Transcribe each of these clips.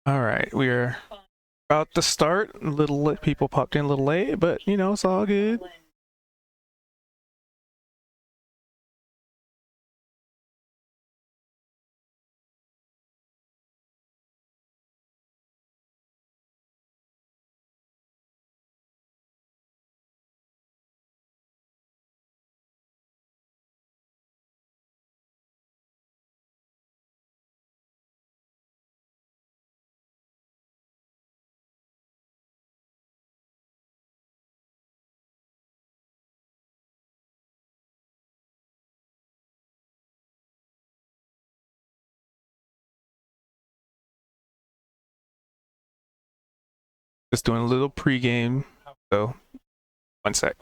All right, we're about to start. A little people popped in a little late, but you know it's all good. Just doing a little pregame. So 1 sec.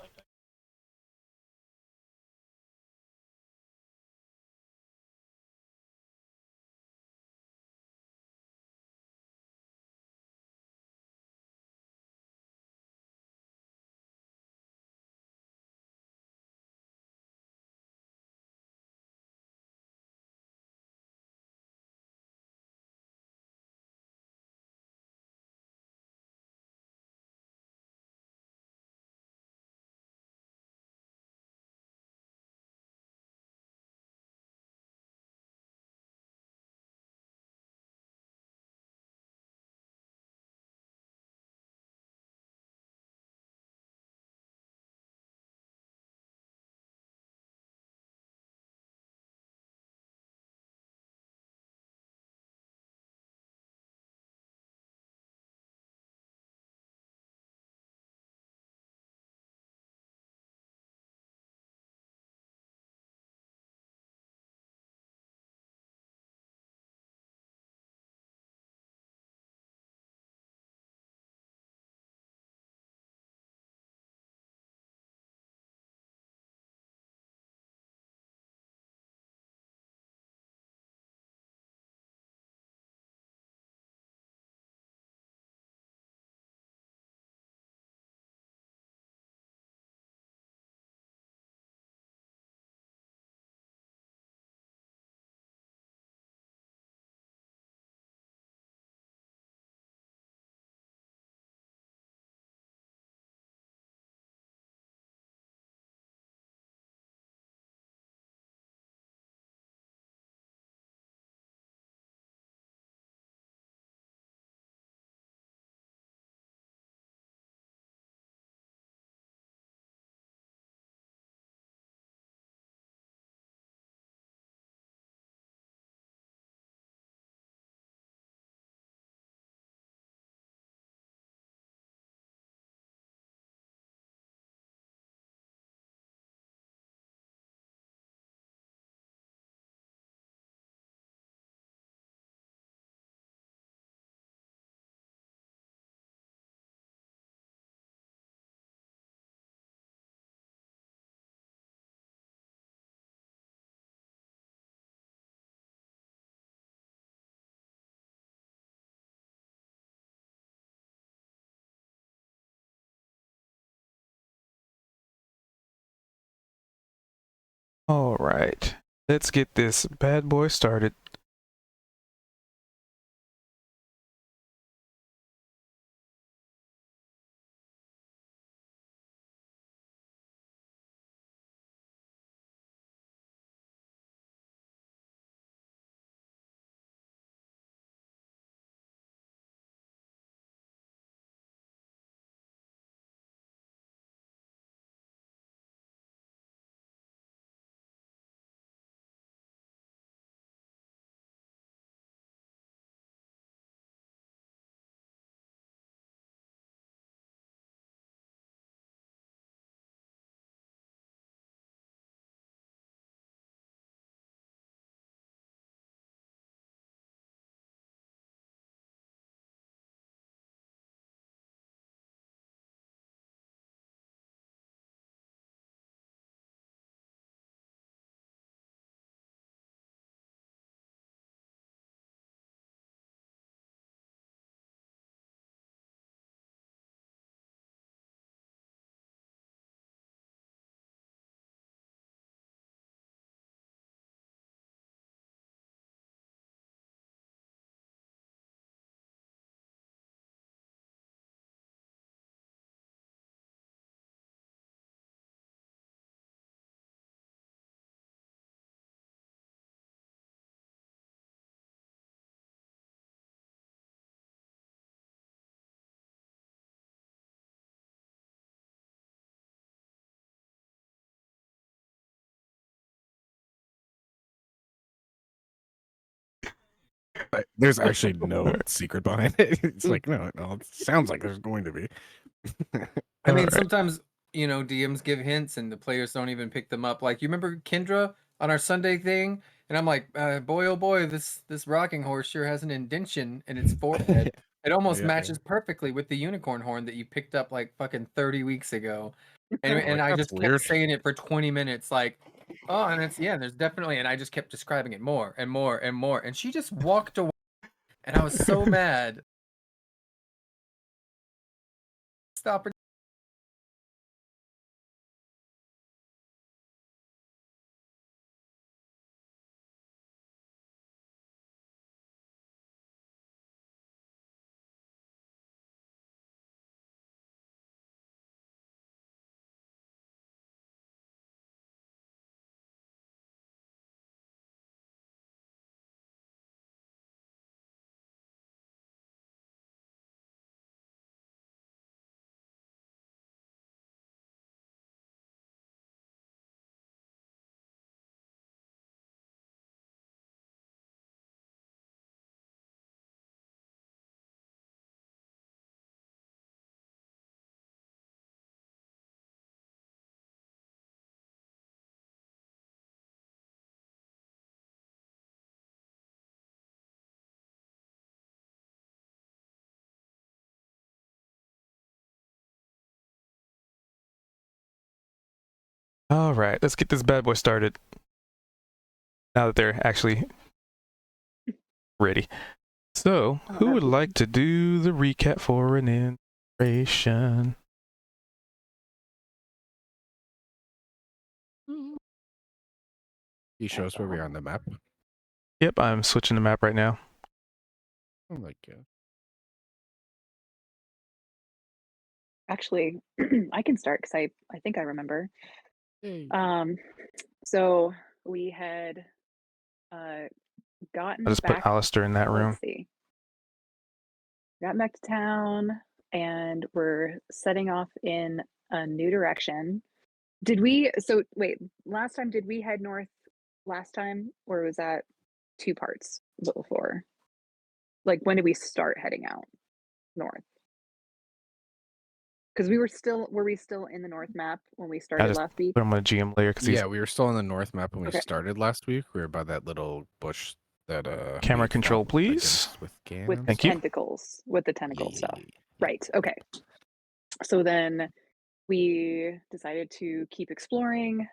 All right, let's get this bad boy started. There's actually no secret behind it. It's like, no, it sounds like there's going to be. I mean, Alright. sometimes, DMs give hints and the players don't even pick them up. Like, you remember Kendra on our Sunday thing? And I'm like, boy, oh boy, this rocking horse sure has an indention in its forehead. It almost Yeah. matches perfectly with the unicorn horn that you picked up like fucking 30 weeks ago. And, I'm and like, I that's just kept weird. saying it for 20 minutes, like, oh, and there's definitely, and I just kept describing it more and more and more. And she just walked away. And I was so mad. Stop her. Alright, let's get this bad boy started. Now that they're actually ready. So, who would like to do the recap for an inspiration? You show us where we are on the map. Yep, I'm switching the map right now. Oh my god. Actually, I can start because I think I remember. Hey. So we had I gotten just put back. Alistair in that room. Let's see. Gotten back to town, and we're setting off in a new direction. Did we? So wait, last time did we head north? Last time, or was that two parts before? Like when did we start heading out north? Because were we still in the north map when we I started just last week? put him on a GM layer because he's Yeah, we were still on the north map when we Okay. started last week. We were by that little bush that camera we control, fought please. against with Gan With and Thank you. stuff. tentacles, with the tentacle Yeah. stuff. Right. Okay. So then we decided to keep exploring.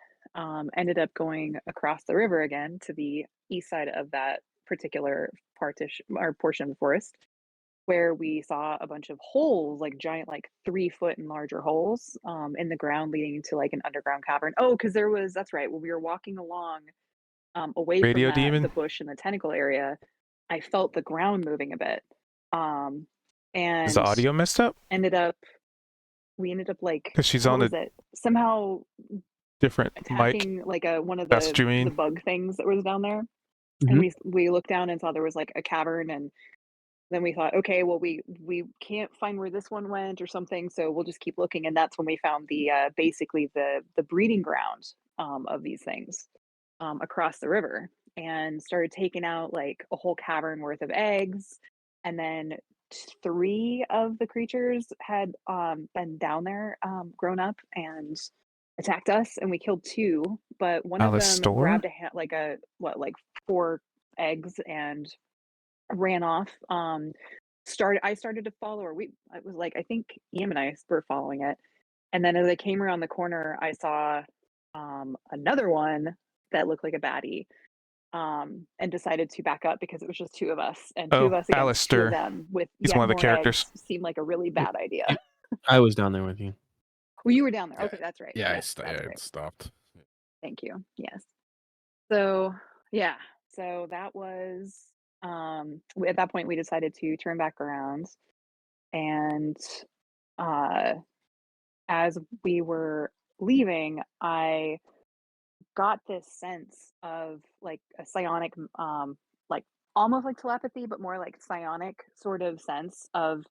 Ended up going across the river again to the east side of that particular partition or portion of the forest, where we saw a bunch of holes, like giant, like 3 foot and larger holes in the ground leading to like an underground cavern. Oh, because that's right. When we were walking along away from Radio the demon. bush and the tentacle area, I felt the ground moving a bit. Is the And audio messed up? we ended up like, Because she's what on was a it? Somehow different mic. attacking like one of That's what you the mean? bug things that was down there. And Mhm. we looked down and saw there was like a cavern, and then we thought, okay, well we can't find where this one went or something, so we'll just keep looking. And that's when we found the basically the breeding ground of these things across the river, and started taking out like a whole cavern worth of eggs. And then three of the creatures had been down there, grown up, and attacked us, and we killed two. But one of them Alistair? grabbed like like four eggs and ran off. I started to follow her. I was like, I think Ian and I were following it. And then as I came around the corner, I saw another one that looked like a baddie, and decided to back up because it was just two of us, and two of Oh, us against two of Alistair. them with He's yet one of the more characters. eggs seemed like a really Y bad idea. y I was down there with you. Well, you were down there. Yeah. Okay, that's right. Yeah, Yes, that's it right. stopped. Thank you. Yes. So, yeah. So that was at that point we decided to turn back around, and uh as we were leaving, I got this sense of like a psionic, like almost like telepathy, but more like psionic sort of sense of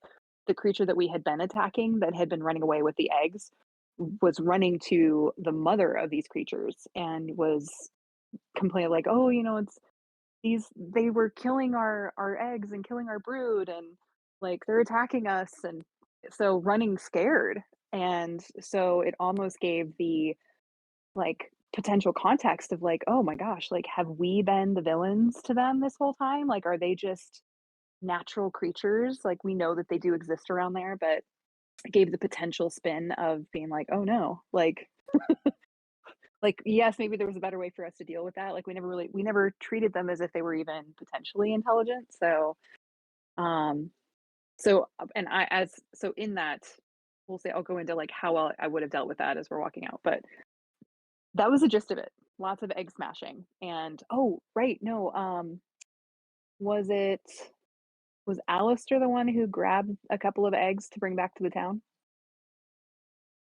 the creature that we had been attacking, that had been running away with the eggs, was running to the mother of these creatures and was complaining like, oh, it's they were killing our eggs and killing our brood, and like they're attacking us, and so running scared. And so it almost gave the like potential context of like, oh my gosh, like have we been the villains to them this whole time? Like are they just natural creatures? Like we know that they do exist around there, but it gave the potential spin of being like, oh no, like yes, maybe there was a better way for us to deal with that. Like we never treated them as if they were even potentially intelligent. So um and I as so in that we'll say I'll go into like how I would have dealt with that as we're walking out. But that was the gist of it. Lots of egg smashing. And oh, right, no, was it was Alistair the one who grabbed a couple of eggs to bring back to the town?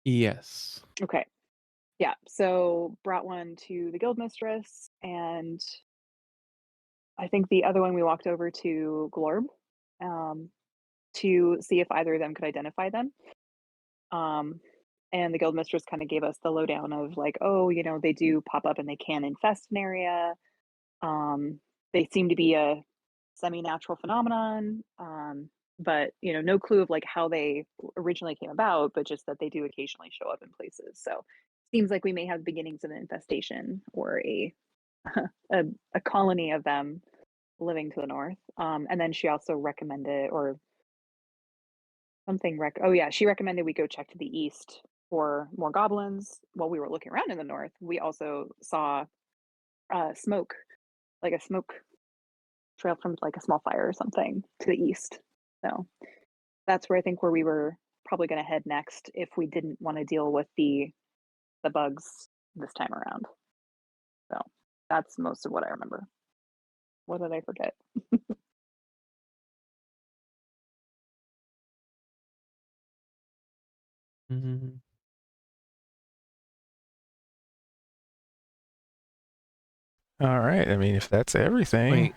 Yes. Okay. Yeah. So brought one to the guild mistress, and I think the other one we walked over to Glorb, um, to see if either of them could identify them. Um, and the guild mistress kind of gave us the lowdown of like, oh, you know, they do pop up and they can infest an area. They seem to be a semi-natural phenomenon, but you know, no clue of like how they originally came about, but just that they do occasionally show up in places. So seems like we may have beginnings of an infestation or a colony of them living to the north. And then she also recommended or something oh yeah, she recommended we go check to the east for more goblins. While we were looking around in the north, we also saw smoke, like a smoke trail from like a small fire or something to the east. So that's where I think where we were probably going to head next if we didn't want to deal with the bugs this time around. So that's most of what I remember. What did I forget? Mhm. All right. I mean, if that's everything.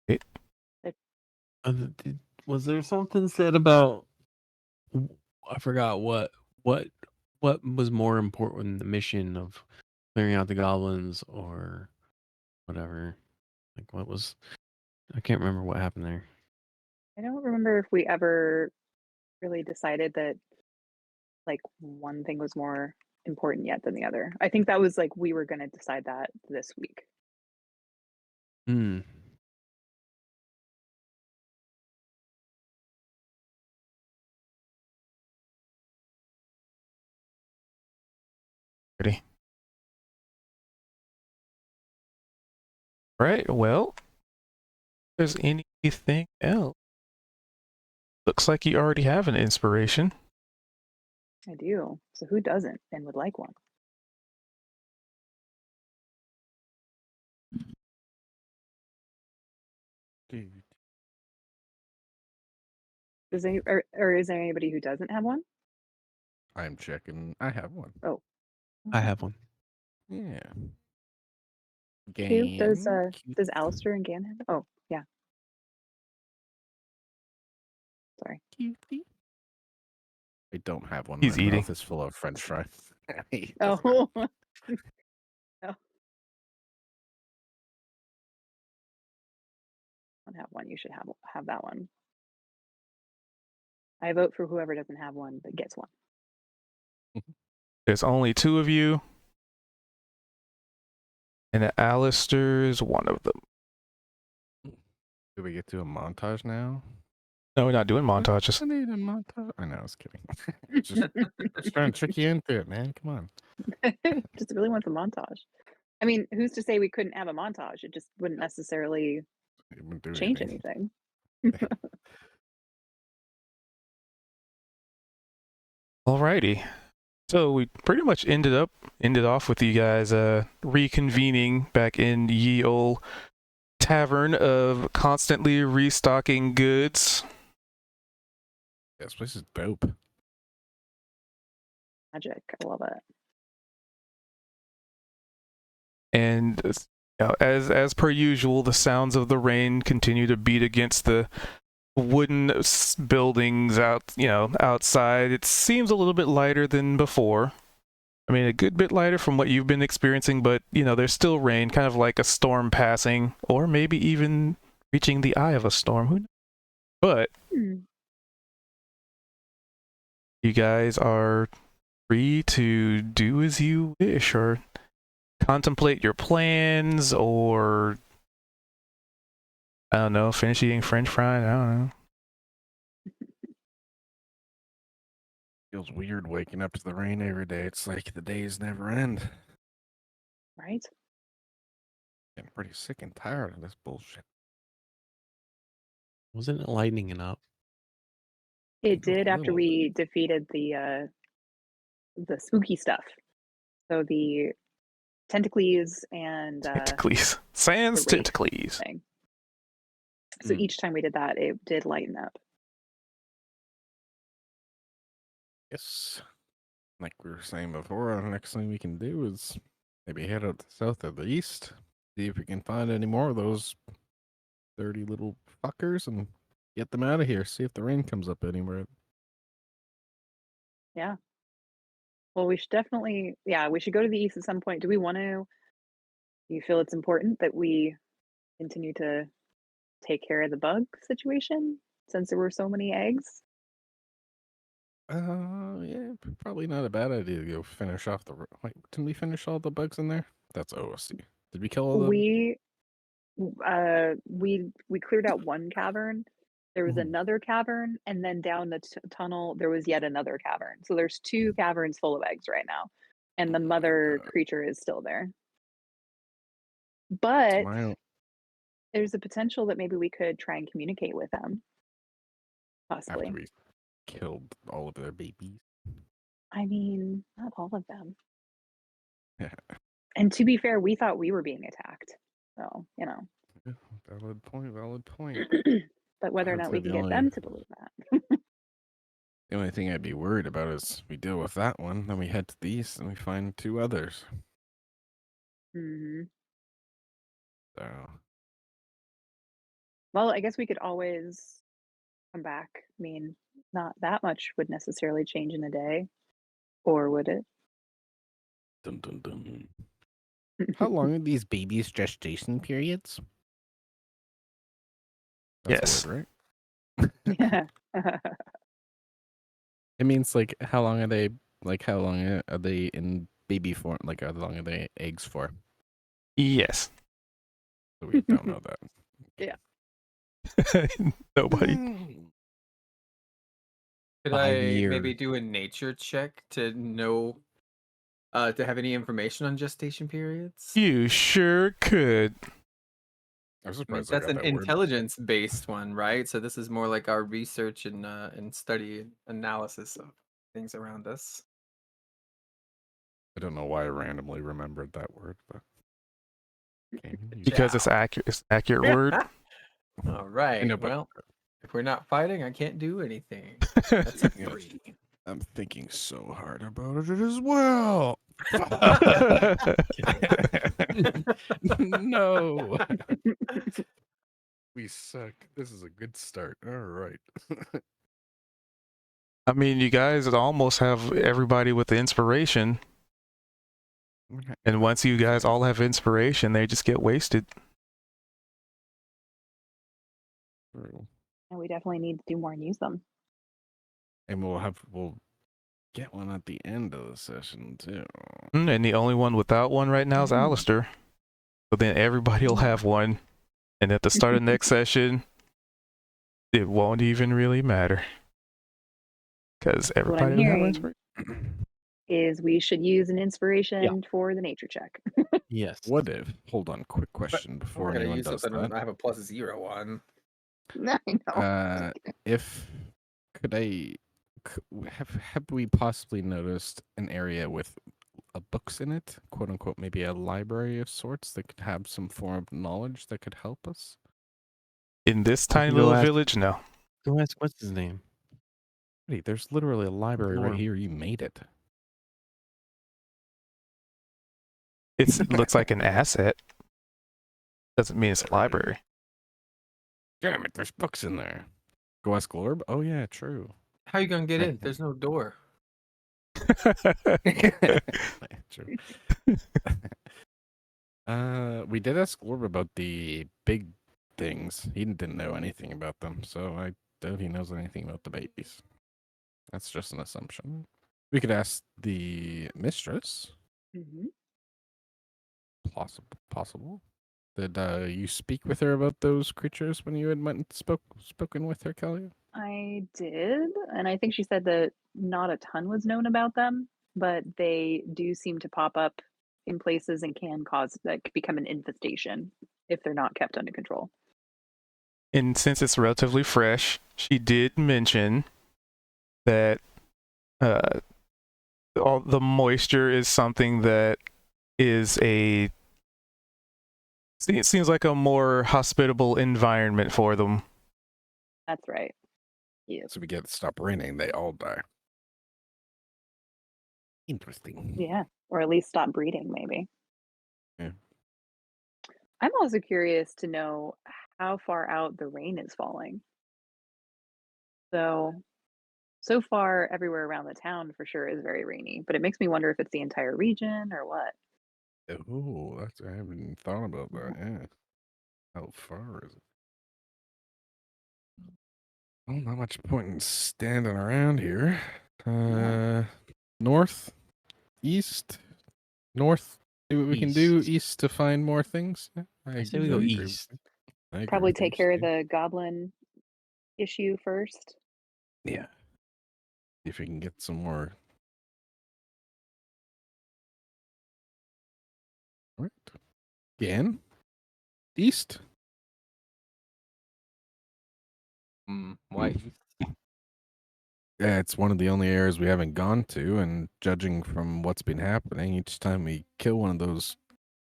Wait. Was there something said about? I forgot what was more important, the mission of clearing out the goblins or whatever. Like what was? I can't remember what happened there. I don't remember if we ever really decided that like one thing was more important yet than the other. I think that was like we were going to decide that this week. Hmm. Ready? Right. Well, if there's anything else? Looks like you already have an inspiration. I do. So who doesn't and would like one? Dude. Does any or is there anybody who doesn't have one? I'm checking. I have one. Oh, I have one. Yeah. who does Gan. does Alistair and Gan have? Oh, yeah. Sorry. Cutie. I don't have one. He's My eating. mouth is full of French fries. Oh. Oh. Don't have one. You should have that one. I vote for whoever doesn't have one but gets one. There's only two of you. And Alistair's one of them. Do we get to a montage now? No, we're not doing montages. I need a montage. I know, I was kidding. just trying to trick you into it, man. Come on. Just really wants a montage. I mean, who's to say we couldn't have a montage? It just wouldn't necessarily It wouldn't do change anything. anything. Alrighty. So we pretty much ended off with you guys reconvening back in ye ol' tavern of constantly restocking goods. Yeah, this place is dope. Magic. I love it. And you know, as per usual, the sounds of the rain continue to beat against the wooden buildings outside. It seems a little bit lighter than before. I mean, a good bit lighter from what you've been experiencing, but there's still rain, kind of like a storm passing, or maybe even reaching the eye of a storm. Who knows? But Hmm. you guys are free to do as you wish, or contemplate your plans, or I don't know, finish eating French fries. I don't know. Feels weird waking up to the rain every day. It's like the days never end. Right? Getting pretty sick and tired of this bullshit. Wasn't it lightening up? It Feels did after little. we defeated the spooky stuff. So the Tentacles and Tentacles. Sans the Wraith tentacles. thing. So Mm. each time we did that, it did lighten up. Yes. Like we were saying before, the next thing we can do is maybe head out to the south or the east, see if we can find any more of those dirty little fuckers and get them out of here. See if the rain comes up anywhere. Yeah. Well, we should definitely, we should go to the east at some point. Do we want to? Do you feel it's important that we continue to take care of the bug situation since there were so many eggs? Yeah, probably not a bad idea to go finish off the. Wait, didn't we finish all the bugs in there? That's OSC. Did we kill all the? We cleared out one cavern. There was Mhm. another cavern, and then down the tunnel there was yet another cavern. So there's 2 caverns full of eggs right now, and the Oh my mother God. creature is still there. It's But my there's a potential that maybe we could try and communicate with them. after Possibly. we killed all of their babies. I mean, not all of them. Yeah. And to be fair, we thought we were being attacked. So, Valid point. Valid point. but whether or I'd not say we can the get only- them to believe that. The only thing I'd be worried about is we deal with that one, then we head to the east and we find 2 others. hmm So Well, I guess we could always come back. I mean, not that much would necessarily change in a day, or would it? dun dun dun. How long are these babies' gestation periods? Yes. A word, right? Yeah. It means like how long are they? Like how long are they in baby form? Like how long are they eggs for? Yes. So we don't know that. Nobody. Could 5 I years. maybe do a nature check to know, to have any information on gestation periods? You sure could. I'm I mean, surprised I that's got an that word. intelligence-based one, right? So this is more like our research and study analysis of things around us. I don't know why I randomly remembered that word, but okay, Because it's accurate. It's an accurate word. All right. know, but- Well, if we're not fighting, I can't do anything. That's a Yes. 3. I'm thinking so hard about it as well. No. We suck. This is a good start. All right. I mean, you guys almost have everybody with the inspiration, and once you guys all have inspiration, they just get wasted. True. And we definitely need to do more and use them. And we'll get one at the end of the session too. And the only one without one right now is Alistair. So then everybody will have one, and at the start of next session, it won't even really matter because What I'm everybody will have hearing inspiration. is we should use an inspiration for the nature check. Yes. What if? Hold on, quick question I'm before gonna anyone use does something that. I have a +0 on. I know. If have we possibly noticed an area with books in it, quote unquote, maybe a library of sorts that could have some form of knowledge that could help us? In this I tiny can go little ask- village, no. Go ask what's his name. Wait, there's literally a library right Norm. here. You made it. It looks like an asset. Doesn't mean it's a library. Damn it, there's books in there. Go ask Glorb? Oh yeah, true. How you gonna get Right. in? There's no door. True. We did ask Orb about the big things. He didn't know anything about them, so I doubt he knows anything about the babies. That's just an assumption. We could ask the mistress. Mhm. Possible. Did you speak with her about those creatures when you had went and spoken with her, Kelly? I did, and I think she said that not a ton was known about them, but they do seem to pop up in places and can cause that could become an infestation if they're not kept under control. And since it's relatively fresh, she did mention that all the moisture is something that is it seems like a more hospitable environment for them. That's right. Yes. So we get to stop raining, they all die. Interesting. Yeah, or at least stop breeding, maybe. Yeah. I'm also curious to know how far out the rain is falling. So far, everywhere around the town for sure is very rainy, but it makes me wonder if it's the entire region or what. Oh, that's I haven't even thought about that. Yeah. How far is it? Well, not much point in standing around here. North, east, north. See what we can do East. east to find more things. Yeah, I say we go agree with east. you. I agree Probably with you, take care of Steve. the goblin issue first. Yeah. See if we can get some more. All right. Again. East. Why? Yeah, it's one of the only areas we haven't gone to, and judging from what's been happening, each time we kill one of those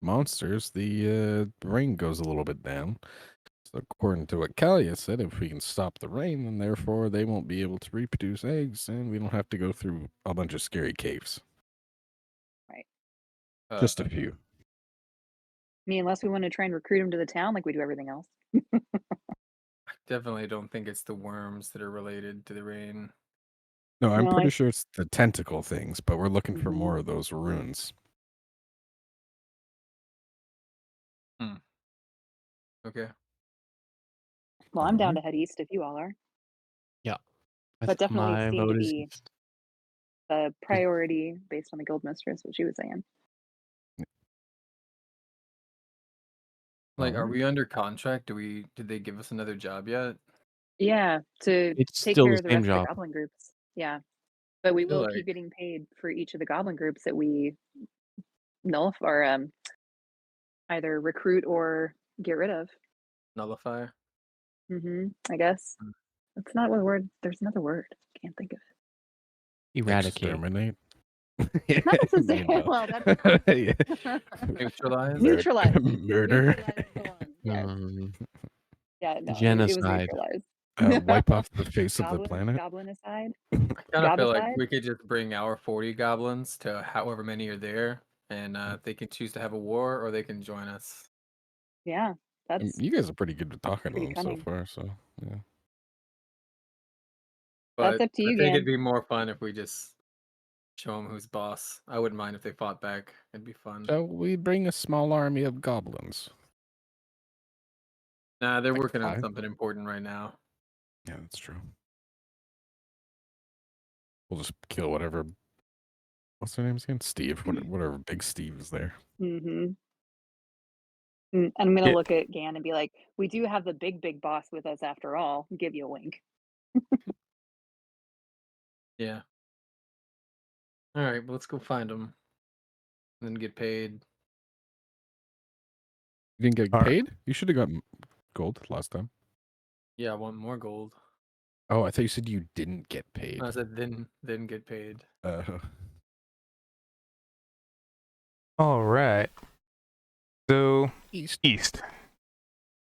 monsters, the rain goes a little bit down. So according to what Kalia said, if we can stop the rain, then therefore they won't be able to reproduce eggs, and we don't have to go through a bunch of scary caves. Right. Just a few. I mean, unless we want to try and recruit them to the town like we do everything else. Definitely don't think it's the worms that are related to the rain. No, I'm No, pretty I- sure it's the tentacle things, but we're looking for Mhm. more of those runes. Okay. Well, I'm down Alright. to head east if you all are. I But think definitely my seem to vote is be east. a priority based on the guild mistress, what she was saying. Like, are Alright. we under contract? Did they give us another job yet? Yeah, to It's take still care the of the same rest of the job. goblin groups. Yeah. But we feel will like- keep getting paid for each of the goblin groups that we nullify or either recruit or get rid of. Nullify. I guess. Mm. That's not what word. There's another word. Can't think of it. Eradicate. Exterminate. Not necessarily. Well, that's Yeah. Neutralize. Neutralize. Murder. Neutralize the one. Yes. Yeah, no, it was Genocide. neutralized. Wipe off the face of the Goblin, planet. goblin aside. I kind of feel like Gobicide? we could just bring our 40 goblins to however many are there, and they can choose to have a war or they can join us. Yeah, that's You guys are pretty good at talking to pretty them so cunning. far, so yeah. But up to you, I think Gan. it'd be more fun if we just show them who's boss. I wouldn't mind if they fought back. It'd be fun. So we bring a small army of goblins. Nah, they're like working on 5? something important right now. Yeah, that's true. We'll just kill whatever. What's their names again? Steve. Whatever Big Steve is there. Mm-hmm. I'm gonna Yeah. look at Gan and be like, "We do have the big boss with us after all." Give you a wink. Yeah. All right, well, let's go find them. And then get paid. You didn't get All right. paid? You should have gotten gold last time. Yeah, I want more gold. Oh, I thought you said you didn't get paid. I said then get paid. All right. So East. east,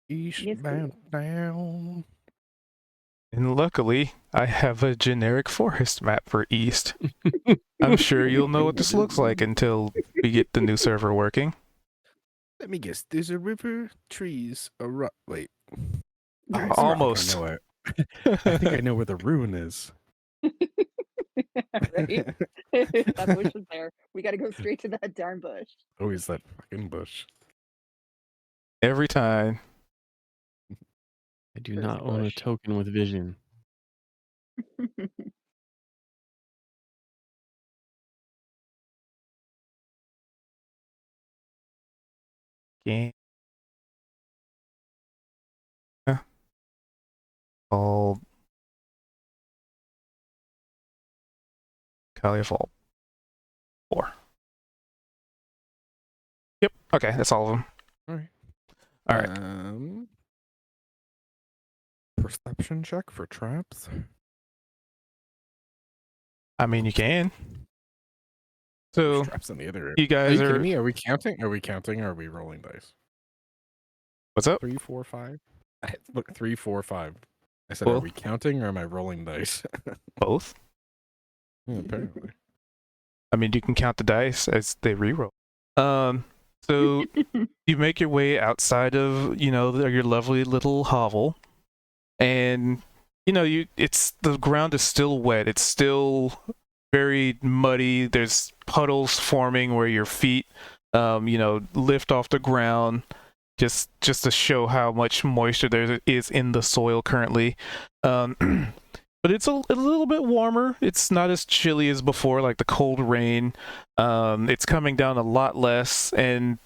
Eastbound down. and luckily I have a generic forest map for east. I'm sure you'll know what this looks like until we get the new server working. Let me guess. There's a river, trees, a rock. Wait. There's It's a rock, Almost. I know it. I think I know where the ruin is. Right? That bush was there. We got to go straight to that darn bush. Always that fucking bush. Every time. I do Cursed not own a bush. token with vision. Game. Called Kalia Fault 4. Yep. Okay, that's all of them. All right. All right. Perception check for traps. I mean, you can. There's So traps in the other. you Are guys you are. kidding me? Are we counting? Are we counting? Or are we rolling dice? What's up? 3, 4, 5. Look, 3, 4, 5. I said, Well- are we counting or am I rolling dice? Both. Yeah, apparently. I mean, you can count the dice as they reroll. So you make your way outside of, your lovely little hovel, and it's the ground is still wet. It's still very muddy. There's puddles forming where your feet, lift off the ground, just to show how much moisture there is in the soil currently. But it's a little bit warmer. It's not as chilly as before, like the cold rain. It's coming down a lot less, and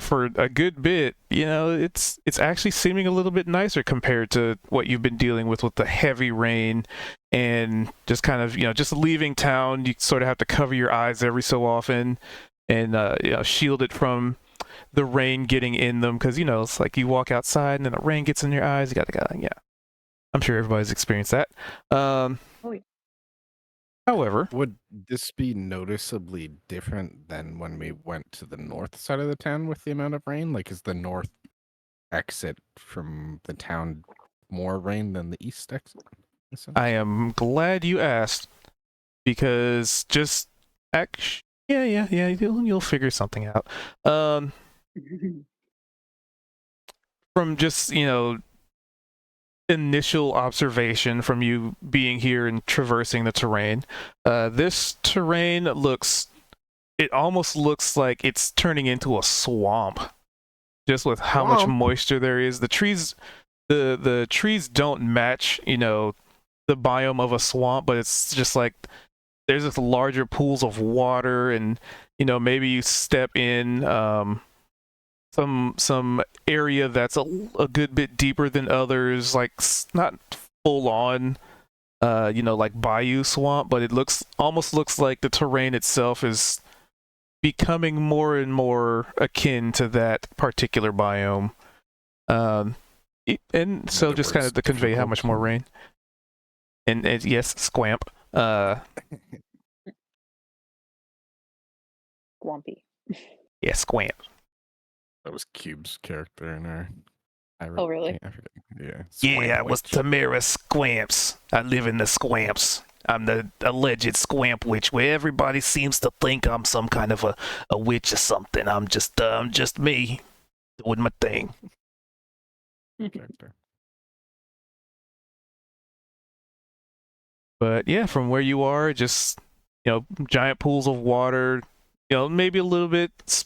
for a good bit, it's actually seeming a little bit nicer compared to what you've been dealing with the heavy rain, and just kind of just leaving town. You sort of have to cover your eyes every so often, and shield it from the rain getting in them, because it's like you walk outside and then the rain gets in your eyes. You got to yeah. I'm sure everybody's experienced that. yeah. However, Would this be noticeably different than when we went to the north side of the town with the amount of rain? Like, is the north exit from the town more rain than the east exit? I am glad you asked, because yeah, you'll figure something out. From just initial observation from you being here and traversing the terrain, this terrain almost looks like it's turning into a swamp, just with how much moisture there is. The trees don't match the biome of a swamp, but it's just like there's just larger pools of water, and maybe you step in some area that's a good bit deeper than others, like not full on like bayou swamp, but it almost looks like the terrain itself is becoming more and more akin to that particular biome. And so just kind of to convey how much more rain. And yes, Squamp. Squampy. Yeah, Squamp. That was Cube's character in our. Oh, really? I forget. Yeah. Yeah, I was Squamp Tamara Squamps. I live in the Squamps. I'm the alleged Squamp witch, where everybody seems to think I'm some kind of a witch or something. I'm just me doing my thing. character. But yeah, from where you are, just giant pools of water. Maybe a little bit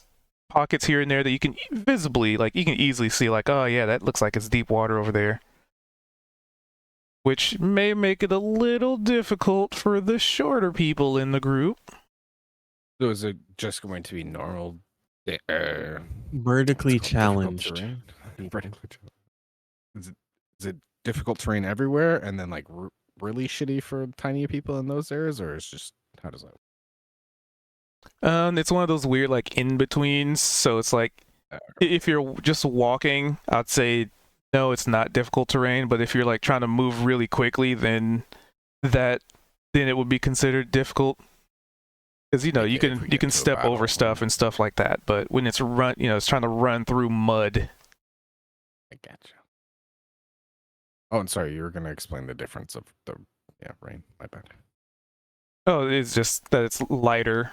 pockets here and there that you can visibly, like you can easily see, like, oh yeah, that looks like it's deep water over there. Which may make it a little difficult for the shorter people in the group. So is it just going to be normal? Vertically difficult challenged. terrain? Vertically challenged. Is it difficult terrain everywhere, and then like really shitty for tiny people in those areas, or is just how does that? It's one of those weird like in betweens. So it's like if you're just walking, I'd say no, it's not difficult terrain. But if you're like trying to move really quickly, then it would be considered difficult. Because you can step over stuff and stuff like that. But when it's it's trying to run through mud. I gotcha. Oh, and sorry, you were going to explain the difference of the rain. My bad. Oh, it's just that it's lighter,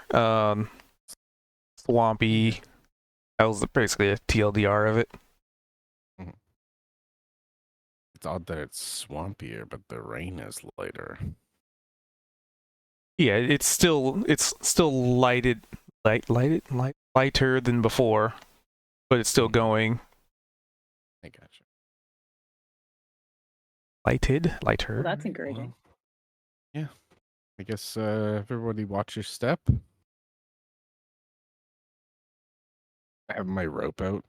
swampy. That was basically a TLDR of it. It's odd that it's swampier, but the rain is lighter. Yeah, it's still lighter than before, but it's still Mhm. going. I gotcha. Lighter. Well, that's Alright, encouraging. well, yeah. I guess everybody watch your step. I have my rope out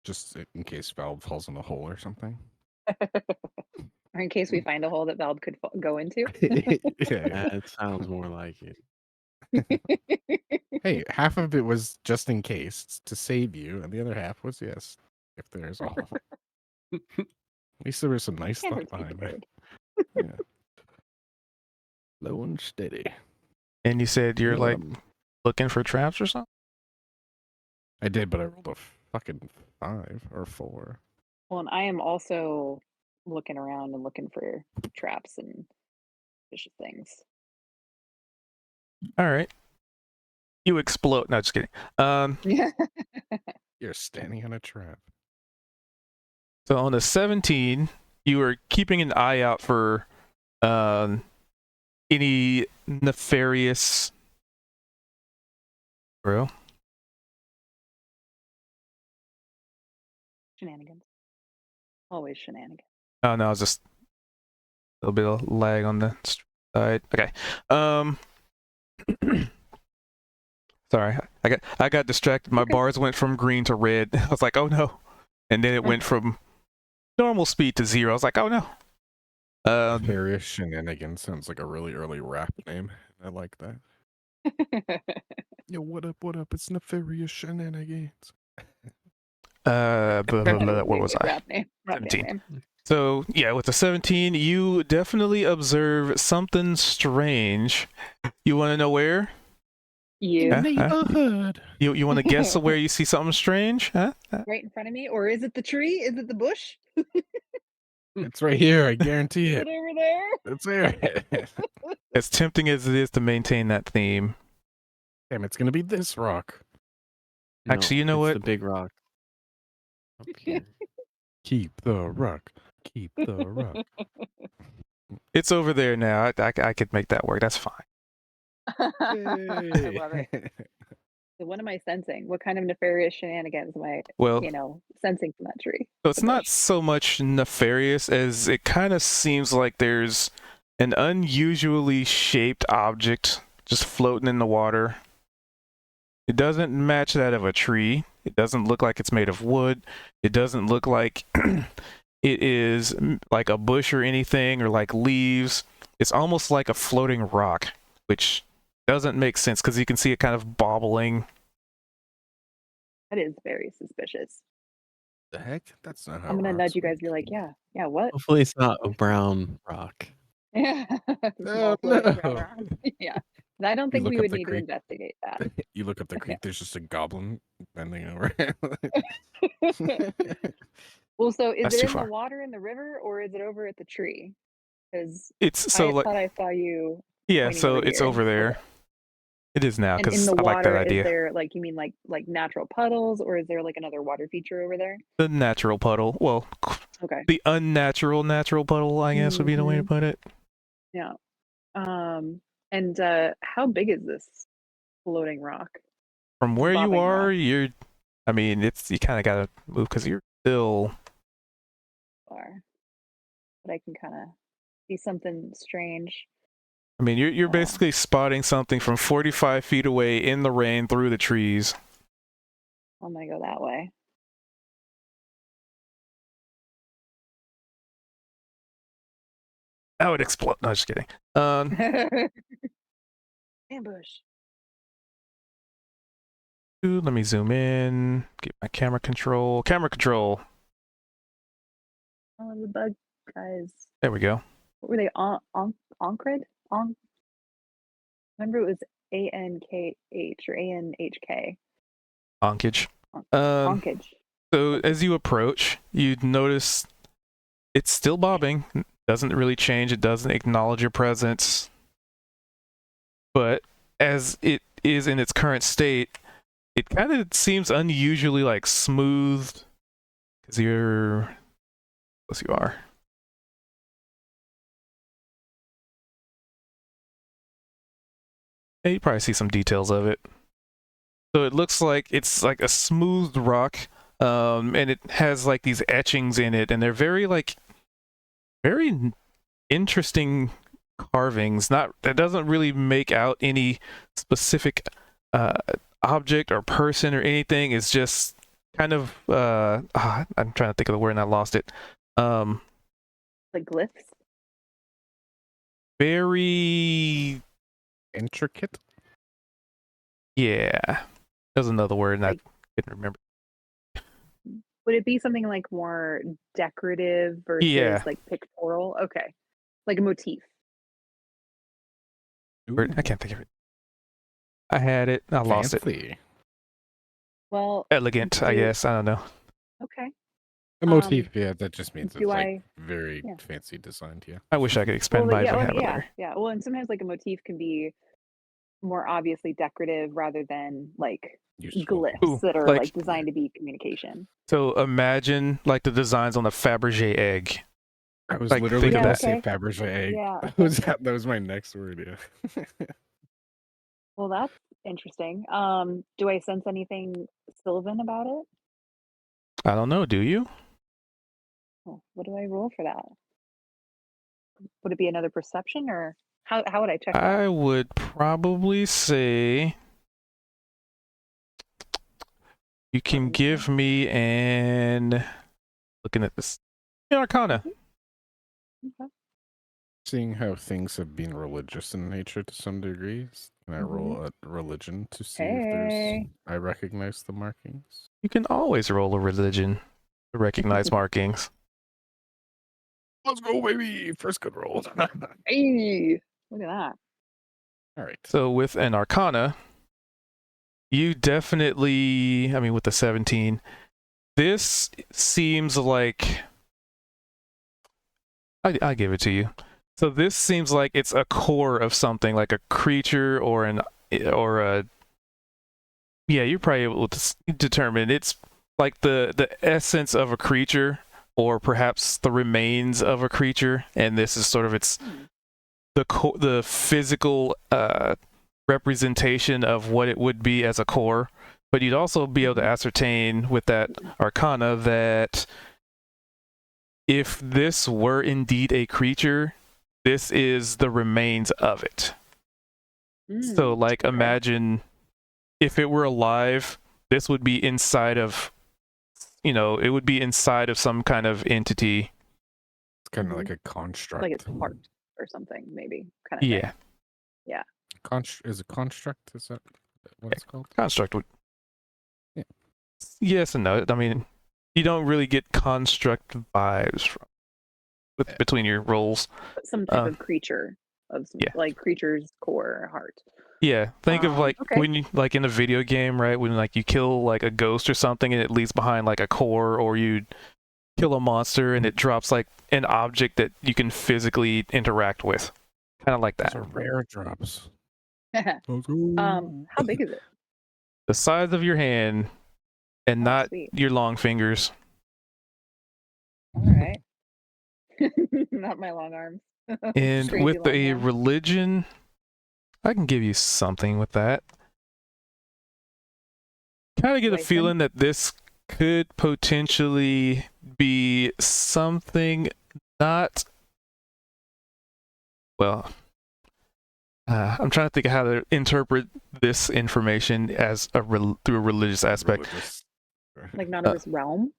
just in case Valve falls in a hole or something. Or in case we find a hole that Valve could go into. Yeah. That sounds more like it. Hey, half of it was just in case to save you, and the other half was yes, if there's a hole. At least there was some nice Can't stuff hurt to be behind it. prepared. Yeah. Low and steady. And you said you're Well, like looking for traps or something? I did, but I rolled a fucking 5 or 4. Well, and I am also looking around and looking for traps and vicious things. All right. You explode. No, just kidding. Yeah. You're standing on a trap. So on the 17, you were keeping an eye out for any nefarious. Bro. Shenanigans. Always shenanigans. Oh no, it's just a little bit of lag on the side. Okay. Sorry, I got distracted. My Okay. bars went from green to red. I was like, oh no, and then it went from normal speed to 0. I was like, oh no. Nefarious Shenanigans sounds like a really early rap name. I like that. Yo, what up, what up? It's Nefarious Shenanigans. Blah, blah, blah, blah, where was I? Rap name. Rap 17. name. So yeah, with the 17, you definitely observe something strange. You want to know where? You. Huh? Neighborhood. You want to guess where you see something strange? Huh? Right in front of me? Or is it the tree? Is it the bush? It's right here. I guarantee Is it. it over there? It's there. As tempting as it is to maintain that theme, Damn, it's gonna be this rock. Actually, you know it's what? the big rock up here. Keep the rock. Keep the rock. it's over there now. I could make that work. That's fine. I love it. So what am I sensing? What kind of nefarious shenanigans am I, Well, sensing from that tree? so it's The not bush? so much nefarious as it kind of seems like there's an unusually shaped object just floating in the water. It doesn't match that of a tree. It doesn't look like it's made of wood. It doesn't look like it is like a bush or anything or like leaves. It's almost like a floating rock, which doesn't make sense because you can see it kind of bobbling. That is very suspicious. The heck? That's not how I'm gonna rocks nudge you guys, work. be like, yeah, what? Hopefully, it's not a brown rock. Yeah. Oh, Small floating brown no. rock. Yeah. And I don't You think look we up would the need to creek. investigate that. You look up the creek, there's just a goblin bending over. Well, so is That's it too in the far. water in the river or is it over at the tree? Because It's I so like thought I saw you yeah, pointing so over it's here. over there. It is now And in because the I like that water, is idea. there like you mean like natural puddles or is there like another water feature over there? The natural puddle. Well, Okay. the unnatural natural puddle, I guess, would be the way to put it. Yeah. And how big is this floating rock? From where you Bobbing are, rock. I mean, you kind of gotta move because you're still. Far. But I can kind of see something strange. I mean, you're basically spotting something from 45 feet away in the rain through the trees. I'm gonna go that way. I would explode. No, just kidding. Ambush. Let me zoom in. Get my camera control. Camera control. Oh, the bug guys. There we go. What were they? Oncrid? Remember it was ANKH or ANHK. Onkage. Onkage. So as you approach, you notice it's still bobbing. Doesn't really change. It doesn't acknowledge your presence. But as it is in its current state, it kind of seems unusually like smoothed because you're close you are. And you probably see some details of it. So it looks like it's like a smooth rock, and it has like these etchings in it, and they're very interesting carvings. Not that doesn't really make out any specific object or person or anything. It's just kind of I'm trying to think of the word and I lost it. Like glyphs. Very Intricate. yeah. There's another word and I Like- couldn't remember. Would it be something like more decorative versus Yeah. like pictorial? Okay. Like a motif. Word- I can't think of it. I had it. I lost it. Fancy. Well, Elegant, I do- guess. I don't know. okay. A motif, yeah, that just means do it's like I- very yeah. fancy designed, yeah. I wish I could expand Well, my yeah, vocabulary. yeah. Well, and sometimes like a motif can be more obviously decorative rather than like Useful. glyphs Ooh, that are like- like designed to be communication. So imagine like the designs on the Fabergé egg. I was Like, literally think of gonna that. say Okay. Fabergé egg. Yeah, That was my next word, yeah. Well, that's interesting. Do I sense anything Sylvan about it? I don't know. Do you? Oh, what do I roll for that? Would it be another perception or how would I check that? I would probably say you can Okay. give me an looking at this Arcana. Okay. Seeing how things have been religious in nature to some degrees, can I roll Mm-hmm. a religion to see if Hey. I recognize the markings? You can always roll a religion to recognize markings. Let's go, baby! First good roll. Hey, look at that. All right. So with an Arcana, you definitely, I mean, with the 17, this seems like I give it to you. So this seems like it's a core of something, like a creature or a yeah. You're probably able to determine it's like the essence of a creature, or perhaps the remains of a creature, and this is sort of its the physical representation of what it would be as a core. But you'd also be able to ascertain with that Arcana that if this were indeed a creature, this is the remains of it. So, like, okay. imagine if it were alive, this would be inside of, it would be inside of some kind of entity. It's kind of Mhm. like a construct. Like it's heart or something, maybe kind of Yeah, thing. Is a construct? Is that what it's called? construct would. Yeah. Yes and no. I mean, you don't really get construct vibes from between your roles. But some type of creature of some, yeah. like creature's core or heart. Yeah, think of like okay. when you like in a video game, right? When like you kill like a ghost or something and it leaves behind like a core, or you kill a monster and it drops like an object that you can physically interact with. Kind of like that. Those are rare drops. How big is it? The size of your hand and Oh, not sweet. your long fingers. All right. Not my long arms. And Crazy with long a hands. religion, I can give you something with that. Kind of get a Poison? feeling that this could potentially be something not. Well, I'm trying to think of how to interpret this information as through a religious aspect. Religious. Like not of this realm.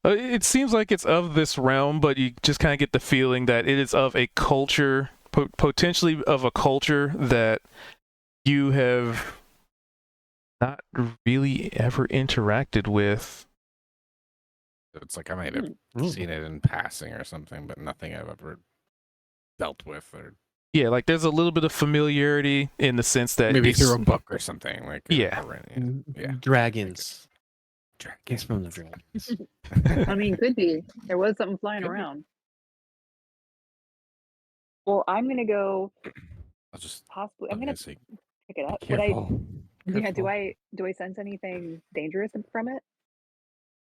It seems like it's of this realm, but you just kind of get the feeling that it is of a culture, potentially of a culture that you have not really ever interacted with. It's like I might have Ooh. seen it in passing or something, but nothing I've ever dealt with, or Yeah, like there's a little bit of familiarity in the sense that maybe it's, through a book or something. Like Yeah. yeah. Dragons. Dragons. It's from the dragons. I mean, could be. There was something flying Could be. around. Well, I'm gonna go I'll just. possibly. I'm I'm gonna gonna say, pick it up. be careful. Yeah. Do Careful. I sense anything dangerous from it?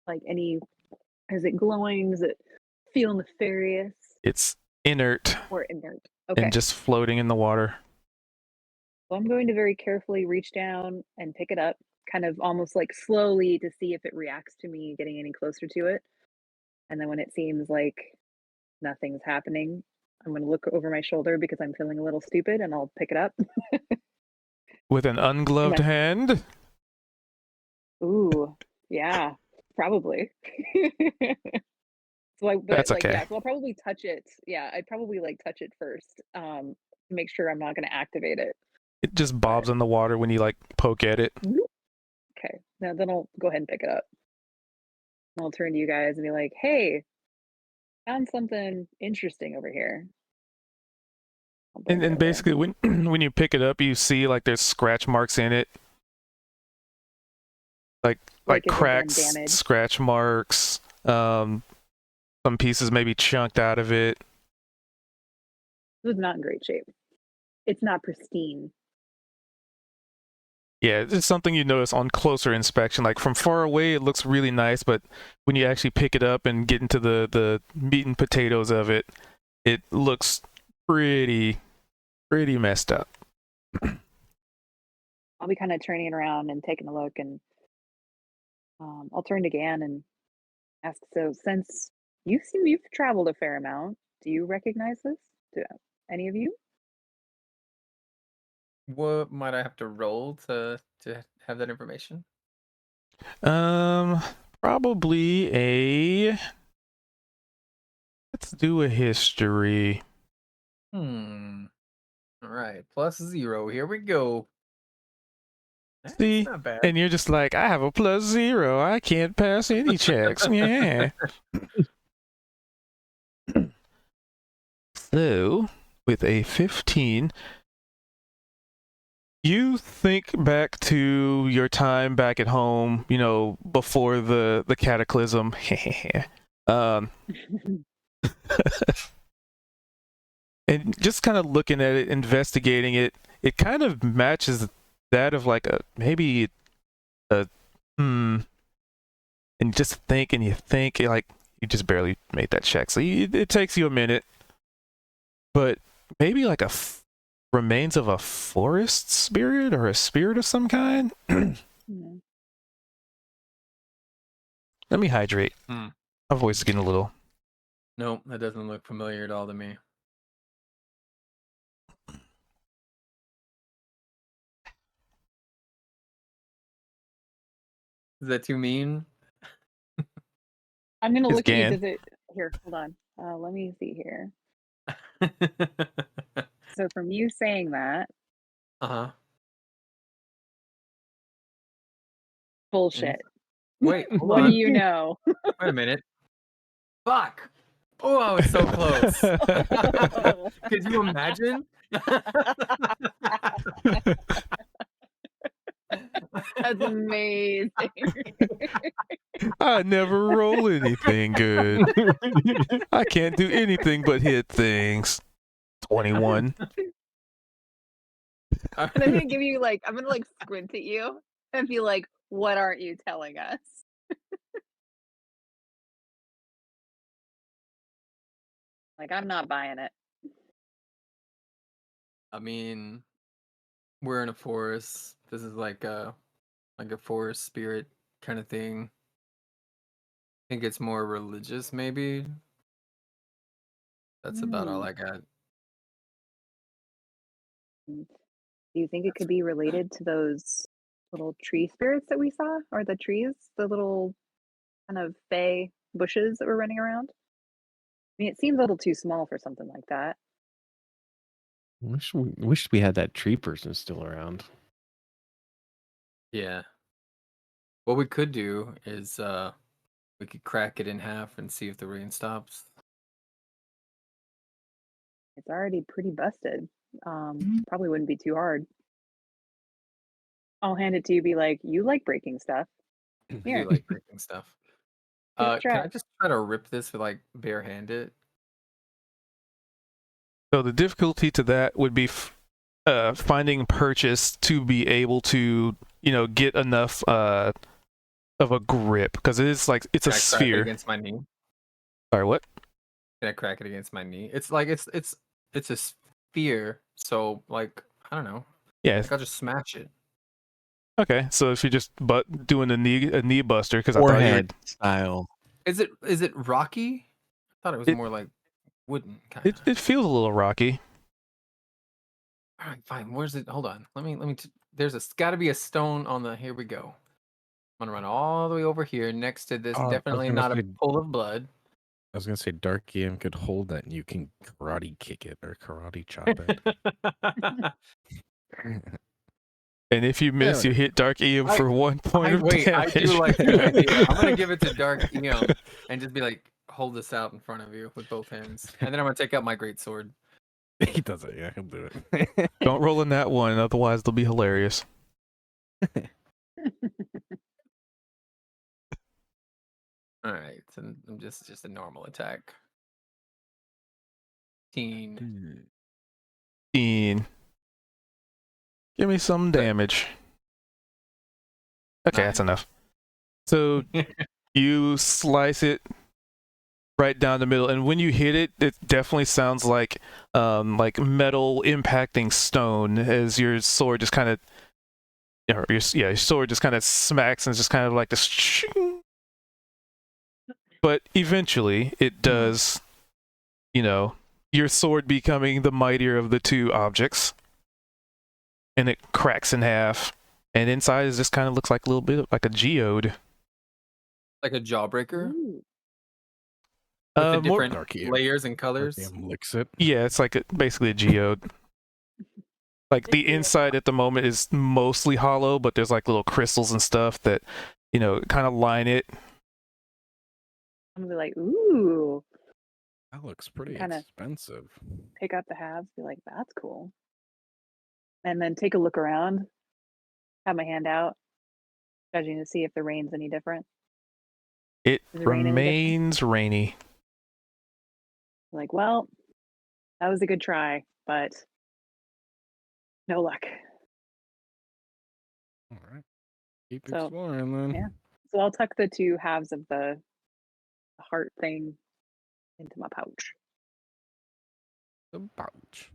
Like any? Is it glowing? Does it feel nefarious it's inert or inert? Okay. and just floating in the water. So I'm going to very carefully reach down and pick it up, kind of almost like slowly to see if it reacts to me getting any closer to it. And then when it seems like nothing's happening, I'm going to look over my shoulder because I'm feeling a little stupid and I'll pick it up. With an ungloved Am hand? Ooh, yeah, probably. So but That's like, okay. yeah, so I'll probably touch it. Yeah, I'd probably like touch it first, to make sure I'm not going to activate it. It just bobs in the water when you like poke at it. Okay, now then I'll go ahead and pick it up. And I'll turn to you guys and be like, "Hey, found something interesting over here." I'll bring it And over. basically when when you pick it up, you see like there's scratch marks in it. Like Like it had been cracks, damaged. scratch marks, some pieces maybe chunked out of it. It was not in great shape. It's not pristine. Yeah, it's something you notice on closer inspection. Like from far away, it looks really nice, but when you actually pick it up and get into the meat and potatoes of it, it looks pretty messed up. I'll be kind of turning it around and taking a look, and I'll turn to Gan and ask, "So, since you've traveled a fair amount, do you recognize this? Do any of you?" What might I have to roll to have that information? Probably let's do a history. All right, +0. Here we go. That's See, not bad. and you're just like, I have a +0. I can't pass any checks. Yeah. So, with a 15, you think back to your time back at home, you know, before the cataclysm. um, and just kind of looking at it, investigating it, it kind of matches that of like maybe a and just think, and you think like you just barely made that check, so it takes you a minute, but maybe like remains of a forest spirit or a spirit of some kind. Mhm. Let me hydrate. Hmm. My voice is getting a little. Nope, that doesn't look familiar at all to me. Is that too mean? I'm gonna It's look at you. Gan. Does it? Here, hold on. Let me see here. So from you saying that, Uh-huh. bullshit. Wait, hold What do on. you know? Wait a minute. Fuck. Oh, I was so close. Could you imagine? That's amazing. I never roll anything good. I can't do anything but hit things. 21. And I'm gonna give you like I'm gonna like squint at you and be like, "What aren't you telling us?" Like I'm not buying it. I mean, we're in a forest. This is like a forest spirit kind of thing. I think it's more religious, maybe. That's about all I got. Do you think it could be related to those little tree spirits that we saw, or the trees, the little kind of fey bushes that were running around? I mean, it seems a little too small for something like that. Wish we had that tree person still around. Yeah. What we could do is we could crack it in half and see if the rain stops. It's already pretty busted. Probably wouldn't be too hard. I'll hand it to you. Be like, you like breaking stuff. I Here, do like breaking stuff. take a Can try. I just try to rip this with like barehanded? So the difficulty to that would be finding purchase to be able to, you know, get enough of a grip, because it is like it's Can a I crack it sphere. against my knee? Sorry, what? Can I crack it against my knee? It's like it's a sphere, so like I don't know. Yeah. Like I'll just smash it. Okay. So if you're just doing a knee buster, because I thought you were, Forehead style. Is it rocky? I thought it was It- more like wooden kind of. it feels a little rocky. All right, fine. Where's it? Hold on. Let me. There's got to be a stone on the. Here we go. I'm gonna run all the way over here next to this. I was Definitely gonna not a say- pool of blood. I was gonna say Dark EM could hold that and you can karate kick it or karate chop it. And if you miss, Yeah. you hit Dark EM I- for 1 point of Wait, I damage. do like that idea. I'm gonna give it to Dark EM and just be like, hold this out in front of you with both hands, and then I'm gonna take out my great sword. He does it. Yeah, he'll do it. Don't roll in that one, otherwise they'll be hilarious. All right, so I'm just a normal attack. 15. 15. Give me some damage. Okay, that's 9. enough. So you slice it right down the middle, and when you hit it, it definitely sounds like metal impacting stone as your sword just kind of, your sword just kind of smacks and it's just kind of like this. Shing. But eventually, it does, your sword becoming the mightier of the two objects, and it cracks in half, and inside is just kind of looks like a little bit like a geode. Like a jawbreaker Ooh. with the More- different Dark EM. layers and Dark colors. EM licks it. Yeah, it's like basically a geode. Like the inside at the moment is mostly hollow, but there's like little crystals and stuff that, kind of line it. I'm gonna be like, ooh, That looks pretty Kinda- expensive. pick up the halves, be like, that's cool. And then take a look around, have my hand out, judging to see if the rain's any different. It Does it rain any different? remains rainy. Like, well, that was a good try, but no luck. All right. Keep So, exploring then. yeah. So I'll tuck the two halves of the heart thing into my pouch. The pouch.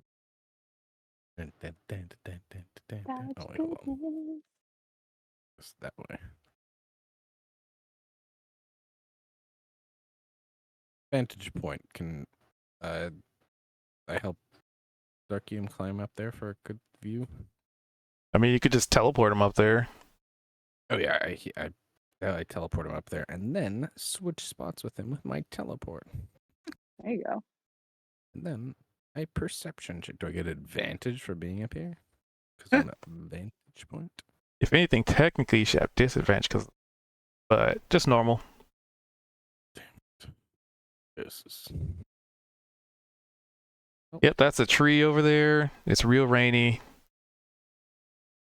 Dun, dun, dun, dun, dun, dun, dun. Pouch Oh, wait, hold on. goodness. Just that way. Vantage point. Can I help Dark EM climb up there for a good view? I mean, you could just teleport him up there. Oh yeah, I teleport him up there and then switch spots with him with my teleport. There you go. And then a perception check. Do I get advantage for being up here? Because I'm at vantage point. If anything, technically you should have disadvantage, but just normal. This is Yep, that's a tree over there. It's real rainy.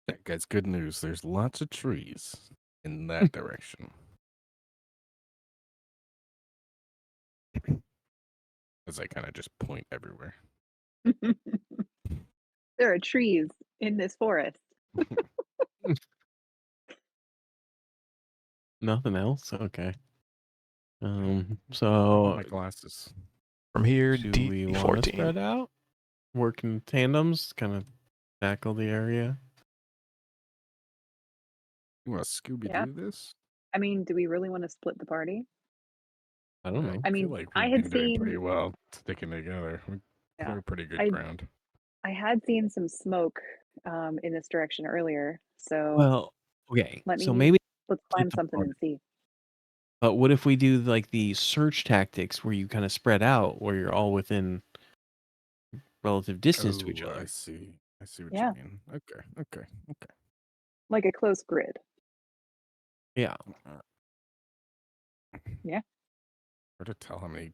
yeah, guys. Good news. There's lots of trees in that direction. As I kind of just point everywhere. There are trees in this forest. Nothing else? Okay. Oh, So my glasses. From here, do we want to D14. spread out? Work in tandems, kind of tackle the area. You want to Scooby Yeah. Doo this? I mean, do we really want to split the party? I don't know. I mean, feel like I we've had been doing seen- pretty well sticking together. We Yeah. cover pretty good I- ground. I had seen some smoke in this direction earlier, so Well, okay. let So me- maybe, let's climb the something and see. but what if we do like the search tactics where you kind of spread out, where you're all within relative distance to each Oh, other? I see. I see what Yeah. you mean. Okay. Like a close grid. Yeah. Yeah. Hard to tell how many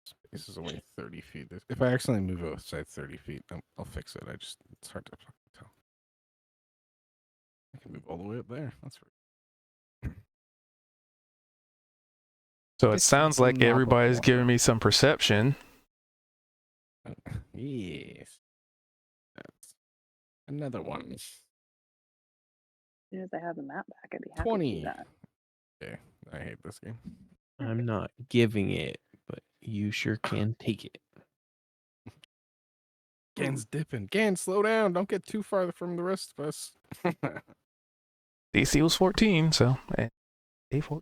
spaces away 30 feet. If I accidentally move outside 30 feet, I'll fix it. It's hard to fucking tell. I can move all the way up there. That's right. So it It's sounds like not everybody's before. giving me some perception. Yes. That's another one. As soon as I have the map back, I'd be happy to 20. do that. Yeah, I hate this game. I'm not giving it, but you sure can take it. Gan's dipping. Gan, slow down. Don't get too far from the rest of us. DC was 14, so A14.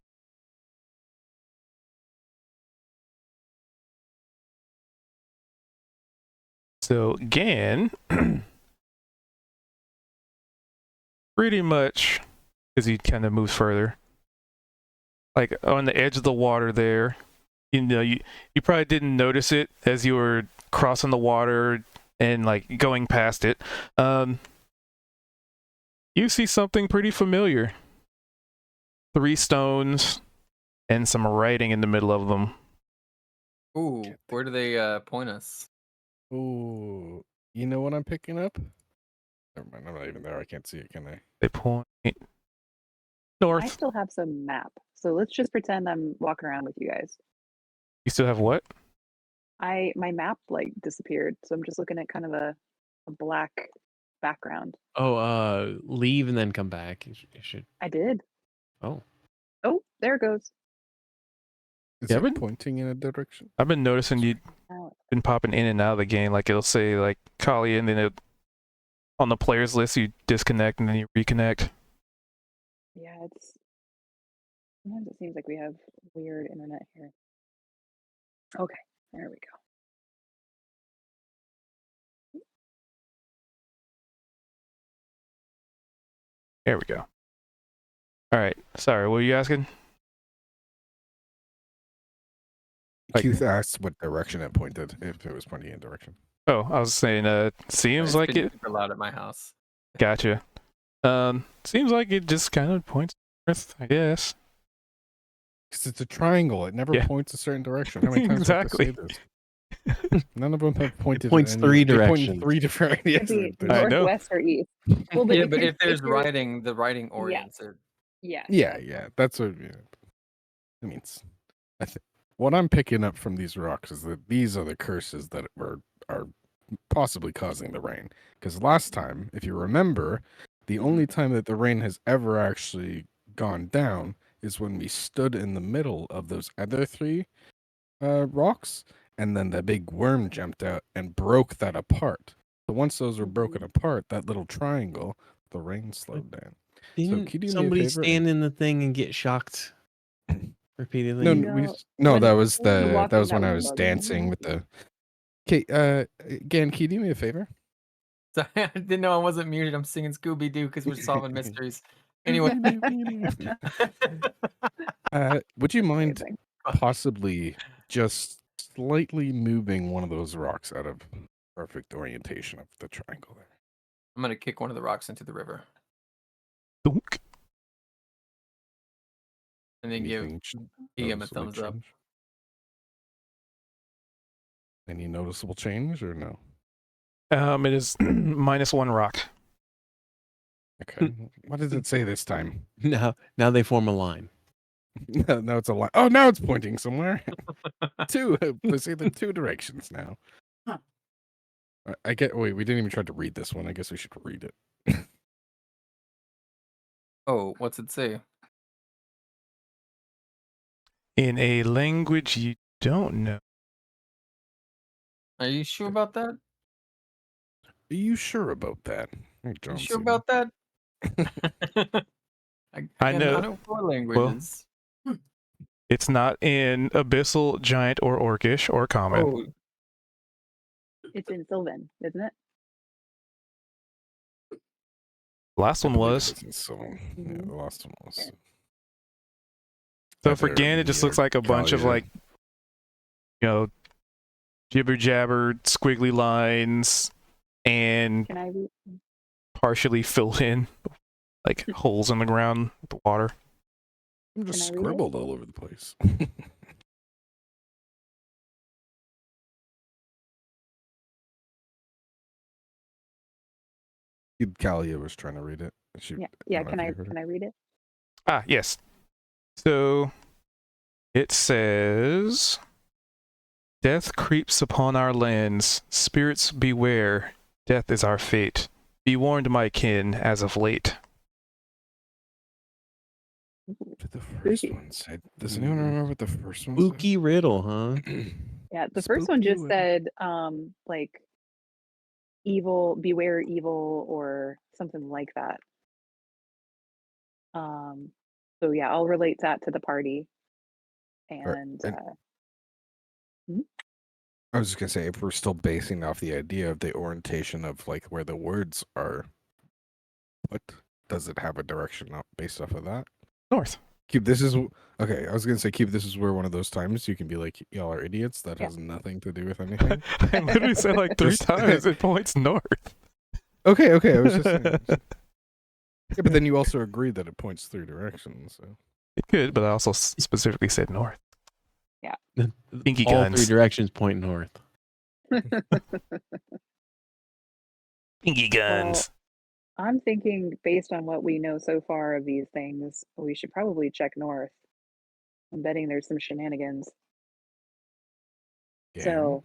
So Gan, pretty much, because he kind of moves further, like on the edge of the water there. You know, you probably didn't notice it as you were crossing the water and like going past it. You see something pretty familiar. 3 stones and some writing in the middle of them. Ooh, where do they point us? Ooh, you know what I'm picking up? Never mind, I'm not even there. I can't see it, can I? They point I north. still have some map, so let's just pretend I'm walking around with you guys. You still have what? My map like disappeared, so I'm just looking at kind of a black background. Oh, leave and then come back. You should. I did. Oh, Oh, there it goes. Is Yeah, it but- pointing in a direction? I've been noticing you've Now been popping in and out of the game. Like it'll say like Kali, and then on the players list you disconnect and then you reconnect. yeah, sometimes it seems like we have weird internet here. Okay, there we go. There we go. All right. Sorry, what were you asking? Like- Keith asked what direction it pointed, if it was pointing in a direction. Oh, I was saying, seems It's like been it. super loud at my house. Gotcha. Seems like it just kind of points north, I guess. Because it's a triangle. It never Yeah. points a certain direction. How many times do I have to say Exactly. this? None of them have pointed. points in 3 they point in directions. 3 different. Yes, Could be I know. northwest or east. Well, but Yeah, if but you're- if there's you're- writing, the writing orients it. yeah, yeah. That's what. Yeah. I mean, what I'm picking up from these rocks is that these are the curses that are possibly causing the rain. Because last time, if you remember, the only time that the rain has ever actually gone down is when we stood in the middle of those other 3 rocks, and then the big worm jumped out and broke that apart. So once those were broken apart, that little triangle, the rain slowed down. didn't can you do me a somebody favor? stand in the thing and get shocked repeatedly? No, No, that was when you the walked that in, was that when I was was bugging. dancing with the. Okay, Gan, can you do me a favor? So I didn't know I wasn't muted. I'm singing Scooby Doo because we're solving mysteries. Anyway, Would you mind Amazing. possibly just slightly moving one of those rocks out of perfect orientation of the triangle there? I'm gonna kick one of the rocks into the river Dunk. and then give Anything Ian a noticeable thumbs up. change? Any noticeable change or no? It is -1 rock. Okay. What does it say this time? Now they form a line. Now it's a line. Oh, now it's pointing somewhere. Let's either 2 directions now. I get. Wait, we didn't even try to read this one. I guess we should read it. Oh, what's it say? In a language you don't know. Are you sure about that? Are you sure about that? Hey, You John sure Cena. about that? I know- I know 4 languages. It's not in Abyssal, Giant, or Orcish, or Common. Oh, It's in Sylvan, isn't it? Last I one believe was. it was, so yeah, Mhm. the last one was. So for Either Gan, it just me looks or like a bunch of Kalia. like, jibber jabber, squiggly lines, and Can I read? partially filled in, like holes in the ground with the water. I'm just Can I read it? scribbled all over the place. Kalia was trying to read it. She, Yeah. don't know Can if I you heard her. can I read it? Ah, yes. So it says, "Death creeps upon our lands. Spirits beware. Death is our fate. Be warned, my kin, as of late." What did the first Spooky. one say? Does anyone remember what the first one Spooky riddle, huh? said? Yeah, the first one Spooky just with- said like evil, beware evil, or something like that. So yeah, I'll relate that to the party. Right. And And mhm. I was just gonna say, if we're still basing off the idea of the orientation of like where the words are put, does it have a direction based off of that? North. Cube, this is okay. I was gonna say, Cube, this is where one of those times you can be like, y'all are idiots. That Yeah. has nothing to do with anything. I literally said like 3 Just- times it points north. Okay, I was just saying. Yeah, but then you also agreed that it points 3 directions. So It could, but I also specifically said north. Pinky All guns. 3 directions point north. Pinky guns. I'm thinking based on what we know so far of these things, we should probably check north. I'm betting there's some shenanigans. yeah. So,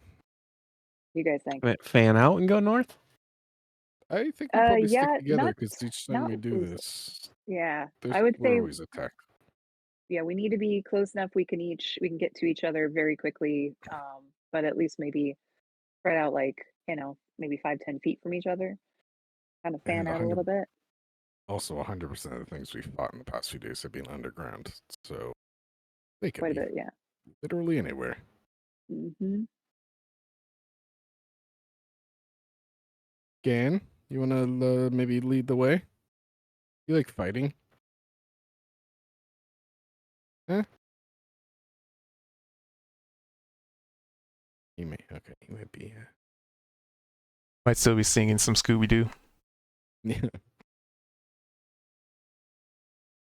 you guys think? Fan out and go north? I think we probably yeah, stick together not- because each time not we do close. this, Yeah, there's, I would we're say always attacked. yeah, we need to be close enough we can get to each other very quickly. But at least maybe spread out like, maybe 5-10 feet from each other. Kind of fan And out a little bit. Also, 100% of the things we fought in the past few days have been underground, so they could Quite a be bit, yeah. literally anywhere. Mm-hmm. Gan, you want to maybe lead the way? You like fighting? Huh? He may. Okay, he might be. Might still be singing some Scooby Doo. Yeah.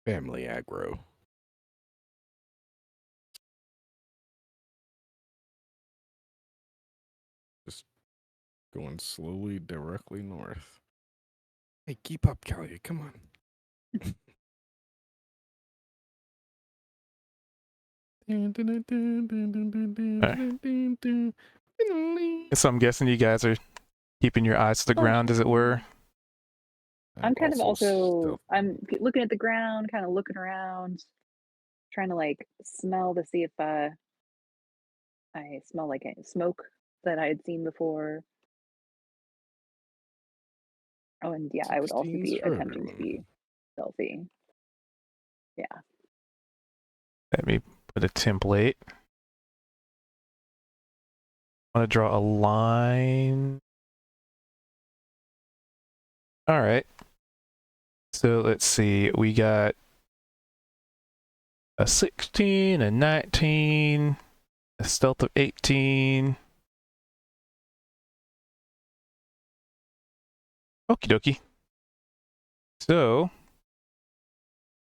Family aggro. Just going slowly directly north. Hey, keep up, Kelly. Come on. So I'm guessing you guys are keeping your eyes to the ground, as it were. I'm kind of also stealth- I'm looking at the ground, kind of looking around, trying to like smell to see if I smell like any smoke that I had seen before. Oh, and yeah, I would also 16s be for attempting to everyone. be stealthy. Yeah. Let me put a template. I want to draw a line. All right. So let's see. We got a 16, a 19, a stealth of 18. Okie dokie. So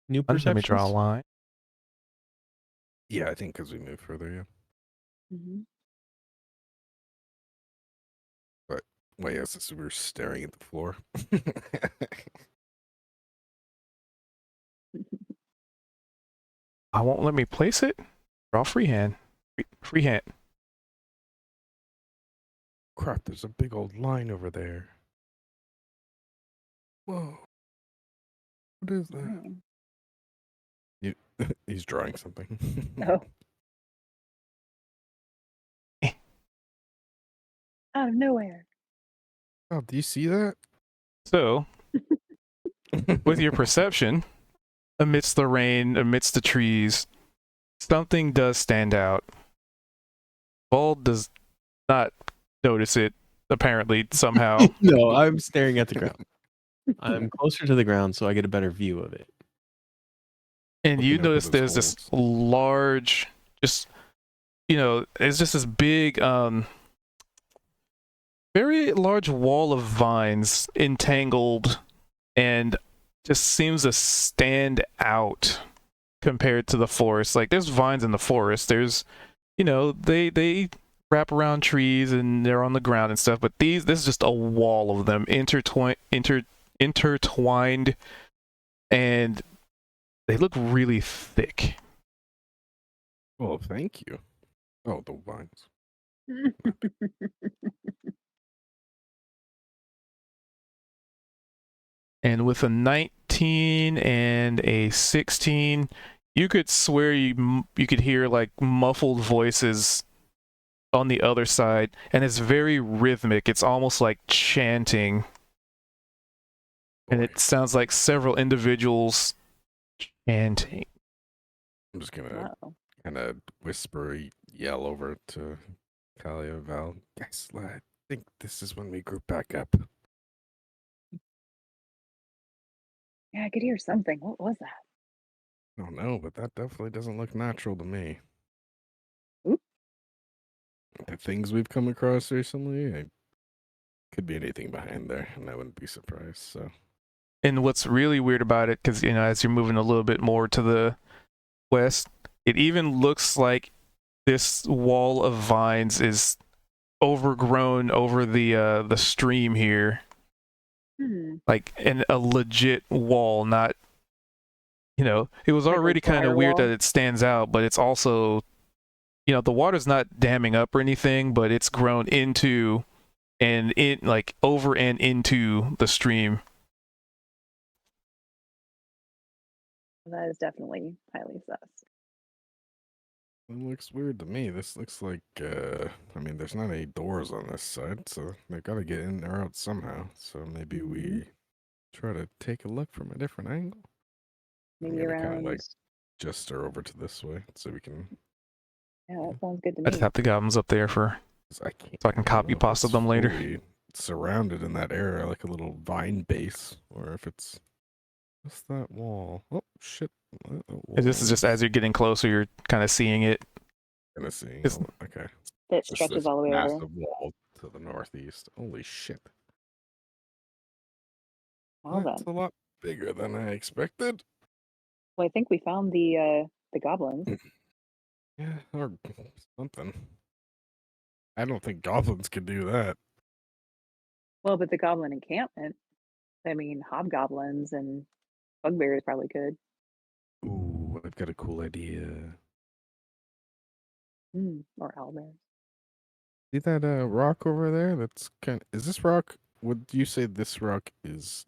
New let me perceptions? draw a line. Yeah, I think because we moved further, yeah. Mm-hmm. Well, yeah, since we were staring at the floor. I won't let me place it. Draw freehand. Freehand. Crap, there's a big old line over there. Whoa. What is that? He's drawing something. Oh. Out of nowhere. Oh, do you see that? So, with your perception, amidst the rain, amidst the trees, something does stand out. Bald does not notice it, apparently, somehow. No, I'm staring at the ground. I'm closer to the ground so I get a better view of it. And you Looking up at notice those there's this large, just, it's just this big, very large wall of vines entangled and just seems to stand out compared to the forest. Like, there's vines in the forest. There's, they wrap around trees and they're on the ground and stuff, but this is just a wall of them intertwined, and they look really thick. Oh, thank you. Oh, the vines. And with a 19 and a 16, you could swear you could hear like muffled voices on the other side, and it's very rhythmic. It's almost like chanting, and Boy, it sounds like several individuals chanting. I'm just gonna Wow. kind of whisper, yell over to Talia Val. Guys, I think this is when we group back up. Yeah, I could hear something. What was that? I don't know, but that definitely doesn't look natural to me. Oop. The things we've come across recently, could be anything behind there, and I wouldn't be surprised. So And what's really weird about it, because as you're moving a little bit more to the west, it even looks like this wall of vines is overgrown over the stream here, Hmm. like in a legit wall. Not, it was Like a already kind of weird that firewall? it stands out, but it's also, the water's not damming up or anything, but it's grown into and like over and into the stream. That is definitely highly sus. it looks weird to me. This looks like, I mean, there's not any doors on this side, so they've got to get in or out somehow. So maybe Mhm. we try to take a look from a different angle. I'm Maybe gonna kind around. of like gesture over to this way so we can. Yeah, that sounds good to I just me. have the goblins up there for 'Cause I can't. so I can don't copy know if pasta it's them later. fully surrounded in that area, like a little vine base, or if it's just that wall. Oh shit! And this is just as you're getting closer, you're kind of seeing it. Gonna see. It's- Okay. It It's just stretches this all the way over. massive wall to the northeast. Holy shit! Well That's then. a lot bigger than I expected. Well, I think we found the goblins. Yeah, or something. I don't think goblins can do that. Well, but the goblin encampment. I mean, hobgoblins and bugbears probably could. Ooh, I've got a cool idea. Or owlbears. See that rock over there? That's is this rock, would you say this rock is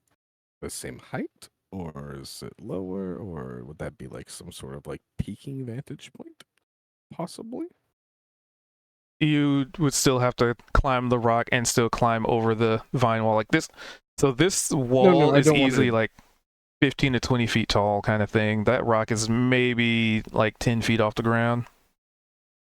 the same height? Or is it lower? Or would that be like some sort of like peaking vantage point? Possibly? You would still have to climb the rock and still climb over the vine wall like this. So this wall I is don't wanna- easily like 15 to 20 feet tall, kind of thing. That rock is maybe like 10 feet off the ground.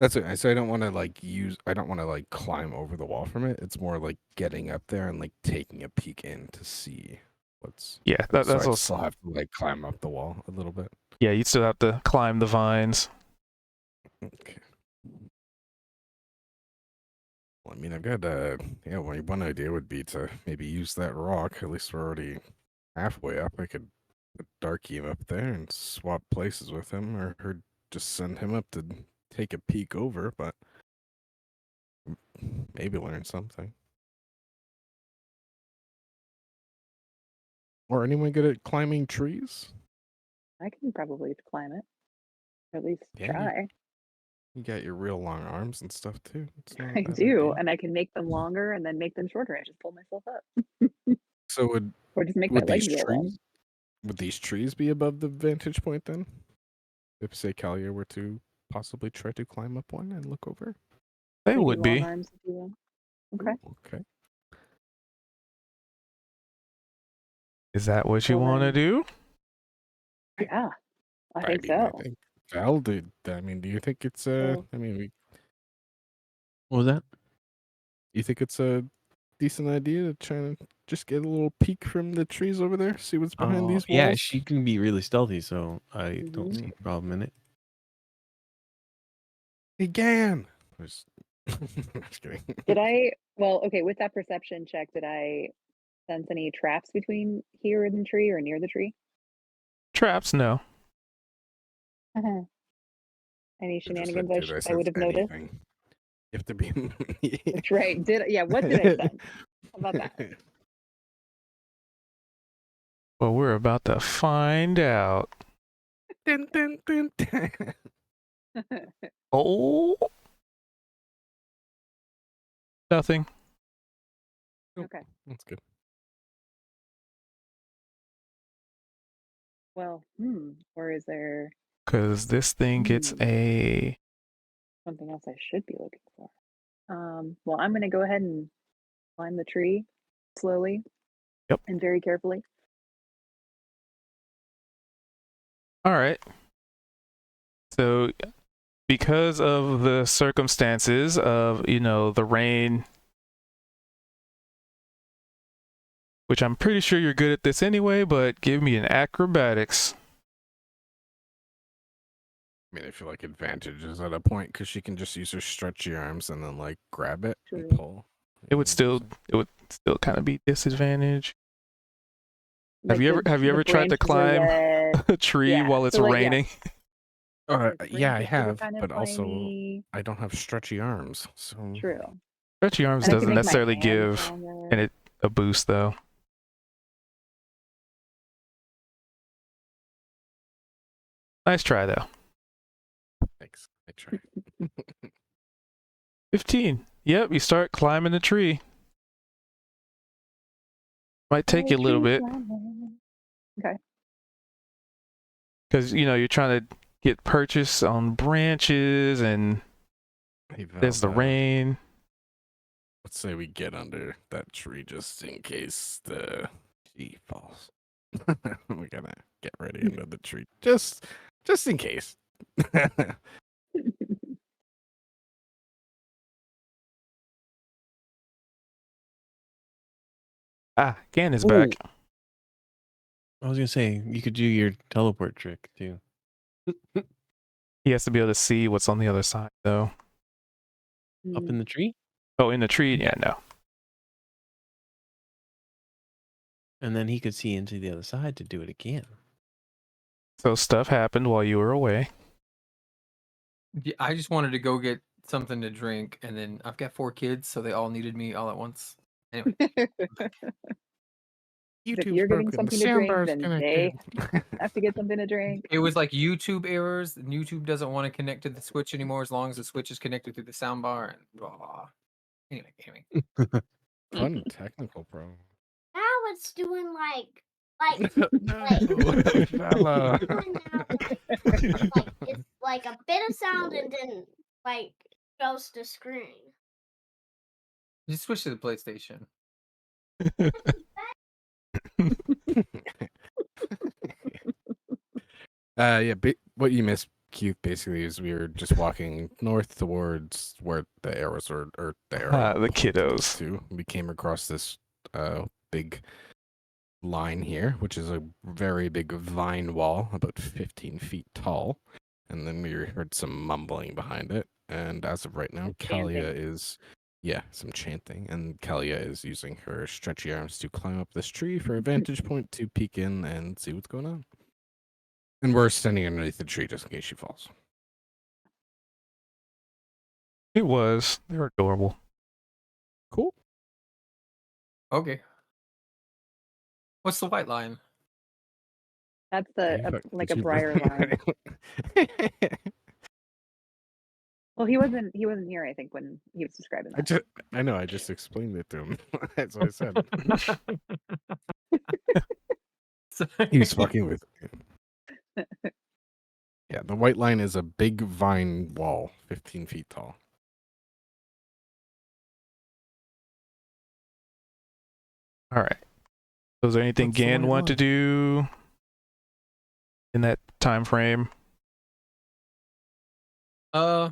That's it. So I don't want to I don't want to like climb over the wall from it. It's more like getting up there and like taking a peek in to see what's. Yeah, So that's I what. still have to like climb up the wall a little bit. Yeah, you'd still have to climb the vines. Okay. Well, I mean, I've got one idea would be to maybe use that rock. At least we're already halfway up. I could put Darky up there and swap places with him, or just send him up to take a peek over. But maybe learn something. Or anyone good at climbing trees? I can probably climb it. Or at least Yeah, try. You got your real long arms and stuff too. It's not a I bad do, idea. and I can make them longer and then make them shorter. I just pull myself up. So Or just make my would legs these real long. trees would these trees be above the vantage point then? If say Kalia were to possibly try to climb up one and look over. They Maybe would long be. arms, if you will. Okay. Ooh, okay. Is that what you Well, want to then- do? Yeah, I think mean, I so. think Val did. I mean, do you think it's So- I mean, What was that? you think it's a decent idea to try to just get a little peek from the trees over there, see what's behind these walls? Yeah, she can be really stealthy, so I don't Mhm. see a problem in it. Hey, Gan. Just kidding. Did I? Well, okay. With that perception check, did I sense any traps between here and the tree or near the tree? Traps? No. Any I just said, shenanigans "Did I sense would have noticed? anything?" You have to be. That's right. Yeah. What did I sense? How about that? Well, we're about to find out. Dun, dun, dun, dun. Oh. Nothing. Okay. That's good. Well, or is there Because this thing gets a. something else I should be looking for? Well, I'm going to go ahead and climb the tree slowly. Yep. And very carefully. All right. So, because of the circumstances of, the rain, which I'm pretty sure you're good at this anyway, but give me an acrobatics. I mean, I feel like advantage is at a point because she can just use her stretchy arms and then like grab it True. and pull. It would You know what still kind of be disadvantage. Have Like you ever the tried to branches are climb wet. a tree Yeah, while it's so, like, yeah. raining? The yeah, I branches are have, kind of but also slimy. I don't have stretchy arms, so True. Stretchy arms And I doesn't can make my necessarily hands give longer. a boost though. Nice try though. thanks. I try. 15. Yep, you start climbing the tree. Might take you a little bit Okay. because you're trying to get purchase on branches and Hey, there's the Velda, rain. let's say we get under that tree just in case the tree falls. We gotta get ready under the tree just in case. Ah, Gan is Ooh. back. I was gonna say you could do your teleport trick too. He has to be able to see what's on the other side though. Up in the tree, Oh, in the tree? Yeah, no. and then he could see into the other side to do it again. So stuff happened while you were away. Yeah, I just wanted to go get something to drink, and then I've got 4 kids, so they all needed me all at once. Anyway, If YouTube's you're getting broken. The something to drink, soundbar's then connected. they have to get something to drink. it was like YouTube errors. and YouTube doesn't want to connect to the Switch anymore as long as the Switch is connected through the soundbar. And blah. Anyway. Fun technical problem. Now it's doing like Fella. doing now, like it's like a bit of sound and then like shows the screen. Just switch to the PlayStation. Yeah, what you missed, Keith, basically is we were just walking north towards where the arrows were, or the arrow The pointed kiddos. to. We came across this big line here, which is a very big vine wall, about 15 feet tall. And then we heard some mumbling behind it. And as of right now, Kalia Chanting. is, some chanting. And Kalia is using her stretchy arms to climb up this tree for a vantage point to peek in and see what's going on. And we're standing underneath the tree just in case she falls. It was. They were adorable. Cool. Okay. What's the white line? That's like a Did you briar line. Well, he wasn't here, I think, when he was describing that. I know. I just explained it to him. That's what I said. He was fucking with me. Yeah, the white line is a big vine wall, 15 feet tall. All right. Was there anything What's the Gan white wanted to line? do in that time frame? Nah.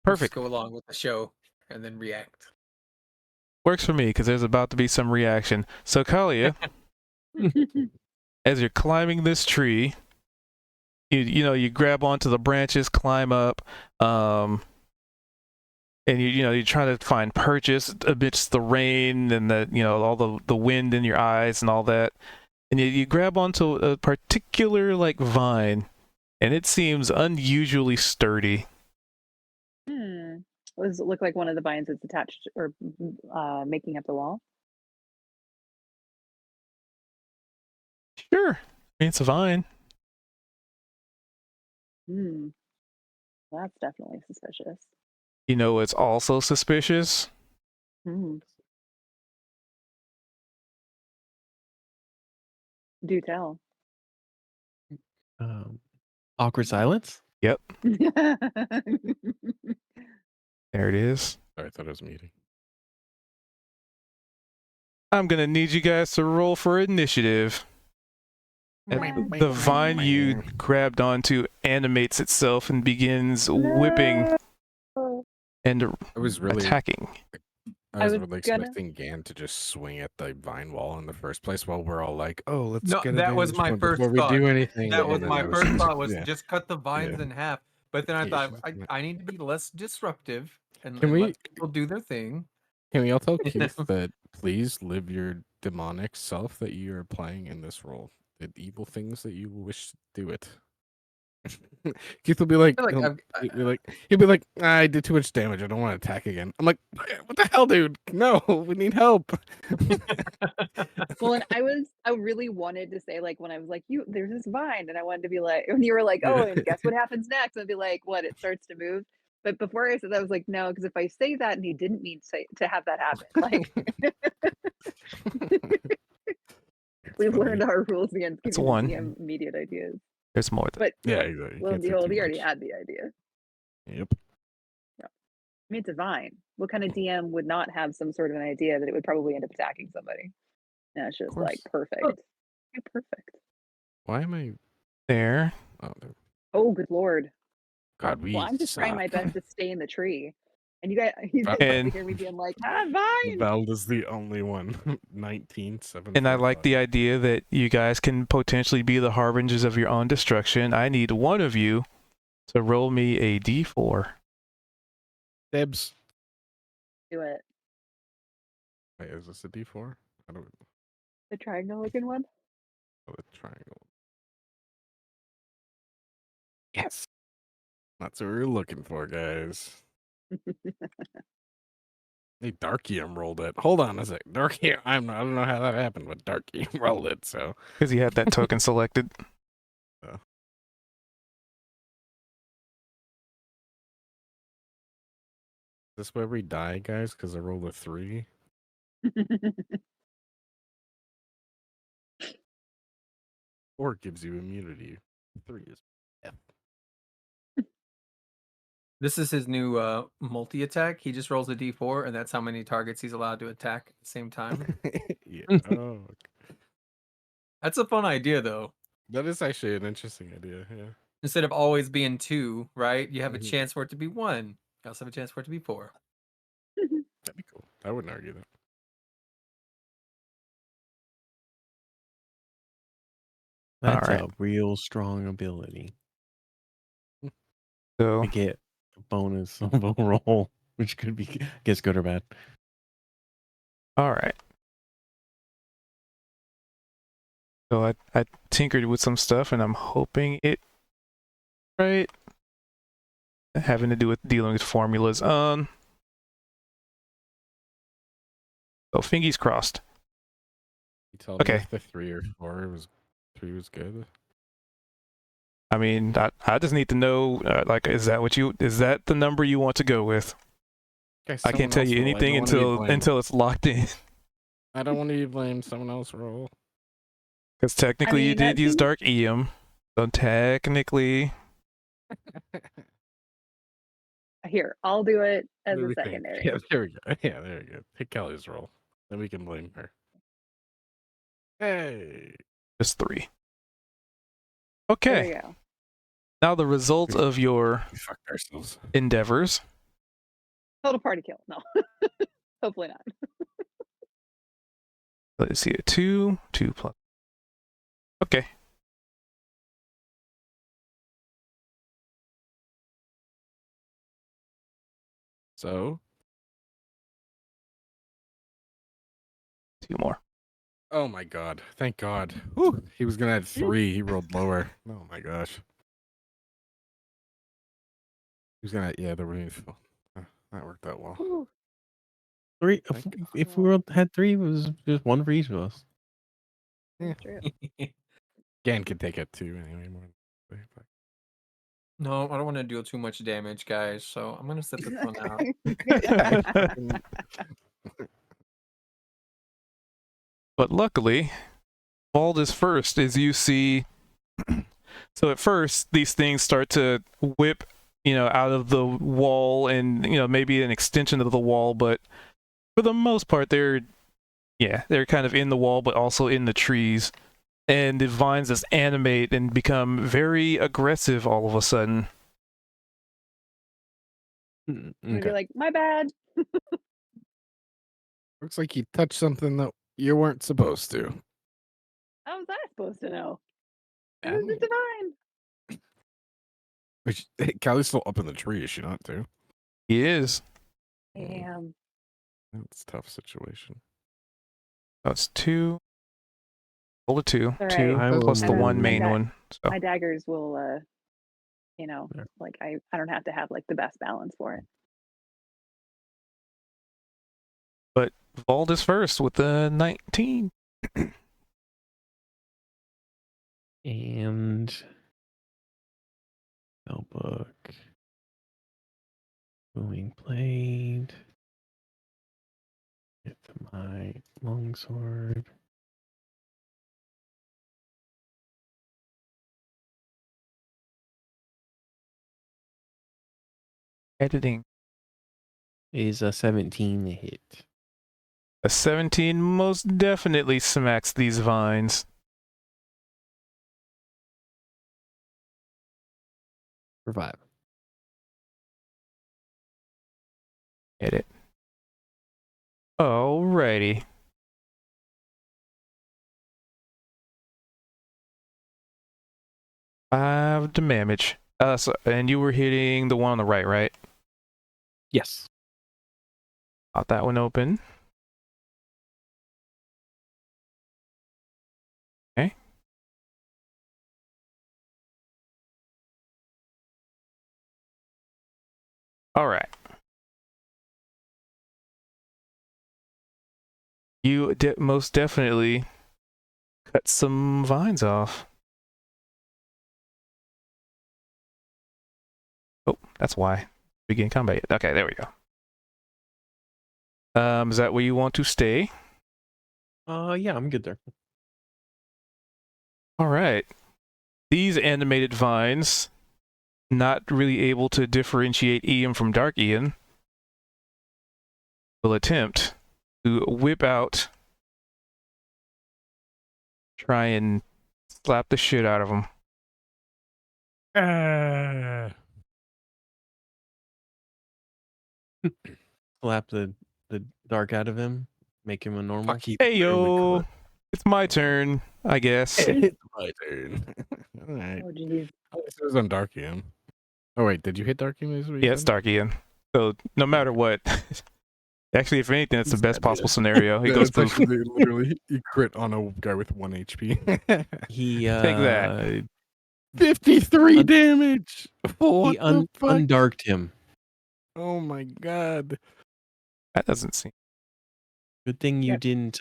Perfect. Just go along with the show and then react. Works for me because there's about to be some reaction. So Kalia, as you're climbing this tree, you grab onto the branches, climb up, and you try to find purchase amidst the rain and all the wind in your eyes and all that, and you grab onto a particular vine, and it seems unusually sturdy. Does it look like one of the vines that's attached or making up the wall? Sure, I mean it's a vine. That's definitely suspicious. It's also suspicious. Do tell. Awkward silence. There it is. Sorry, I thought it was a meeting. I'm gonna need you guys to roll for initiative. And the vine you grabbed onto animates itself and begins whipping and I was really attacking. I was was really gonna- expecting Gan to just swing at the vine wall in the first place while we're all like, "Oh, let's No, get." that was advantage my point first before we thought. do anything. That and was then my I first thought was yeah. just cut the vines Yeah. in half. But then I Yeah, thought she's I, not- I need to be less disruptive and, Can and let we- people do their thing. Can we all tell Keith that please live your demonic self that you are playing in this role? The evil things that you wish to do it. Keith will be like, I feel like he'll be like, I did too much damage. I don't want to attack again. I'm like, what the hell, dude? No, we need help. Well, and I really wanted to say, like, when I was like, there's this vine, and I wanted to be like, when you were like, oh, and guess what happens next? I'd be like, what? It starts to move. But before I said that, I was like, no, because if I say that and he didn't mean to have that happen, like, we've funny. learned our rules against That's giving one. the DM immediate ideas. There's more. But Yeah, exactly. lo and behold, he already had the idea. Yep. I mean, it's a vine. What kind of DM would not have some sort of an idea that it would probably end up attacking somebody? And it's just like course. perfect. Yeah, perfect. Why am I? There. Oh, there- Oh, good lord. God, we. Well, I'm just trying my suck. best to stay in the tree. And you guys get And- to hear me being like, vine! Velda's the only one. 19-7. And I like the idea that you guys can potentially be the harbingers of your own destruction. I need one of you to roll me a d4. Debs. Do it. Wait, is this a D4? I don't The triangle looking one? know the triangle. Yes. That's what we were looking for, guys. Hey, Darkium rolled it. Hold on a sec. Darkium, I don't know how that happened, but Darkium rolled it, so. Because he had that token selected. Is this where we die, guys? Because I rolled a 3. 4 gives you immunity. 3 is death. This is his new multi attack. He just rolls a d4, and that's how many targets he's allowed to attack at the same time. Yeah. Oh, That's a fun idea, though. that is actually an interesting idea. Yeah. Instead of always being 2, right? You have a Mhm. chance for it to be 1. You also have a chance for it to be 4. That'd be cool. I wouldn't argue that. That's Alright. a real strong ability. So I get a bonus of a roll, which could be, I guess, good or bad. all right. So I tinkered with some stuff, and I'm hoping it right. Having to do with dealing with formulas. So fingies crossed. You tell Okay. me if the 3 or 4 was 3 was good. I mean, I just need to know, like, is that the number you want to go with? Okay, I can't tell you anything until it's locked in. I don't want to be blamed. Someone else roll. Because technically you mean, did that use seems- Dark Eum. So technically, Here, I'll do it as What do a we think? secondary. Yeah, there we go. Yeah, there we go. Take Kelly's roll. Then we can blame her. Hey. just 3. There Okay, you go. now the results of your We fucked ourselves. endeavors. Total party kill. No. Hopefully not. Let's see, 2 plus. Okay. So, 2 more. oh my god. Thank God. Whew. He was going to add 3. He rolled lower. Oh my gosh. He was going to, yeah, the roof. That worked out well. Ooh, 3. Thank If we had 3, it was just 1 for each of us. that's true. Gan could take it too, anyway. More than but- No, I don't want to deal too much damage, guys. So I'm gonna set this one out. But luckily, Bald is first as you see So at first, these things start to whip, out of the wall and, maybe an extension of the wall, but for the most part, they're kind of in the wall, but also in the trees. And the vines just animate and become very aggressive all of a sudden. I'm gonna be Okay. like, my bad. Looks like you touched something that you weren't supposed to. How was I supposed to know? It I was don't the know. divine. Which Callie's still up in the tree, is she not too? He is. Damn. That's a tough situation. That's 2. Roll a 2. All 2 right. I will plus the I don't- one move. my main da- one. So My daggers will, Yeah. like I don't have to have like the best balance for it. but Vald is first with the 19. And spellbook. Going blade. Get my longsword. Editing. Is a 17 hit. A 17 most definitely smacks these vines. For 5. Edit. Alrighty. Five damage. And you were hitting the one on the right, right? Yes. Got that one open. Okay. All right. You most definitely cut some vines off. Oh, that's why. Begin combat. Okay, there we go. Is that where you want to stay? Yeah, I'm good there. All right. These animated vines, not really able to differentiate Ian from Dark Ian, will attempt to whip out, try and slap the shit out of him. Slap the dark out of him. Make him a normal. Fuck, he Hey literally yo, could. it's my turn, I guess. It's my turn. All right. Oh geez. Oh, it was on Darkium. Oh wait, did you hit Darkium? Is what you Yeah, it's said? Dark Ian. So no matter what, actually, if anything, that's the He's best dead, possible yeah. scenario. He Yeah, goes it's poof. actually literally you crit on a guy with 1 HP. He Take that. 53 Un- damage. What he the fuck? undarked him. Oh my god. That doesn't seem Good thing you Yep. didn't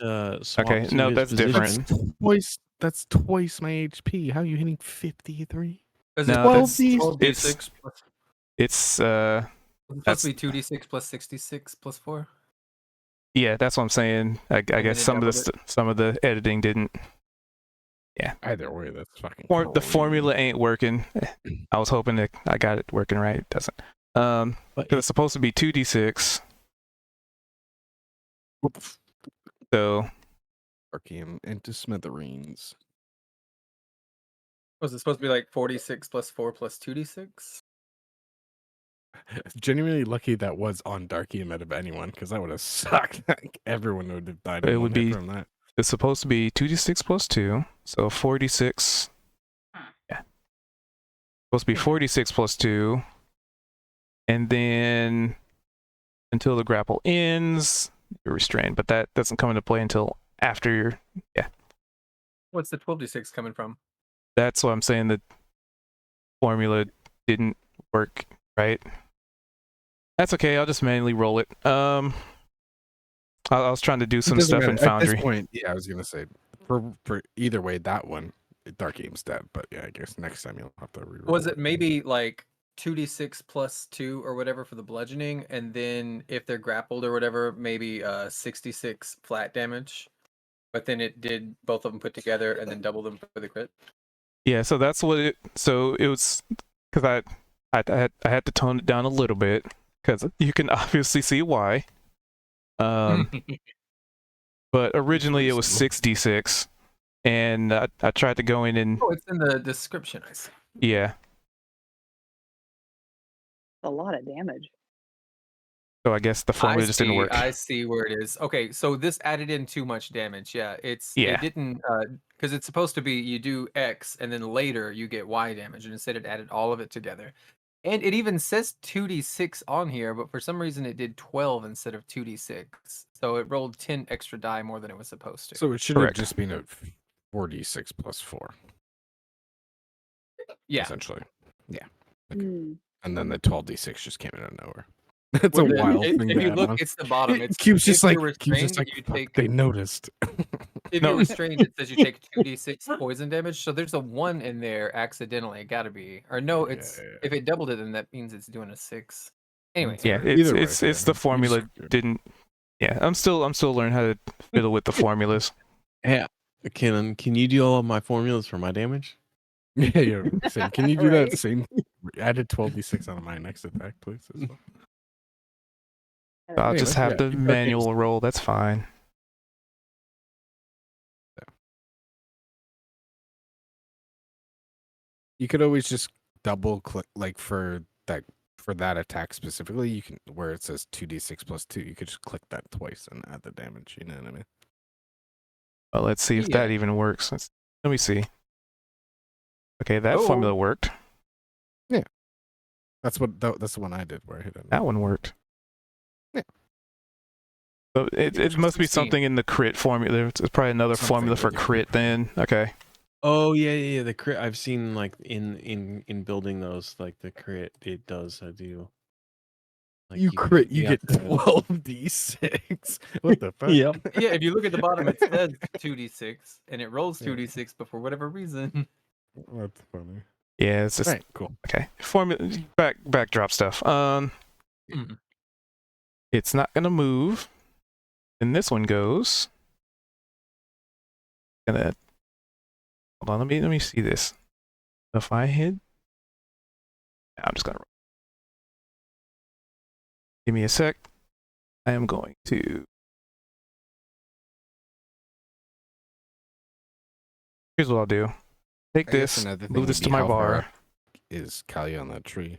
swap Okay, to no, his that's position. different. That's twice my HP. How are you hitting 53? Is No, it that's- 12d6 it's- plus? it's It's supposed that's- to be 2d6 plus 66 plus 4. yeah, that's what I'm saying. I then guess it some of doubled some of the editing didn't. Either way, that's fucking The crazy. formula ain't working. I was hoping that I got it working right. It doesn't. But Because it's supposed to be 2d6. So Darkium into smithereens. Was it supposed to be like 46 plus 4 plus 2d6? Genuinely lucky that was on Darkium out of anyone, because that would have sucked. Like, everyone would have died. It in would one hit be- from that. it's supposed to be 2d6 plus 2. So 46. Yeah. Supposed to be 46 plus 2. And then until the grapple ends, you're restrained. But that doesn't come into play until after you're. What's the 12d6 coming from? That's what I'm saying. The formula didn't work right. That's okay. I'll just manually roll it. I was trying to do some Doesn't stuff matter. in At this Foundry. point, yeah, I was gonna say for either way, that one, Darkium's dead. But yeah, I guess next time you'll have to reroll. Was it maybe like 2d6 plus 2 or whatever for the bludgeoning, and then if they're grappled or whatever, maybe 66 flat damage, but then it did both of them put together and then double them for the crit? Yeah, so that's what it. So it was because I had to tone it down a little bit because you can obviously see why. But originally it was Understandable. 6d6, and I tried to go in and Oh, it's in the description. I see. yeah. A lot of damage. So I guess the formula just didn't work. I see where it is. Okay, so this added in too much damage. Yeah, it Yeah. didn't because it's supposed to be you do X and then later you get Y damage, and instead it added all of it together. And it even says 2d6 on here, but for some reason it did 12 instead of 2d6. So it rolled 10 extra die more than it was supposed to. So it should Correct. have just been a 4d6 plus 4, Yeah. essentially. Yeah. Okay. Mm. And then the 12d6 just came out of nowhere. That's a Well, wild if thing you to add look, on. it's the bottom. It's Cube's just if like, you're Cube's just restrained, like, you "Fuck, take they noticed." if No. you're restrained, it says you take 2d6 poison damage. So there's a 1 in there accidentally. It gotta be. Or no, it's Yeah. if it doubled it, then that means it's doing a 6. Anyway, Yeah, Either it's way, it's yeah, it's the you formula just- didn't. Yeah, I'm still learning how to fiddle with the formulas. Hey, can you do all of my formulas for my damage? Yeah, yeah. Same. Can you do Right. that same? Added 12d6 on my next attack, please. As well? I'll just Anyway, have yeah, the keep talking. manual roll. That's fine. You could always just double click, like for that attack specifically. You can where it says 2d6 plus 2. You could just click that twice and add the damage. You know what I mean? Well, let's see if that Yeah. even works. Let me see. Okay, that formula Oh. worked. That's the one I did where I hit it. That one worked. Yeah. So it must be 16. something in the crit formula. It's probably another Something formula for that you crit can- then. Okay. Oh yeah. The crit I've seen like in building those, like the crit it does do. Like You crit, you have get to- 12d6. What the fuck? Yep. Yeah, if you look at the bottom, it says 2d6 and it rolls Yeah. 2d6, but for whatever reason. That's funny. Yeah, it's just All right, cool. okay. Formula backdrop stuff. Mhm. It's not gonna move. And this one goes. Hold on, let me see this. If I hit, I'm just gonna give me a sec. I am going to. Here's what I'll do. Take I guess this, another thing move would this be to my how far bar. up is Kalia on that tree?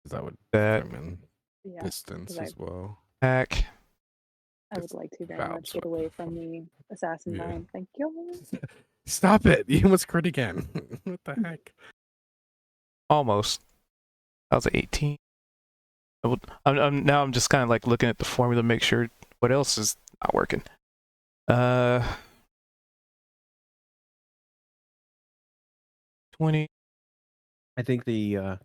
'Cause that would That come in Yeah, distance 'cause I- as well. hack. I would like to very Valves much get are- away from the assassin Yeah. line. Thank you. Stop it! You almost crit again. What the heck? Almost. That was 18. Now I'm just kind of like looking at the formula to make sure what else is not working. 20. I think the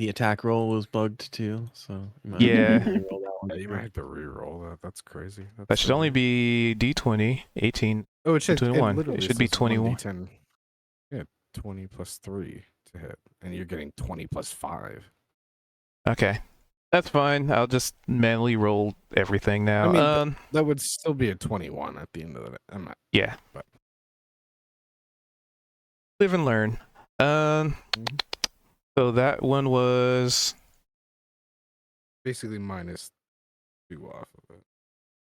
attack roll was bugged too, so you might Yeah. have to re-roll that one. Yeah, you might have to re-roll that. That's crazy. That That's should so only weird. be D20, 18. Oh, it should 21. It literally should be says 21. 1d10. Yeah, 20 plus 3 to hit, and you're getting 20 plus 5. Okay. That's fine. I'll just manually roll everything now. I mean, that would still be a 21 at the end of the day. I'm not. Yeah. But- Live and learn. Mhm. So that one was Basically minus 2 off of it.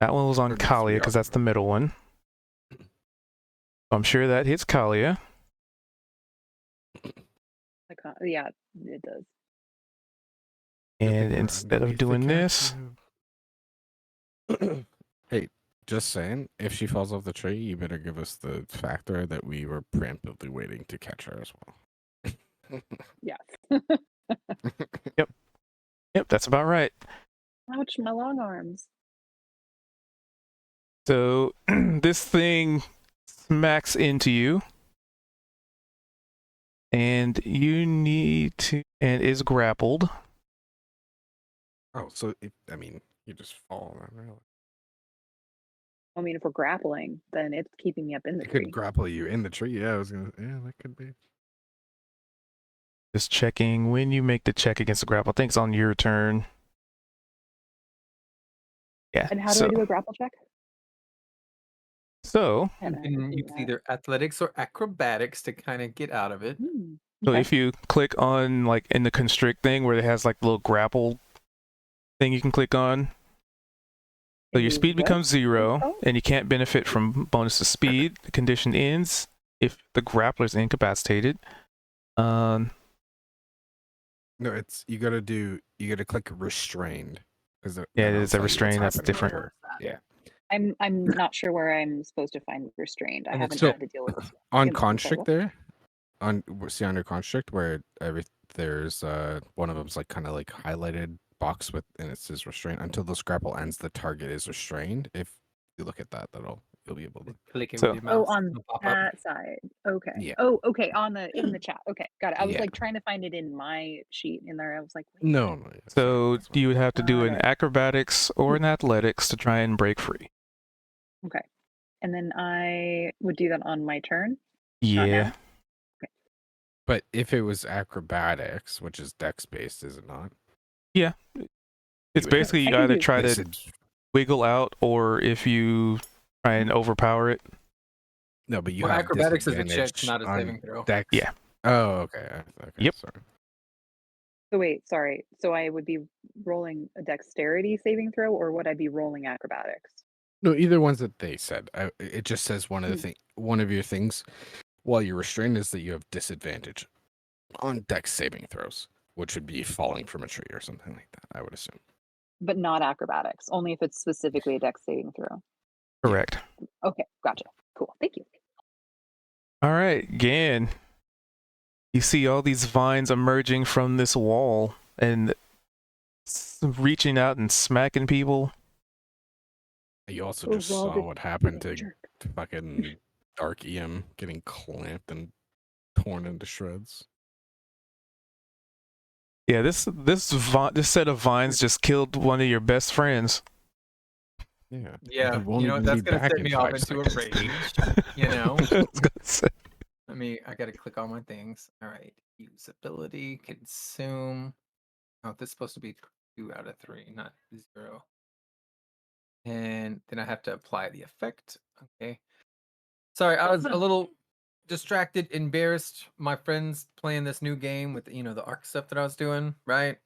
on Or just Kalia three because off that's of the middle one. So I'm sure that hits Kalia. Yeah, it does. Good thing And we're instead of underneath the doing this, captive. Hey, just saying, if she falls off the tree, you better give us the factor that we were preemptively waiting to catch her as well. Yes. yep, that's about right. Ouch, my long arms. So this thing smacks into you. And you need to, and is grappled. Oh, so you just fall. Really. I mean, if we're grappling, then it's keeping me up in the It could tree. grapple you in the tree. Yeah, that could be. Just checking when you make the check against the grapple. I think it's on your turn. Yeah. And how do I do a grapple check? So, And You can use either athletics or acrobatics to kind of get out of it. so if you click on like in the constrict thing where it has like the little grapple thing you can click on, so your speed becomes 0 and you can't benefit from bonus to speed. The condition ends if the grappler is incapacitated. No, it's you gotta click restrained. Yeah, it is a restrained, that's different. Yeah. I'm not sure where I'm supposed to find restrained. I And haven't so- had to deal with this On in constrict total. there, see under constrict where there's one of them's like kind of like highlighted box with and it says restraint. Until the grapple ends, the target is restrained. If you look at that, you'll be able to. Click it So- with your mouse. On it'll pop up. that side. Okay. Yeah. Oh, okay. In the chat. Okay, got it. I was Yeah. like trying to find it in my sheet in there. I was like, wait, No. Yeah, So that's fine. you would have to do an Got it. acrobatics or an athletics to try and break free. okay. And then I would do that on my turn. Not Yeah. now? But if it was acrobatics, which is dex based, is it not? It's You would have basically you I can either do try to disadvantage. wiggle out or if you try and overpower it. No, but you Well, have acrobatics is a check, disadvantage not a on saving throw. Dex. Yeah. Oh, okay. Okay. Yep. Sorry. So wait, sorry. So I would be rolling a dexterity saving throw, or would I be rolling acrobatics? No, either ones that they said. It just says one of the Hmm. one of your things while you're restrained is that you have disadvantage on dex saving throws, which would be falling from a tree or something like that. I would assume. But not acrobatics. Only if it's specifically a dex saving throw. Correct. Okay, gotcha. Cool. Thank you. All right, Gan. You see all these vines emerging from this wall and reaching out and smacking people. You also Oh, just well, saw the- what happened to Jerk. fucking Dark EM getting clamped and torn into shreds. Yeah, this set of vines just killed one of your best friends. Yeah. Yeah, He won't you know even that's be gonna back set in me off 5 into a seconds. rage. You know. I was gonna say. I gotta click on my things. All right, usability, consume. Oh, this is supposed to be 2 out of 3, not 0. And then I have to apply the effect. Okay. Sorry, I was a little distracted, embarrassed. My friends playing this new game with the ARC stuff that I was doing, right?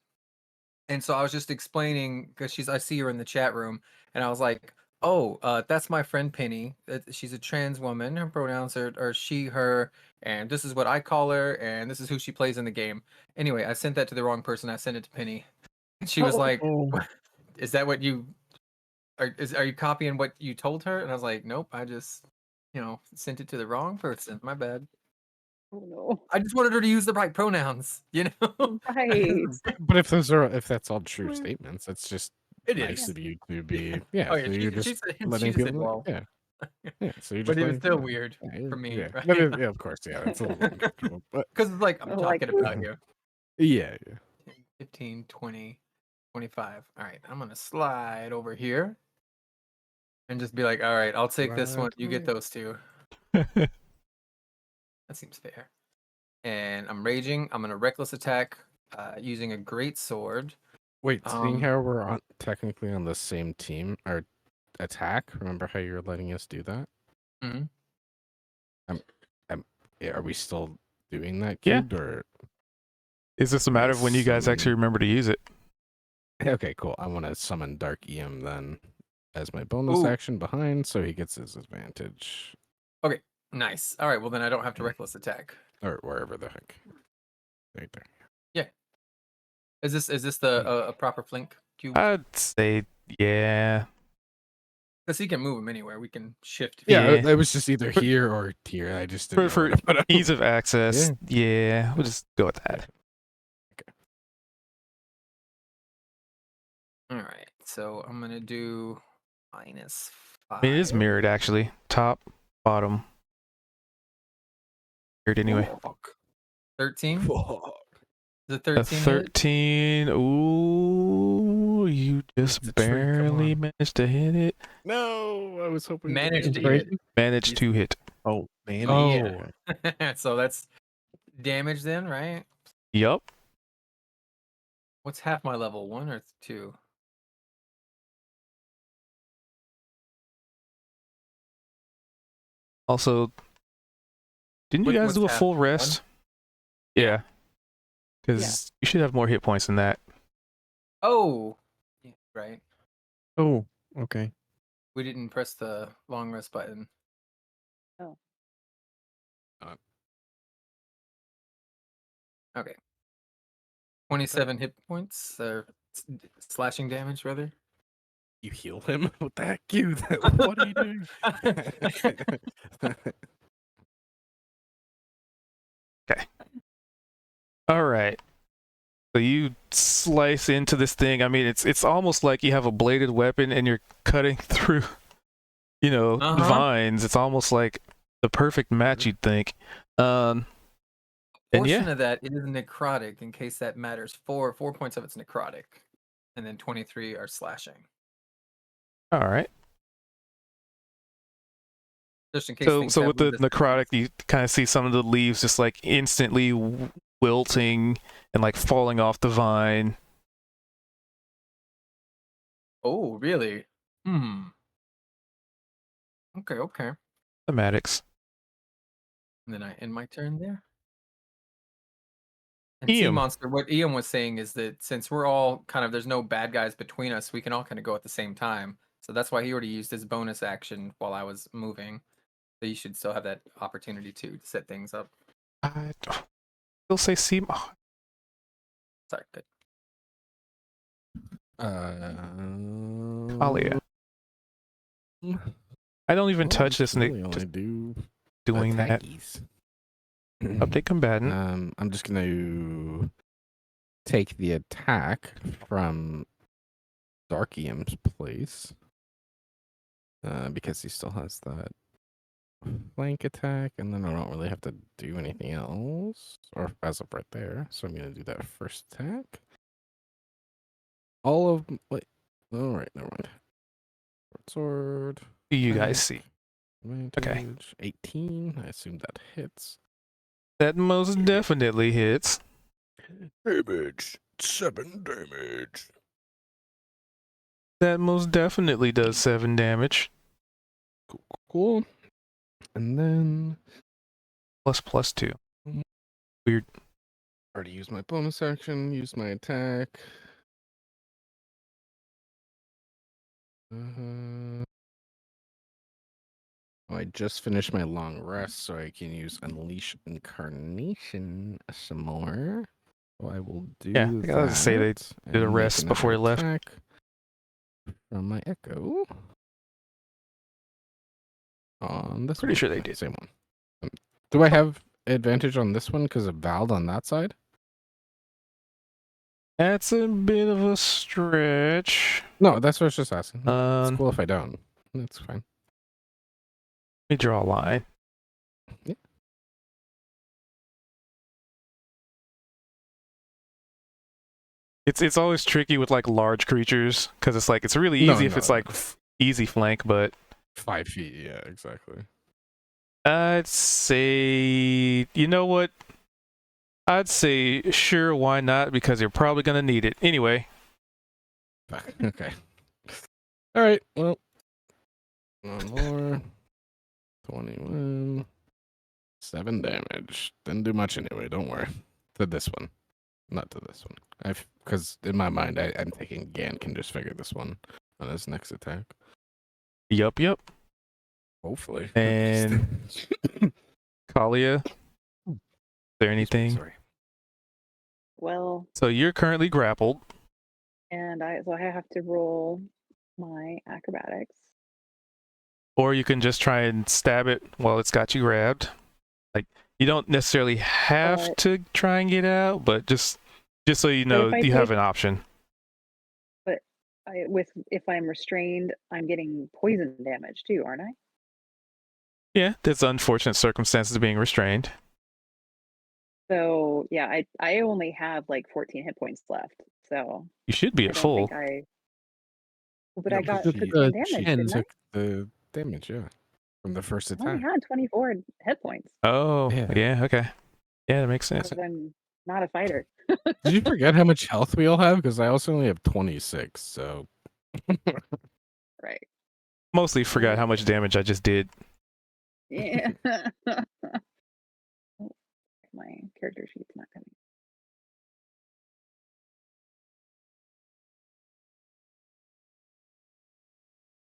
And so I was just explaining because I see her in the chat room, and I was like, "Oh, that's my friend Penny. She's a trans woman. Her pronouns are she, her, and this is what I call her, and this is who she plays in the game." Anyway, I sent that to the wrong person. I sent it to Penny, and she was like, "Is that what you are you copying what you told her?" And I was like, "Nope, I just sent it to the wrong person. My bad. Oh no. I just wanted her to use the right pronouns, Right. But if that's all true statements, that's just It nice is. of you to be. Yeah. Oh so yeah, you're she just said letting she said people. well. Yeah. Yeah. So you're just. But it was letting still people- weird yeah, for me, Yeah. right? But yeah, of course. Yeah. It's a little uncomfortable. But Because it's like I'm Like- talking about you. yeah. 15, 20, 25. All right, I'm gonna slide over here and just be like, all right, I'll take this one. Slide You get through. those two. That seems fair. And I'm raging. I'm gonna reckless attack using a great sword. Wait, seeing Um, how we're technically on the same team or attack, remember how you were letting us do that? Mhm. Yeah, are we still doing that, Yeah. kid? Or It's just a matter of when you guys actually remember to use it. okay, cool. I want to summon Dark EM then as my bonus Ooh. action behind, so he gets his advantage Nice. All right, well then I don't have to Yeah. reckless attack. or wherever the heck. Right there. Is this the a proper flank cube? I'd say, yeah. Because he can move him anywhere. We can shift. Yeah, Yeah. it was just either here or here. I just didn't For know where to put him. ease of access, yeah, we'll just go with that. All right, so I'm gonna do -5. I mean, it is mirrored actually. Top, bottom. Mirrored anyway. 13. Fuck. The A 13. hit? 13. Ooh, you just It's a tree, come barely on. managed to hit it. No, I was hoping Managed to hit. hit. Managed to hit. Oh man. Oh, Yeah. So that's damage then, right? Yup. What's half my level? 1 or 2? Also, didn't you What- guys what's do a half? full One? rest? Yeah. Because you should have more hit points than that. Oh, yeah, right. Oh, okay. We didn't press the long rest button. Oh. Okay. 27 hit points, or slashing damage, rather. You heal him? What the heck, you? What are you doing? All right. So you slice into this thing. I mean, it's almost like you have a bladed weapon and you're cutting through, Uh-huh. vines. It's almost like the perfect match, you'd think. And Portion yeah, of that it is necrotic, in case that matters. 4 points of it's necrotic, and then 23 are slashing. all right. Just in case. So things so have with the resistance. necrotic, you kind of see some of the leaves just like instantly wilting and like falling off the vine. Oh, really? Okay. Thematics. And then I end my turn there. And Sea Ian. Monster, what Ian was saying is that since we're all kind of, there's no bad guys between us, we can all kind of go at the same time. So that's why he already used his bonus action while I was moving. So you should still have that opportunity to set things up. I still say sea. Sorry, good. Kalia. I don't even touch this. Really Just only do doing that. attackies. Update combatant. I'm just gonna take the attack from Darkium's place because he still has that flank attack, and then I don't really have to do anything else, or as of right there. So I'm gonna do that first attack. All of wait, all right, never mind. Sword. Do you guys attack, see? advantage, 18. I assume that hits. That most definitely hits. Damage. 7 damage. That most definitely does 7 damage. Cool. And then Plus 2. already used my bonus action, use my attack. I just finished my long rest, so I can use Unleash Incarnation some more. So I will do Yeah, I think I was gonna say they that did a and make rest before another he left. attack from my Echo. On this Pretty one. sure they Yeah, did. Same one. Do I have advantage on this one because of Vald on that side? That's a bit of a stretch. No, that's what I was just asking. It's Let cool if I don't. That's fine. me draw a line. Yeah. It's always tricky with like large creatures because it's like it's really No, easy if no, it's like no. easy flank, but 5 feet, yeah, exactly. I'd say, you know what? I'd say sure, why not? Because you're probably gonna need it anyway. Okay. All right. Well, one more. 21. 7 damage. Didn't do much anyway. Don't worry. To this one, not to this one. Because in my mind, I'm thinking Gan can just figure this one on his next attack. Yup. Hopefully. And Kalia, is there anything? Sorry. Well, So you're currently grappled. and I have to roll my acrobatics. Or you can just try and stab it while it's got you grabbed. Like, you don't necessarily have But- to try and get out, but just so you know, if I you have take- an option. If I'm restrained, I'm getting poison damage too, aren't I? Yeah, there's unfortunate circumstances of being restrained. So yeah, I only have like 14 hit points left. So You should be I at don't full. think But Yeah, I got but took she- 10 damage, she didn't I? Took the damage, yeah, from the first I only attack. had 24 hit points Oh, Yeah. yeah, okay. Yeah, that makes sense. because I'm not a fighter. Did you forget how much health we all have? Because I also only have 26. So Right. Mostly forgot how much damage I just did. Yeah. Oh, my character sheet's not coming.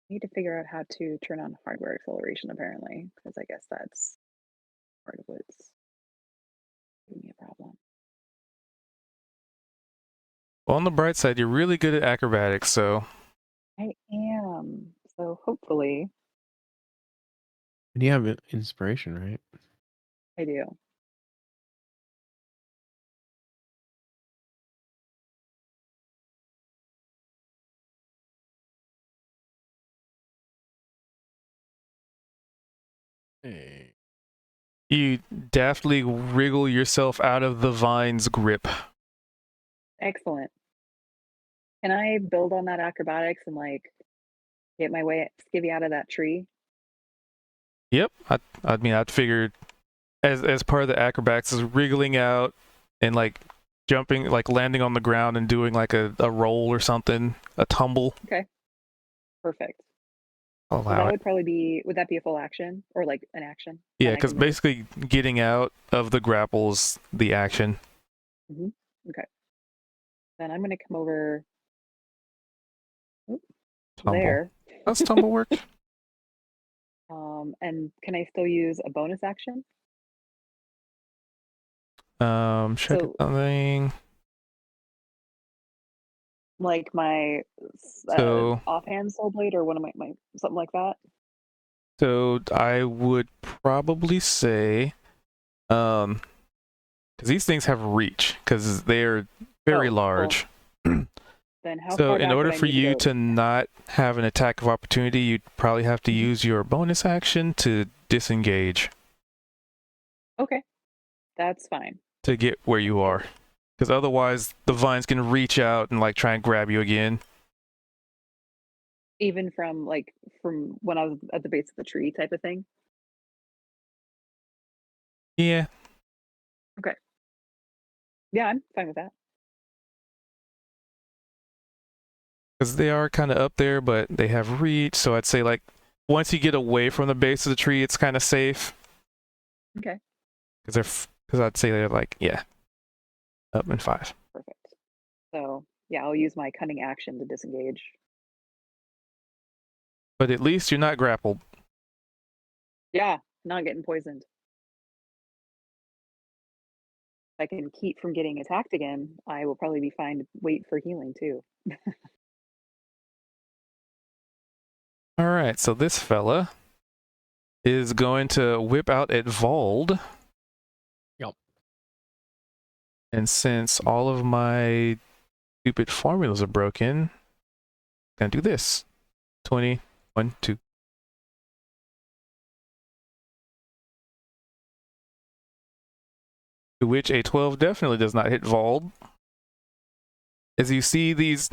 I need to figure out how to turn on hardware acceleration apparently, because I guess that's part of what's giving me a problem. Well, on the bright side, you're really good at acrobatics, so I am. So hopefully And you have inspiration, right? I do. Hey. you daftly wriggle yourself out of the vine's grip. Excellent. Can I build on that acrobatics and like get my way skivvy out of that tree? Yep, I mean, I'd figured as part of the acrobatics is wriggling out and like jumping, like landing on the ground and doing like a roll or something, a tumble. Perfect. I'll So allow that it. would probably be, would that be a full action or like an action? Yeah, Then I because can move? basically getting out of the grapples the action. Then I'm gonna come over Tumble. there. How's tumble work? And can I still use a bonus action? Check So- something. Like my So- offhand soul blade or one of my something like that? So I would probably say, because these things have reach, because they're very Oh, cool. large. Then how So far in back order would I for need you go? to not have an attack of opportunity, you'd probably have to Mhm. use your bonus action to disengage Okay. That's fine. to get where you are. Because otherwise, the vines can reach out and like try and grab you again. Even from when I was at the base of the tree type of thing. Yeah. Yeah, I'm fine with that. Because they are kind of up there, but they have reach. So I'd say like once you get away from the base of the tree, it's kind of safe. Okay. Because I'd say they're like, yeah, up in 5. Perfect. So yeah, I'll use my cunning action to disengage. But at least you're not grappled. Yeah, not getting poisoned. If I can keep from getting attacked again, I will probably be fine to wait for healing too. All right, so this fella is going to whip out at Vold. Yup. And since all of my stupid formulas are broken, I'm going to do this. 20, 1, 2. To which a 12 definitely does not hit Vold. As you see these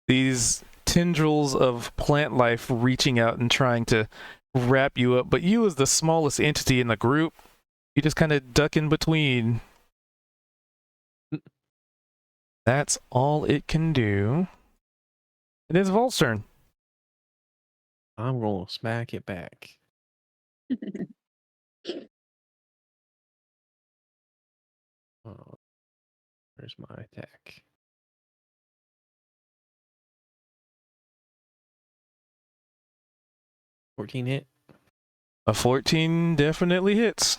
these tendrils of plant life reaching out and trying to wrap you up, but you as the smallest entity in the group, you just kind of duck in between. That's all it can do. It is Volt's turn. I'm gonna smack it back. Oh, where's my attack? $14 hit. A 14 definitely hits.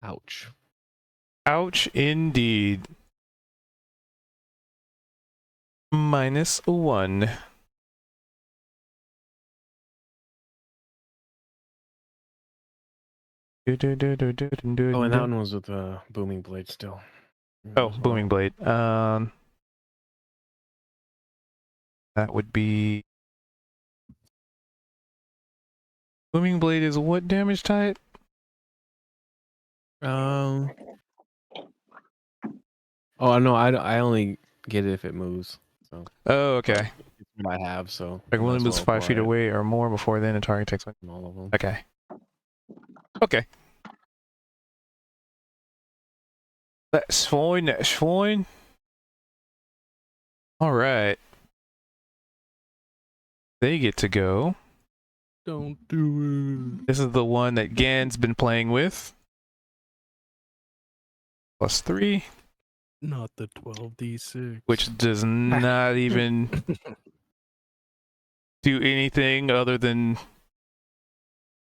Ouch. Ouch indeed. -1. Oh, and that one was with a booming blade still. Oh, As well. booming blade. That would be. Booming blade is what damage type? Oh no, I only get it if it moves. So Oh, okay. it's what I have. So Like might when it as moves well 5 feet apply it away or more before then, a target takes one. on all of them. Okay. Okay. That's fine. That's fine. All right. They get to go. Don't do This is the one that Gan's been playing with. +3, it. Not the 12d6. which does not even do anything other than,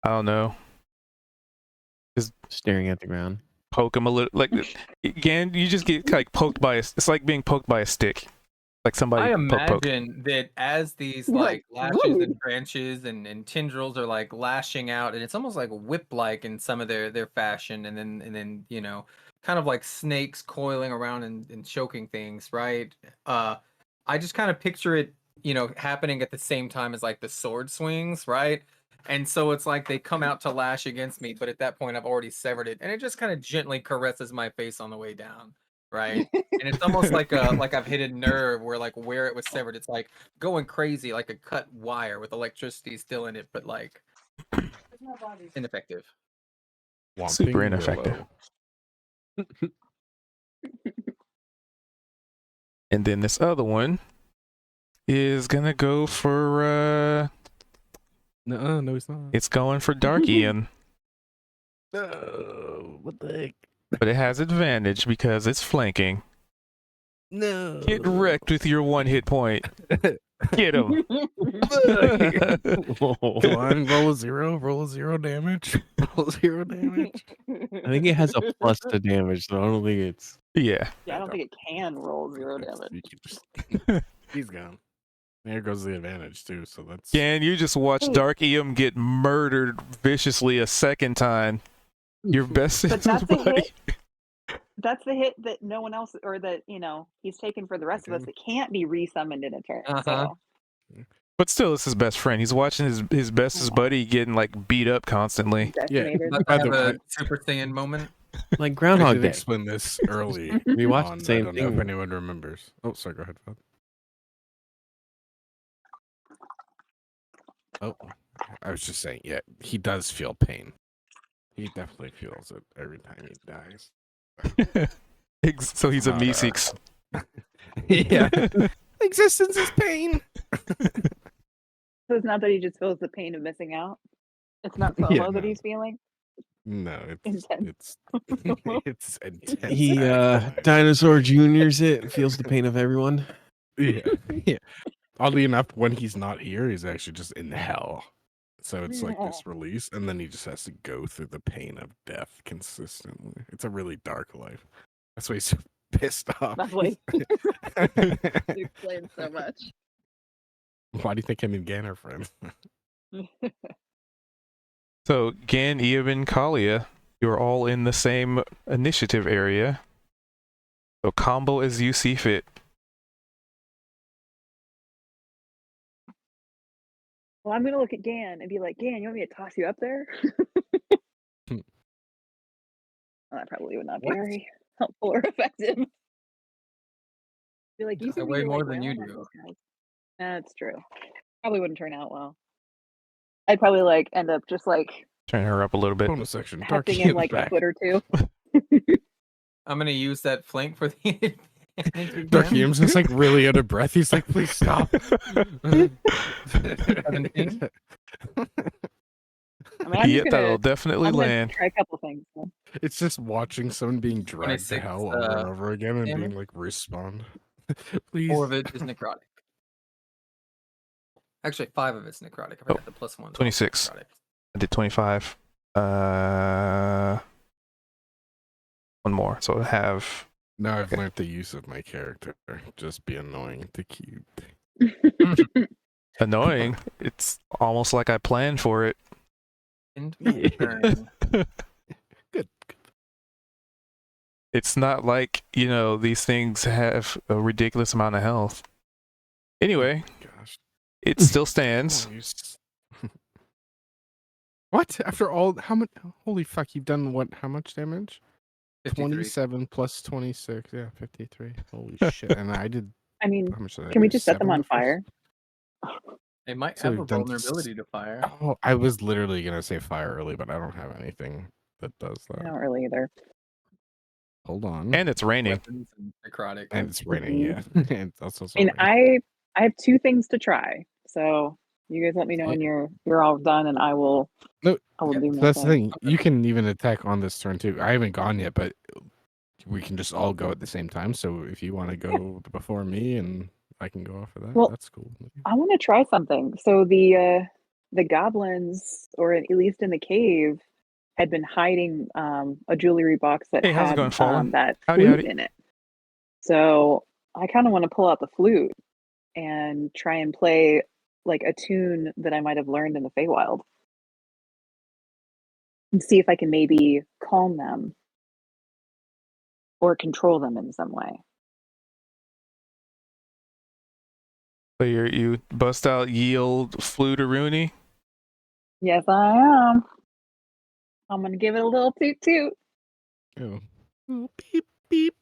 I don't know, Staring at the ground. poke him a little. Like, Gan, you just get like poked by it's like being poked by a stick. Like somebody I poke. imagine that as these You're like like, lashes "Woo." and branches and tendrils are like lashing out, and it's almost like whip-like in some of their fashion, and then you know, kind of like snakes coiling around and choking things, right? I just kind of picture it, you know, happening at the same time as like the sword swings, right? And so it's like they come out to lash against me, but at that point I've already severed it, and it just kind of gently caresses my face on the way down, right? And it's almost like I've hit a nerve where like where it was severed, it's like going crazy like a cut wire with electricity still in it, but like ineffective. Super Whomping ineffective. Willow. And then this other one is gonna go for No, he's not. it's going for Dark Ian. No, what the heck? But it has advantage because it's flanking. No. Get wrecked with your 1 hit point. Get him. Come on, roll a 0, roll a 0 damage. Roll 0 damage. I think it has a plus to damage, so I don't think it's. Yeah. Yeah, I don't think it can roll 0 damage. You can just... He's gone. There goes the advantage too, so that's Gan, you just watched Dark Ian get murdered viciously a second time. Your best But that's a buddy. hit. That's the hit that no one else, or that, you know, he's taken for the rest of us. It can't be resummoned in a turn. So But still, it's his best friend. He's watching his bestest buddy getting like beat up constantly. decimated. About to By have the a way- Super Saiyan moment. Like I Groundhog did Day. explain this early. We watched on, the same I don't know if thing. anyone remembers. Oh, sorry, go ahead, Bob. Oh, I was just saying, yeah, he does feel pain. He definitely feels it every time he dies. So he's a Not, Meeseeks. Yeah. Existence is pain. So it's not that he just feels the pain of missing out. It's not FOMO Yeah, that no. he's feeling. No, Intense. it's intense. He actually. Dinosaur Juniors it, feels the pain of everyone. Yeah. Yeah. Oddly enough, when he's not here, he's actually just in hell. So it's like this release, and then he just has to go through the pain of death consistently. It's a really dark life. That's why he's so pissed off. That's why it explains so much. Why do you think him and Gan are friends? So Gan, Eowyn, Kalia, you're all in the same initiative area. So combo as you see fit. Well, I'm gonna look at Gan and be like, Gan, you want me to toss you up there? Hmm. Well, that probably would not be What? very helpful or effective. Be like, you I seem to weigh be more like, than well, you not do. those guys. That's true. Probably wouldn't turn out well. I'd probably like end up just like Turn her up a little bit. Bonus section. Dark hefting him Ian's like a back. foot or two. I'm gonna use that flank for the advantage Dark again. Ian's just like really out of breath. He's like, please stop. 17? I mean, I'm Yep, just that'll gonna, definitely I'm gonna land. try a couple things. So. It's just watching someone being dragged to 26, hell over and over again and being damage. like, respawn. Please. 4 of it is necrotic. Actually, 5 of it's necrotic. I forgot the plus 1. 26. I did 25. One more. So I have Now I've learned the use of my character. Just be annoying to keep. annoying. It's almost like I planned for it. End my turn. Good. It's not like, you know, these things have a ridiculous amount of health. Anyway, Gosh. it still stands. Oh, you s- What? After all, how much? Holy fuck! You've done what? How much damage? 53. 27 plus 26. Yeah, 53. Holy shit! And I did. I mean, How much did I can we do? just set them 7 on the first- fire? They might So have a we've done vulnerability to fire. Oh, I was literally gonna say fire early, but I don't have anything that does I that. don't really either. Hold on. And it's raining. Weapons and necrotic. And it's raining, yeah. And it's also I mean, sorry. I have 2 things to try. So you guys let me know when you're all done, and I will No, Yep. do my that's the thing. thing. You can even attack on this turn too. I haven't gone yet, but we can just all go at the same time. So if you want to go before me and I can go after that, Well, that's cool. I want to try something. So the goblins, or at least in the cave, had been hiding a jewelry box that Hey, how's it had going, Fallen? that Howdy, flute howdy. in it. So I kind of want to pull out the flute and try and play like a tune that I might have learned in the Feywild, and see if I can maybe calm them or control them in some way. So you bust out yield fluteroonie? Yes, I am. I'm gonna give it a little toot toot. Oh. Oh, beep beep.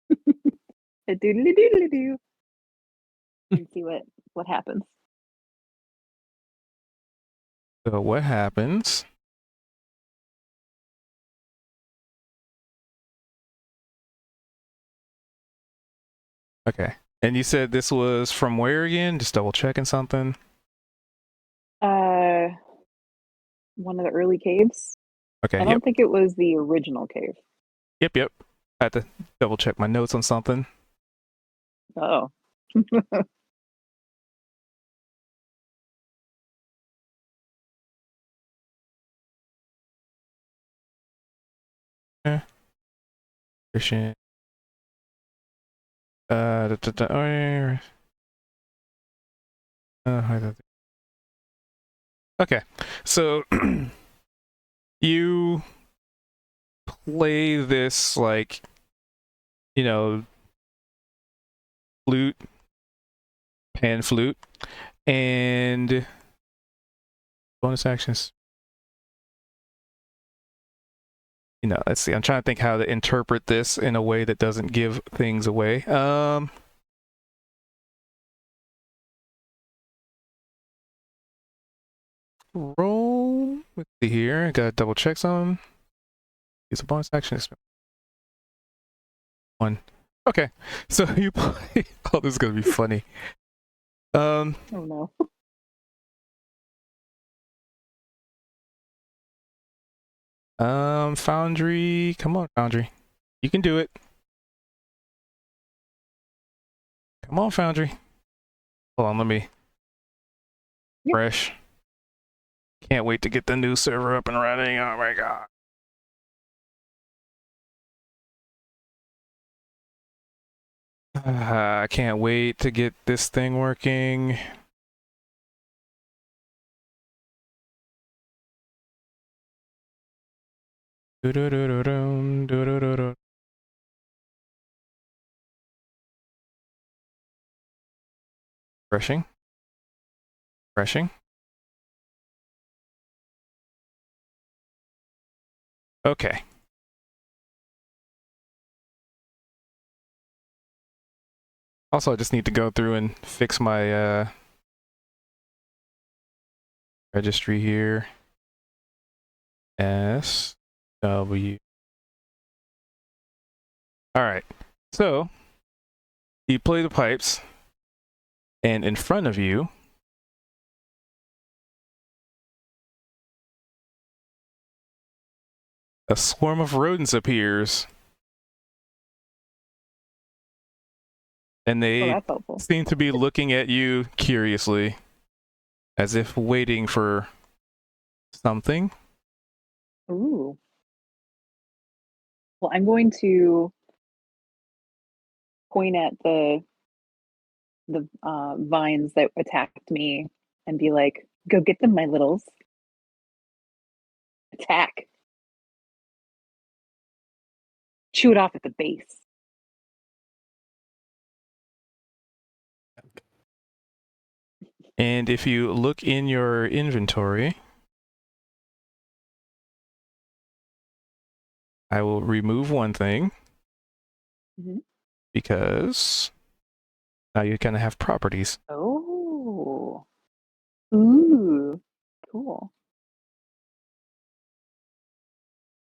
A doodly doodly doo. And see what happens. So what happens? Okay. And you said this was from where again? Just double checking something. One of the early caves. Okay, I don't think it was the original cave. Yep. I had to double check my notes on something. Oh. Christian. Okay, so you play this like, flute, pan flute, and bonus actions. Let's see. I'm trying to think how to interpret this in a way that doesn't give things away. Roll. Let's see here. I gotta double check some. Use a bonus action. One. Okay. So you play. Oh, this is gonna be funny. Oh no. Foundry. Come on, Foundry. You can do it. Come on, Foundry. Hold on, let me Yep. fresh. Can't wait to get the new server up and running. Oh my god. I can't wait to get this thing working. Refreshing. Refreshing. Okay. Also, I just need to go through and fix my registry here. SW. All right. So you play the pipes, and in front of you, a swarm of rodents appears. And Oh, they that's helpful. seem to be looking at you curiously, as if waiting for something. Ooh. Well, I'm going to point at the vines that attacked me and be like, "Go get them, my littles. Attack. Chew it off at the base." And if you look in your inventory, I will remove one thing Mhm. because now you kind of have properties. Oh. Ooh. Cool.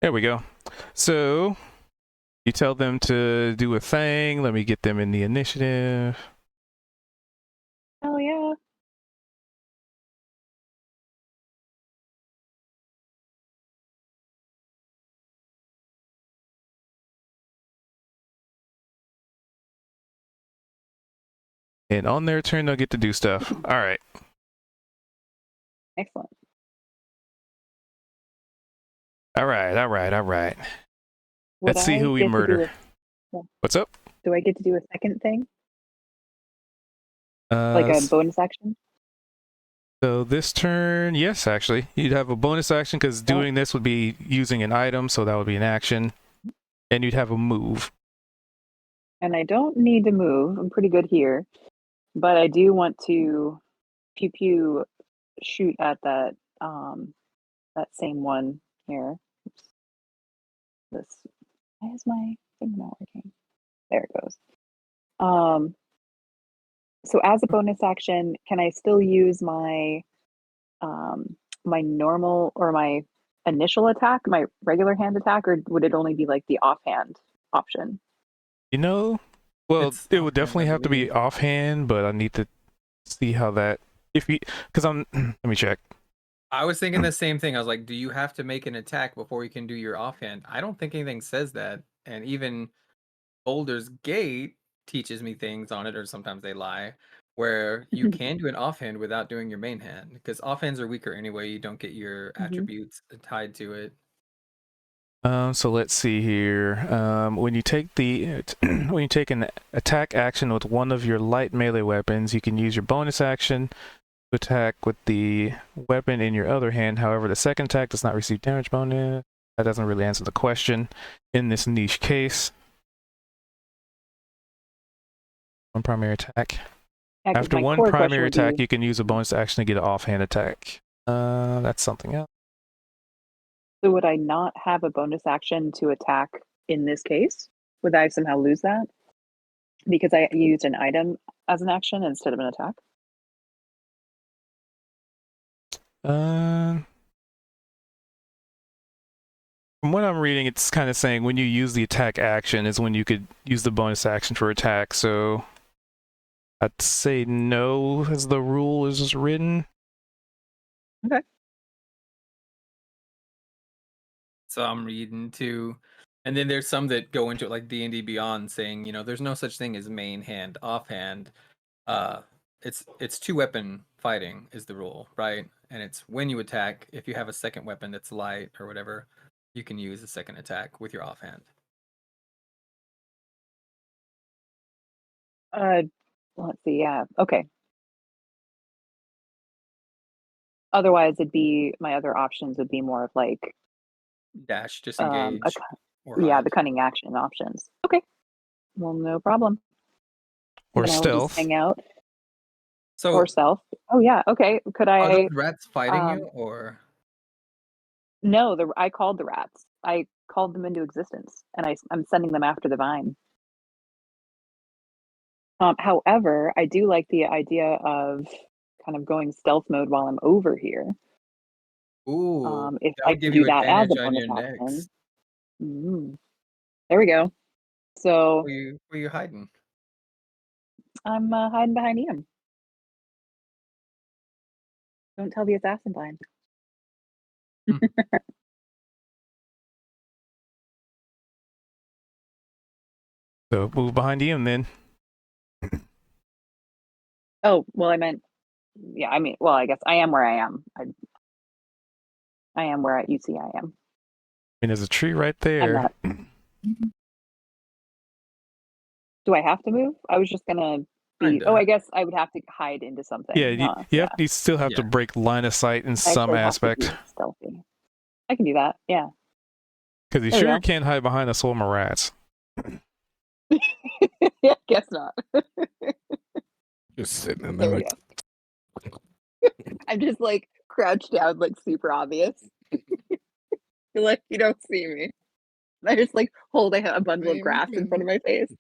There we go. So You tell them to do a thing. Let me get them in the initiative. Oh yeah. And on their turn, they'll get to do stuff. All right. Excellent. All right. All right. All right. Would Let's see I who we get to do murder. What's up? Do I get to do a second thing, like a bonus action? So this turn, yes, actually, you'd have a bonus action because doing this would be using an item, so that would be an action, and you'd have a move. And I don't need to move. I'm pretty good here, but I do want to pew pew shoot at that that same one here. Oops. This, why is my thing not working? There it goes. So as a bonus action, can I still use my my normal or my initial attack, my regular hand attack, or would it only be like the offhand option? You know, well, It's it would offhand, I definitely have to be believe. offhand, but I need to see how that. If you, because I'm, let me check. I was thinking the same thing. I was like, do you have to make an attack before you can do your offhand? I don't think anything says that. And even Boulder's Gate teaches me things on it, or sometimes they lie, where you can do an offhand without doing your main hand. Because offhands are weaker anyway. You don't get your attributes tied to it. So let's see here. When you take the when you take an attack action with one of your light melee weapons, you can use your bonus action to attack with the weapon in your other hand. However, the second attack does not receive damage bonus. That doesn't really answer the question in this niche case. One primary attack. Yeah, 'cause After my one core question primary would attack, be, you can use a bonus action to get an offhand attack. That's something else. so would I not have a bonus action to attack in this case? Would I somehow lose that because I used an item as an action instead of an attack? From what I'm reading, it's kind of saying when you use the attack action is when you could use the bonus action for attack. So I'd say no, as the rule is written. So I'm reading too. And then there's some that go into it like D&D Beyond saying, there's no such thing as main hand, offhand. It's two weapon fighting is the rule, right? And it's when you attack, if you have a second weapon that's light or whatever, you can use a second attack with your offhand. Let's see. Yeah. Okay. Otherwise, it'd be my other options would be more of like Dash, disengage, or yeah, hide. the cunning action options. Okay. Well, no problem. Or Then I will stealth. just hang out So or stealth. Oh yeah. Okay. Could are I? those rats fighting you or? No, I called the rats. I called them into existence, and I'm sending them after the vine. However, I do like the idea of kind of going stealth mode while I'm over here. Ooh, If that I would can give do you that as advantage a on bonus your action. next. There we go. So Where you hiding? I'm hiding behind Ian. Don't tell the assassin blind. So move behind him then. Oh, well, I meant, yeah, I mean, well, I guess I am where I am. I am where you see I am. I mean, there's a tree right I'm there. not. Do I have to move? I was just gonna be. Kinda. Oh, I guess I would have to hide into something. Yeah, you, huh? you still have to Yeah. break line of sight in I some actually have to aspect. be stealthy. I can do that. Yeah. Because you There we sure go. can't hide behind a swarm of rats. Yeah, guess not. Just sitting in There there we like, go. I'm just like crouched down, like super obvious. You're like, you don't see me. I just like hold a bundle of grass in front of my face.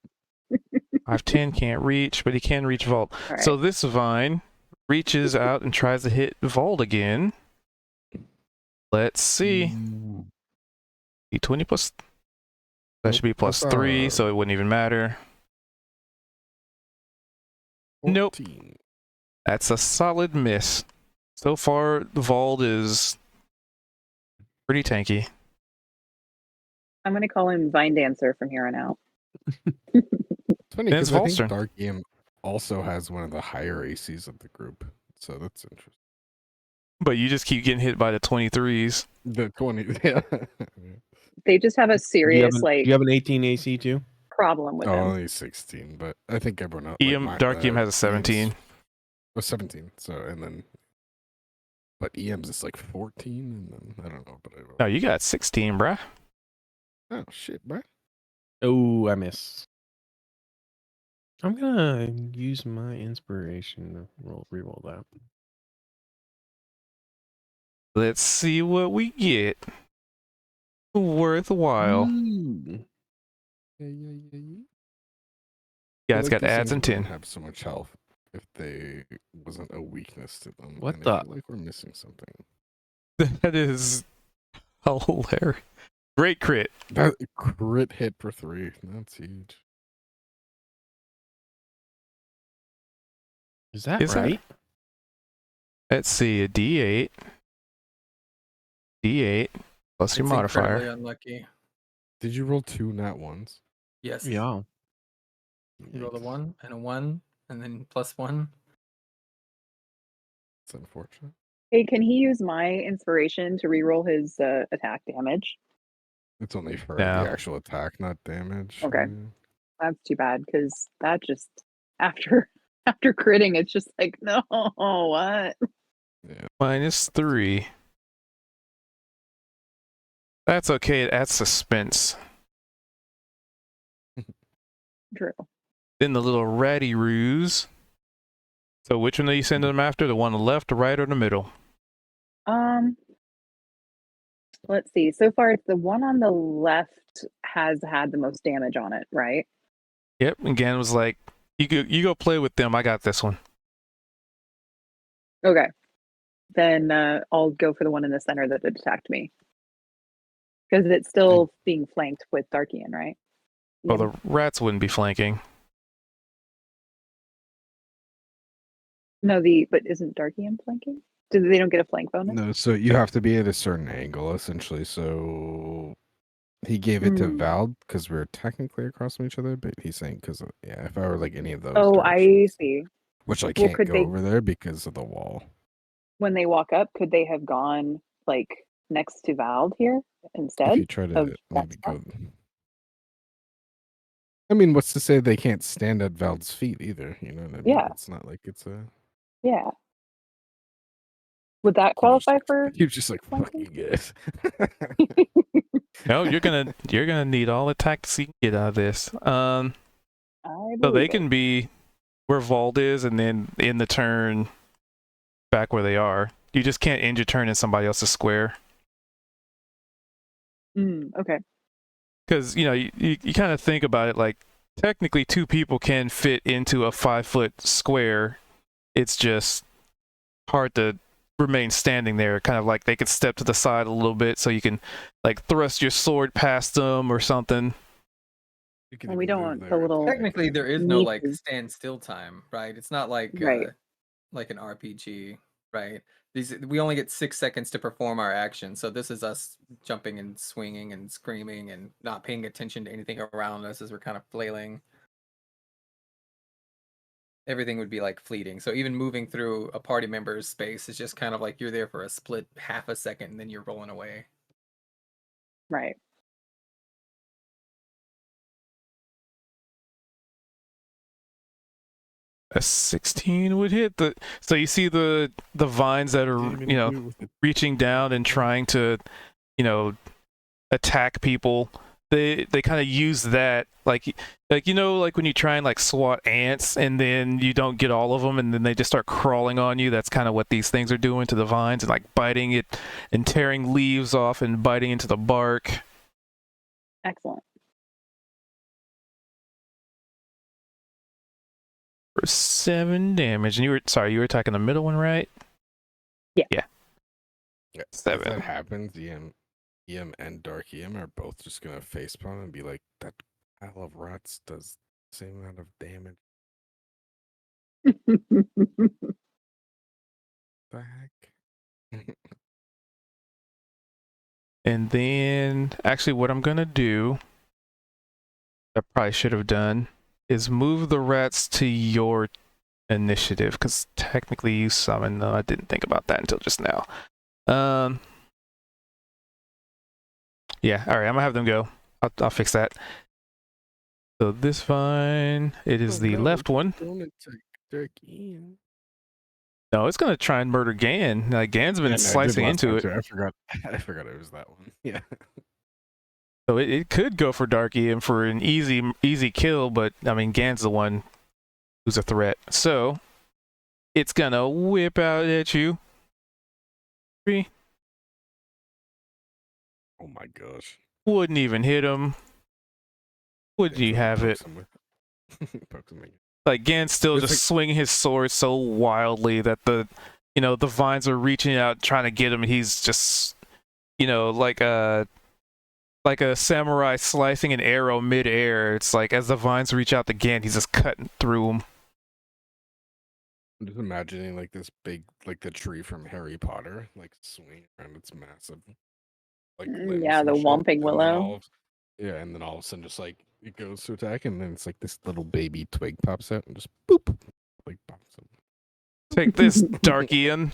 5'10" can't reach, but he can reach Vault. All right. So this vine reaches out and tries to hit Vault again. Let's see. D20 plus That should be plus 3, so it wouldn't even matter. Nope. 14. That's a solid miss. So far, the Vald is pretty tanky. I'm gonna call him Vine Dancer from here on out. It's funny Then it's because I Volstern. think Dark EM also has one of the higher ACs of the group, so that's interesting. But you just keep getting hit by the 23s. The 20, yeah. They just have a Do you serious have like you have an 18 AC too? problem with Oh, him. only 16, but I think everyone else. Dark EM has a 17. Was 17. So and then, but EM's is like 14, and then I don't know, but No, you got 16, bruh. oh shit, bro. Oh, I miss. I'm gonna use my inspiration to reroll that. Let's see what we get. Worthwhile. Ooh. Yeah. Yeah, it's got ads and 10. Have so much health if they wasn't a weakness to them. What and the- I feel like we're missing something. That is hilarious. Great crit. That crit hit for 3. That's huge. Is that Is that- right? Let's see, a D8. D8 plus your It's incredibly modifier. unlucky. Did you roll 2 nat ones? Yes. Yeah. You roll a Yikes. 1 and a 1, and then plus 1. It's unfortunate. Hey, can he use my inspiration to reroll his attack damage? It's only for Yeah. the actual attack, not damage. Okay. Yeah. That's too bad because that just after critting, it's just like no, what? Minus 3. That's okay. It adds suspense. True. Then the little ratty ruse. So which one are you sending them after? The one on the left, the right, or the middle? Let's see. So far, it's the one on the left has had the most damage on it, right? Yep. And Gan was like, you go play with them. I got this one. Okay. Then I'll go for the one in the center that attacked me. Because it's still being flanked with Darkian, right? Well, Yeah. the rats wouldn't be flanking. No, but isn't Darkian flanking? They don't get a flank bonus? No, so you have to be at a certain angle, essentially. So he gave it to Mm. Val because we're technically across from each other, but he's saying because, yeah, if I were like any of those. Oh, I directions, see. Which I Well, can't could go they- over there because of the wall. When they walk up, could they have gone like next to Vald here If instead? you try to of that maybe spot? go. I mean, what's to say they can't stand at Val's feet either? You know what I mean? Yeah. It's not like it's a. Yeah. Would that You're just qualify like- for? You're just like fuck flanking? you guys. No, you're gonna need all the tactics you can get out of this. So they believe can it. be where Vald is, and then in the turn back where they are. You just can't end your turn in somebody else's square. Okay. Because you kind of think about it like technically 2 people can fit into a 5-foot square. It's just hard to remain standing there. Kind of like they could step to the side a little bit so you can like thrust your sword past them or something. You can And we even don't move want the there. little- Technically, there is no like Nieces. standstill time, right? It's not like Right. like an RPG, right? We only get 6 seconds to perform our action, so this is us jumping and swinging and screaming and not paying attention to anything around us as we're kind of flailing. Everything would be like fleeting. So even moving through a party member's space is just kind of like you're there for a split half a second and then you're rolling away. Right. A 16 would hit the. So you see the vines that are Didn't even do it with the- reaching down and trying to attack people. They kind of use that like when you try and like swat ants and then you don't get all of them and then they just start crawling on you. That's kind of what these things are doing to the vines and like biting it and tearing leaves off and biting into the bark. Excellent. For 7 damage. And you were attacking the middle one, right? Yeah, if 7. that happens, Ian and Dark Ian are both just gonna facepalm and be like, that pile of rats does the same amount of damage. The heck? And then, actually, what I'm gonna do, I probably should have done, is move the rats to your initiative, because technically you summoned them. I didn't think about that until just now. Yeah, all right, I'm gonna have them go. I'll fix that. So this vine, it is Oh, the no, left one. Don't attack Dark Ian. No, it's gonna try and murder Gan. Gan's been Yeah, no, I did slicing last into time it. too. I forgot. I forgot it was that one. Yeah. So it could go for Dark Ian for an easy kill, but I mean Gan's the one who's a threat. So it's gonna whip out at you. 3. Oh my gosh. Wouldn't even hit him. Would you have it? Pokes him again. Like Gan's still It's just like- swinging his sword so wildly that the vines are reaching out trying to get him, and he's just like a samurai slicing an arrow mid-air. It's like as the vines reach out to Gan, he's just cutting through them. I'm just imagining like this big, like the tree from Harry Potter, like swinging around its massive, like limbs Yeah, and the shit, Whomping and then Willow. and then all of a sudden, just like it goes to attack, and then it's like this little baby twig pops out and just boop, like pops him. Take this, Dark Ian.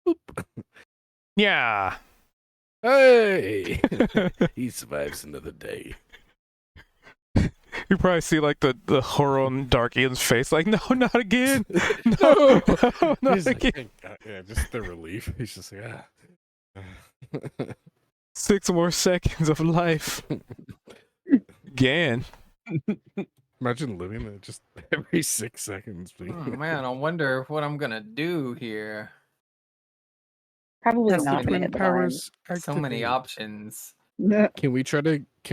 Boop. Yeah. Hey, he survives another day. You probably see like the horror on Dark Ian's face, like, no, not again. No, No. no, not He's like, again. "Thank God." Yeah, just the relief. He's just like, ah. 6 more seconds of life. Gan. Imagine living there just every 6 seconds. Oh man, I wonder what I'm gonna do here. Probably That's not the gonna twin hit the vine. So many options. Can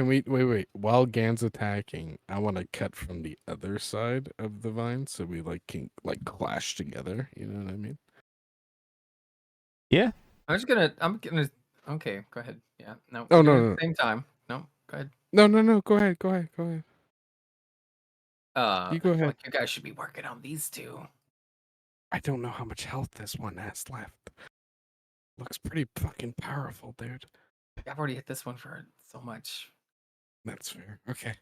we wait, while Gan's attacking, I want to cut from the other side of the vine so we like can like clash together, you know what I mean? I'm gonna. Okay, go ahead. Yeah, no. Oh, we're no, doing it no, at the same time. No, go ahead. No, go ahead. You I go feel ahead. like you guys should be working on these two. I don't know how much health this one has left. Looks pretty fucking powerful, dude. I've already hit this one for so much. That's fair. Okay.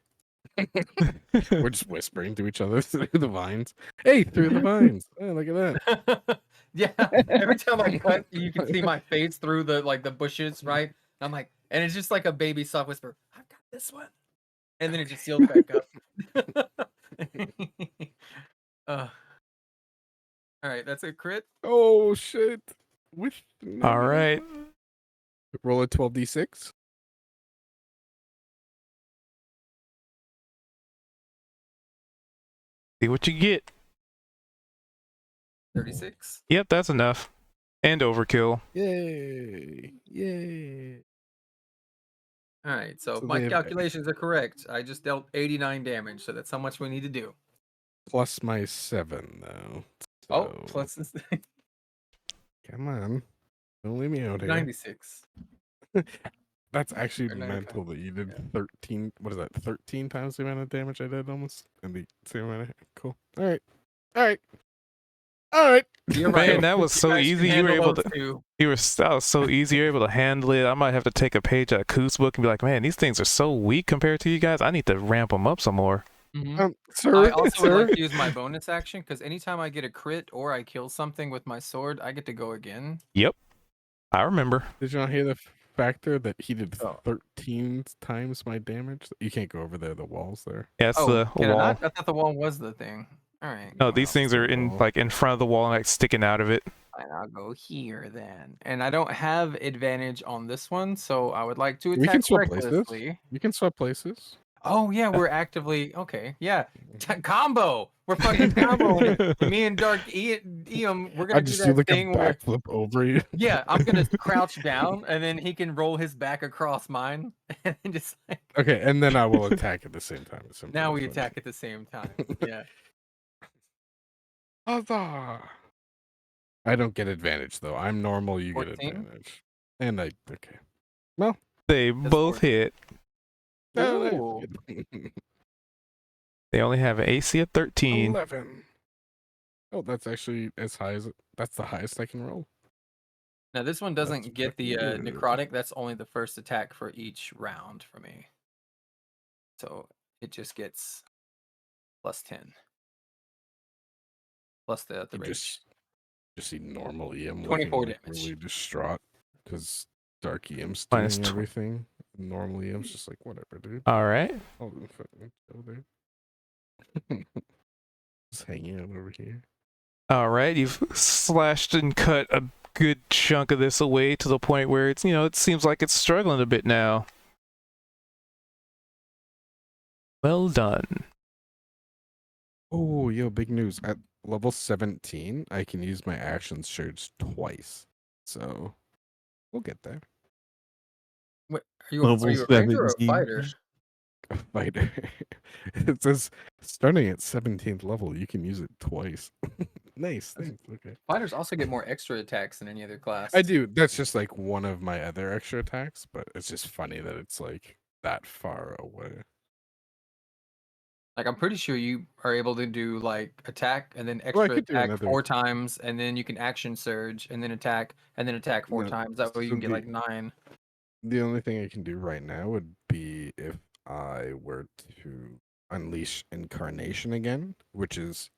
We're just whispering to each other through the vines. Hey, through the vines. Oh, look at that. Yeah, every time I cut, you can see my face through the bushes, right? I'm like, and it's just like a baby soft whisper. I've got this one, and then it just seals back up. All right, that's a crit. Oh shit. All right. Roll a 12d6. See what you get. 36. Yep, that's enough. And overkill. Yay. All right, so So my they have- calculations are correct. I just dealt 89 damage, so that's how much we need to do. Plus my 7 though. Oh, So, plus this come on. Don't leave me out here. 96. That's actually Or 95. mental that you did Yeah. 13. What is that? 13 times the amount of damage I did almost? And the same amount of. Cool. All right. You're Man, right. that was You so guys can easy. You were handle able those to. two. That was so easy. You're able to handle it. I might have to take a page out of Coos book and be like, man, these things are so weak compared to you guys. I need to ramp them up some more. Mhm. Sir, I also would sir. like to use my bonus action because anytime I get a crit or I kill something with my sword, I get to go again. Yep. I remember. Did you not hear the factor that he did Oh. 13 times my damage? You can't go over there. The walls there. Yeah, it's Oh, the can I wall. not? I thought the wall was the thing. All right. No, well, these things are in wall. like in front of the wall, like sticking out of it. fine, I'll go here then. And I don't have advantage on this one, so I would like to We can attack swap places. recklessly. You can swap places. Oh yeah, we're actively okay. Yeah, combo. We're fucking comboing. Me and Dark Ian, we're I gonna do just do that like a thing where backflip over you. yeah, I'm gonna crouch down and then he can roll his back across mine and then just like Okay, and then I will attack at the same time. It's simple now as we that. attack at the same time. Yeah. Huzzah! I don't get advantage though. I'm normal. You get 14? advantage. And okay. Well, They That's both four. hit. oh, Ooh. nice. They only have an AC of 13. 11. Oh, that's actually as high as that's the highest I can roll. Now this one That's doesn't get the fucking good. necrotic. That's only the first attack for each round for me. So it just gets plus 10. Plus the You rage. just see normal EM 24 looking like damage. really distraught because Dark EM's Minus doing tw- everything. Normal EM's just like whatever, dude. All right. I'll fucking go there. Just hanging out over here. All right. You've slashed and cut a good chunk of this away to the point where it's, it seems like it's struggling a bit now. Well done. Oh, yo, big news. At level 17, I can use my action surge twice. So we'll get there. Wait, are you Level a ranger or a 17. fighter? A fighter. It says starting at 17th level, you can use it twice. Nice. Thanks. Okay. Fighters also get more extra attacks than any other class. I do. That's just like one of my other extra attacks, but it's just funny that it's like that far away. Like I'm pretty sure you are able to do like attack and then Well, I extra could do attack another. 4 times, and then you can action surge and then attack 4 No, times. That way you so can get the- like 9. The only thing I can do right now would be if I were to unleash incarnation again, which is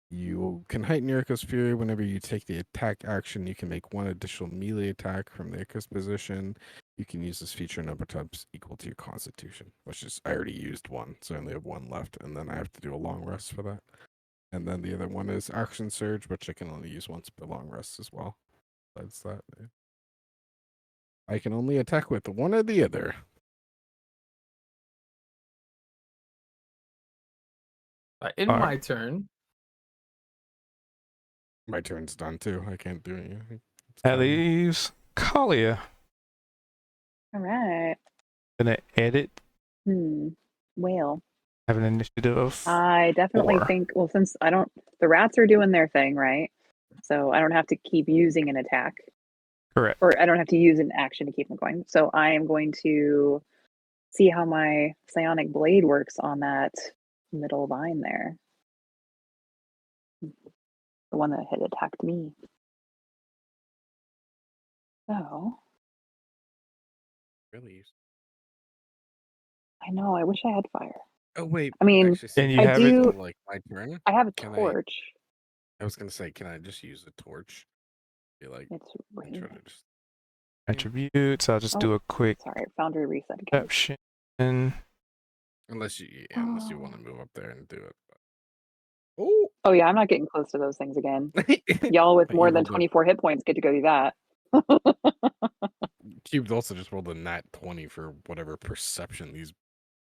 you can heighten your Echo's Fury whenever you take the attack action. You can make one additional melee attack from the Echo's position. You can use this feature number times equal to your Constitution, which is I already used one, so I only have one left, and then I have to do a long rest for that. And then the other one is Action Surge, which I can only use once per long rest as well. That's that. I can only attack with one or the other. In Alright. my turn, My turn's done too. I can't do anything. It's That done. leaves Kalia. All right. Gonna edit, Whale. have an initiative of I definitely 4. think, well, since the rats are doing their thing, right? So I don't have to keep using an attack, Correct. or I don't have to use an action to keep them going. So I am going to see how my psionic blade works on that middle vine there. The one that had attacked me. So Really? I know, I wish I had fire. Oh wait. I mean, actually, And you I have it. do. like my turn. I have a Can torch. I was gonna say, can I just use the torch? Be like, It's try raining. to just Attributes. I'll just do a quick Sorry, Foundry reset again. exception. unless you want to move up there and do it. But... Oh yeah, I'm not getting close to those things again. Oh, Y'all with But more you than rolled a- 24 hit points get to go do that. Cubed also just rolled a nat 20 for whatever perception these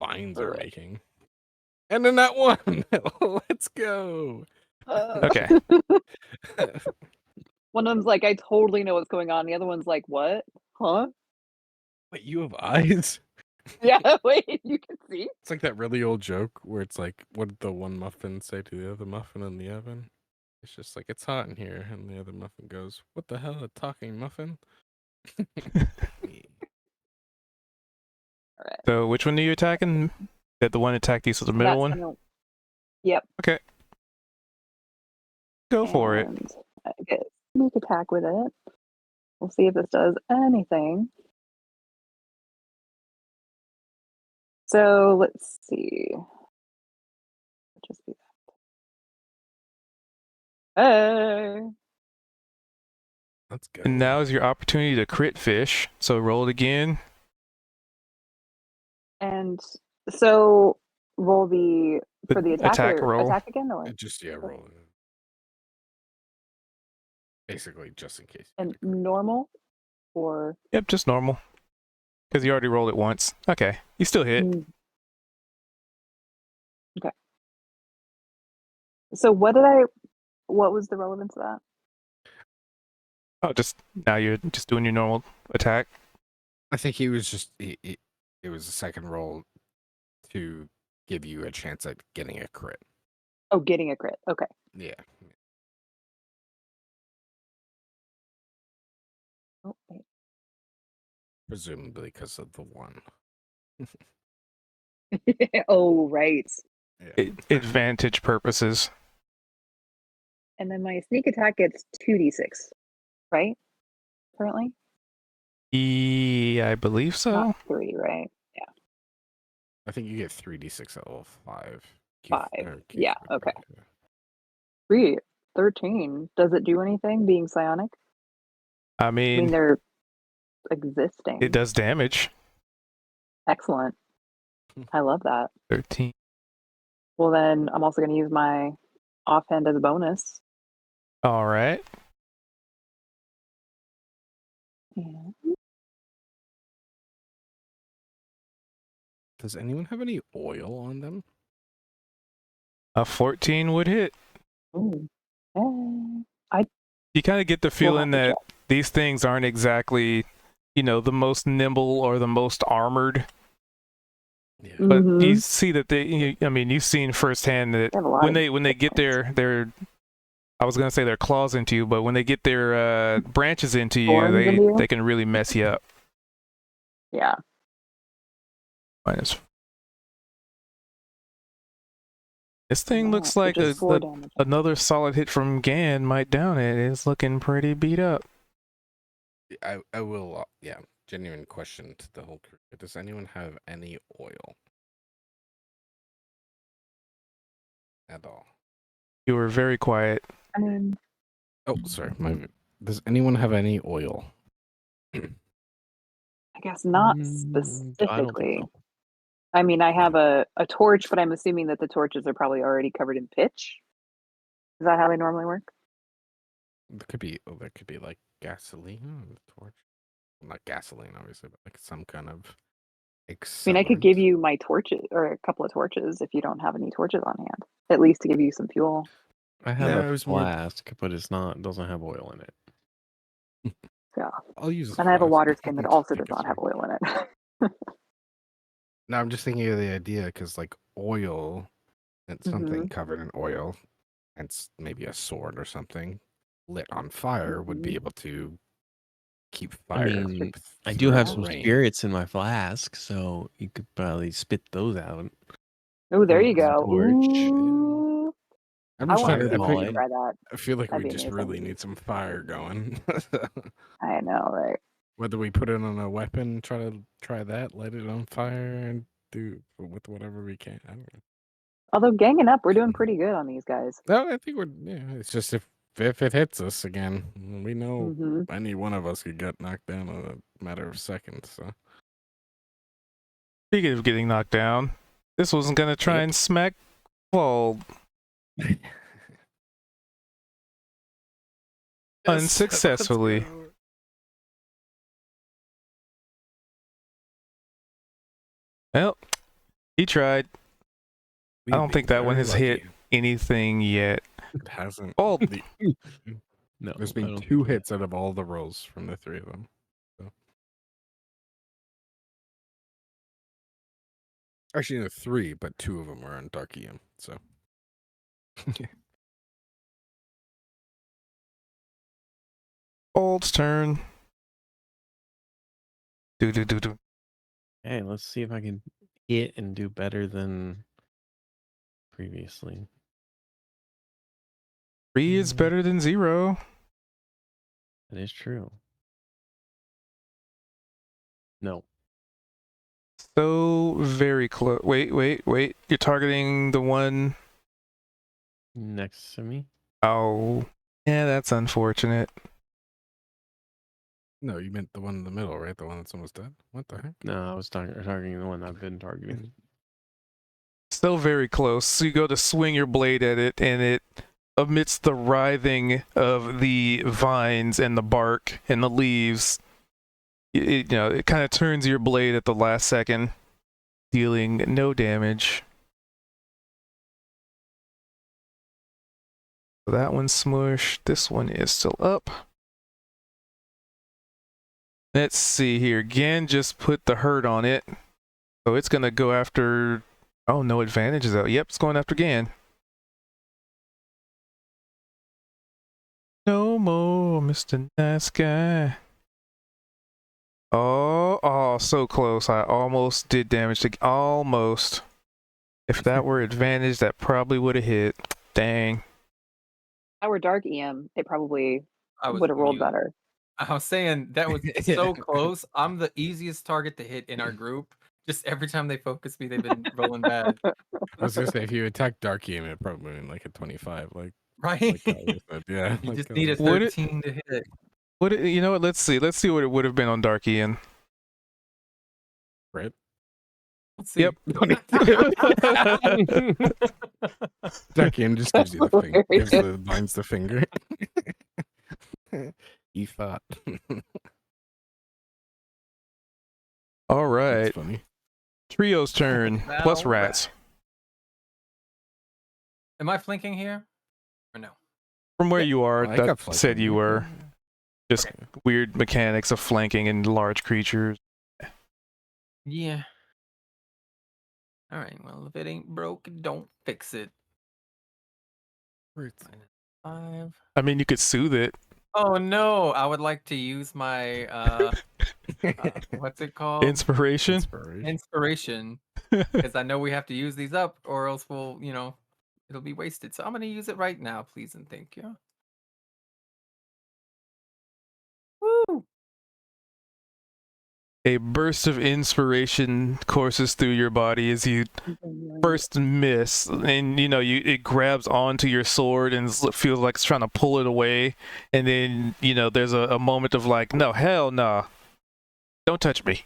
vines are Ugh. making. And then that one. Let's go. Okay. One of them's like, I totally know what's going on. The other one's like, what? Huh? Wait, you have eyes? Yeah, wait, you can see? It's like that really old joke where it's like, what did the one muffin say to the other muffin in the oven? It's just like, it's hot in here. And the other muffin goes, what the hell, a talking muffin? All right. So which one are you attacking? That the one attacked you, so the middle That's one? gonna- Yep. Go for it. And I get sneak attack with it. We'll see if this does anything. So let's see. Just be that. Hey. Let's go. And now is your opportunity to crit fish. So roll it again. And so roll the for the attack, attack or roll. attack again, or Just, roll it. Basically, just in case. and normal, or Yep, just normal. Because you already rolled it once. Okay. You still hit. Okay. So what was the relevance of that? Oh, just now you're just doing your normal attack. I think he was just, it was a second roll to give you a chance at getting a crit. Oh, getting a crit. Okay. Yeah. Oh, wait. Presumably because of the one. Oh, right. Yeah. Advantage purposes. And then my sneak attack gets 2d6, right? Currently? I believe so. Not 3, right? Yeah. I think you get 3d6 at level 5. 5. or Yeah, Q5, okay. yeah. 3, 13. Does it do anything being psionic? I I mean, mean, they're existing. it does damage. Excellent. I love that. 13. Well, then I'm also going to use my offhand as a bonus. All right. And Does anyone have any oil on them? A 14 would hit. ooh, You kind of get the we'll have feeling to that check. these things aren't exactly, the most nimble or the most armored. Yeah. But you Mhm. see that you've seen firsthand that They have a lot when of they hit get points. their I was gonna say their claws into you, but when they get their branches into you, Thorns into you? they can really mess you up. Yeah. This thing Wow, looks so like just 4 damage. another solid hit from Gan might down it. It's looking pretty beat up. I will, yeah, genuine question to the whole crew. Does anyone have any oil? At all? You were very quiet. I mean, Oh, sorry. Does anyone have any oil? I guess not I don't think specifically. so. I mean, I have a torch, but I'm assuming that the torches are probably already covered in pitch. Is that how they normally work? There could be like gasoline on the torch. Well, not gasoline, obviously, but like some kind of I mean, I could give accelerant. you my torches or a couple of torches if you don't have any torches on hand, at least to give you some fuel. I have No, it a was more- flask, but doesn't have oil in it. Yeah. I'll use a And I have a flask. water skin that also Take does us not have through. oil in it. No, I'm just thinking of the idea because like oil and something Mhm. covered in oil and maybe a sword or something lit on fire would be Mhm. able to keep I fire. mean, I through do have the some rain. spirits in my flask, so you could probably spit those out. Oh, there you With a go. torch. Ooh. I'm I just want trying to to. I see Fireball you it. try that. feel like That'd we be just amazing. really need some fire going. I know, right? Whether we put it on a weapon, try that, light it on fire, and do with whatever we can. I don't know. Although ganging up, we're doing pretty good on these guys. No, I think we're. Yeah, it's just if it hits us again, we know Hmm. any one of us could get knocked down in a matter of seconds. So Speaking of getting knocked down, this wasn't gonna try Yep. and smack Wald unsuccessfully. Well, he tried. I don't think that one has hit anything yet. It hasn't. Oh. No, There's I been don't 2 think it- hits out of all the rolls from the 3 of them. So. Actually, no, 3, but 2 of them were on Dark EM. So. Wald's turn. Do. Hey, let's see if I can hit and do better than previously. 3 is better than 0. That is true. No. So very close. Wait. You're targeting the one. Next to me? Oh, yeah, that's unfortunate. No, you meant the one in the middle, right? The one that's almost dead? What the heck? No, I was targeting the one I've been targeting. Still very close. So you go to swing your blade at it, and it, amidst the writhing of the vines and the bark and the leaves, it kind of turns your blade at the last second, dealing no damage. So that one's smushed. This one is still up. Let's see here. Gan just put the hurt on it. So it's going to go after... Oh, no advantages out. Yep, it's going after Gan. No more, Mr. Nice Guy. Oh, so close. I almost did damage to almost. If that were advantage, that probably would have hit. Dang. If I were Dark EM, it probably I was would have rolled mute. better. I was saying that was so close. I'm the easiest target to hit in our group. Just every time they focus me, they've been rolling bad. I was gonna say if you attack Dark EM, it probably went like a 25. Like Right? Kyler said. Yeah. You like just Kyler need a said. Would it- 13 to hit. You know what? Let's see. Let's see what it would have been on Dark Ian. Right? Let's see. Yep. Dark EM just gives you the finger. Hilarious. Binds the finger. You thought. All That's right. funny. Trio's turn. Plus Battle rats. Am I flanking here? Or no? From where you are, I that got said flanking, you yeah. were. Just weird mechanics of flanking and large creatures. Yeah. All right. Well, if it ain't broke, don't fix it. -5. I mean, you could soothe it. Oh no! I would like to use my what's it called? Inspiration. Inspiration, because I know we have to use these up, or else we'll, it'll be wasted. So I'm gonna use it right now, please and thank you. Woo! A burst of inspiration courses through your body as you first miss, and it grabs onto your sword and feels like it's trying to pull it away, and then there's a moment of like, no, hell nah, don't touch me,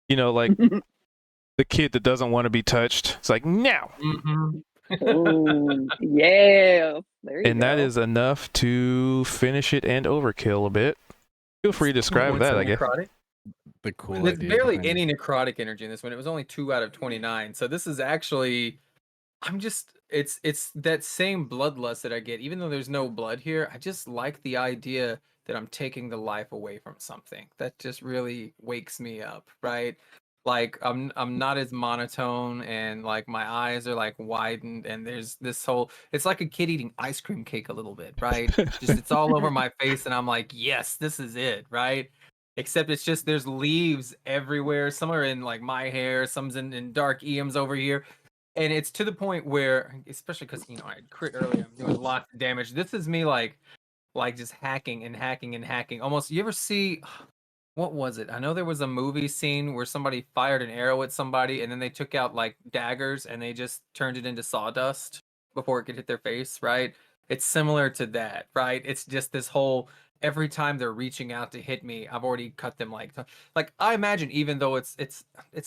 like the kid that doesn't want to be touched. It's like, no. Mhm. Ooh, yeah. There you And go. that is enough to finish it and overkill a bit. Feel free to describe What's that, the I guess. necrotic? The cool There's idea barely behind it. any necrotic energy in this one. It was only 2 out of 29. So this is actually, it's that same bloodlust that I get, even though there's no blood here. I just like the idea that I'm taking the life away from something. That just really wakes me up, right? Like I'm not as monotone, and like my eyes are like widened, and there's this whole, it's like a kid eating ice cream cake a little bit, right? Just it's all over my face, and I'm like, yes, this is it, right? Except it's just there's leaves everywhere. Some are in like my hair, some's in Dark EM's over here. And it's to the point where, especially because I had crit earlier, I'm doing lots of damage. This is me like just hacking and hacking and hacking. Almost, you ever see, what was it? I know there was a movie scene where somebody fired an arrow at somebody and then they took out like daggers and they just turned it into sawdust before it could hit their face, right? It's similar to that, right? It's just this whole, every time they're reaching out to hit me, I've already cut them like I imagine, even though it's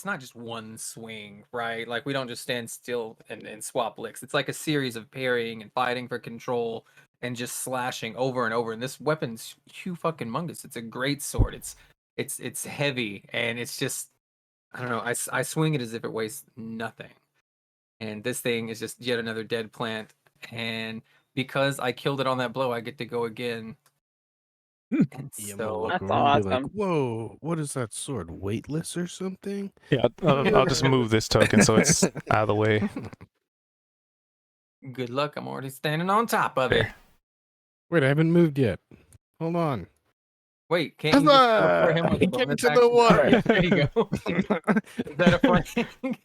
not just one swing, right? Like we don't just stand still and swap licks. It's like a series of parrying and fighting for control and just slashing over and over. And this weapon's humongous. It's a great sword. It's heavy, and it's just, I don't know. I swing it as if it weighs nothing, and this thing is just yet another dead plant. And because I killed it on that blow, I get to go again. And Ian will so look That's over and be like, awesome. whoa, what is that sword? Weightless or something? Yeah, I'll just move this token so it's out of the way. good luck. I'm already standing on top of it. There. Wait, I haven't moved yet. Hold on. Wait, can't you just go for him with a Get bonus into the action? water. Yeah, there you go. Is that a flank?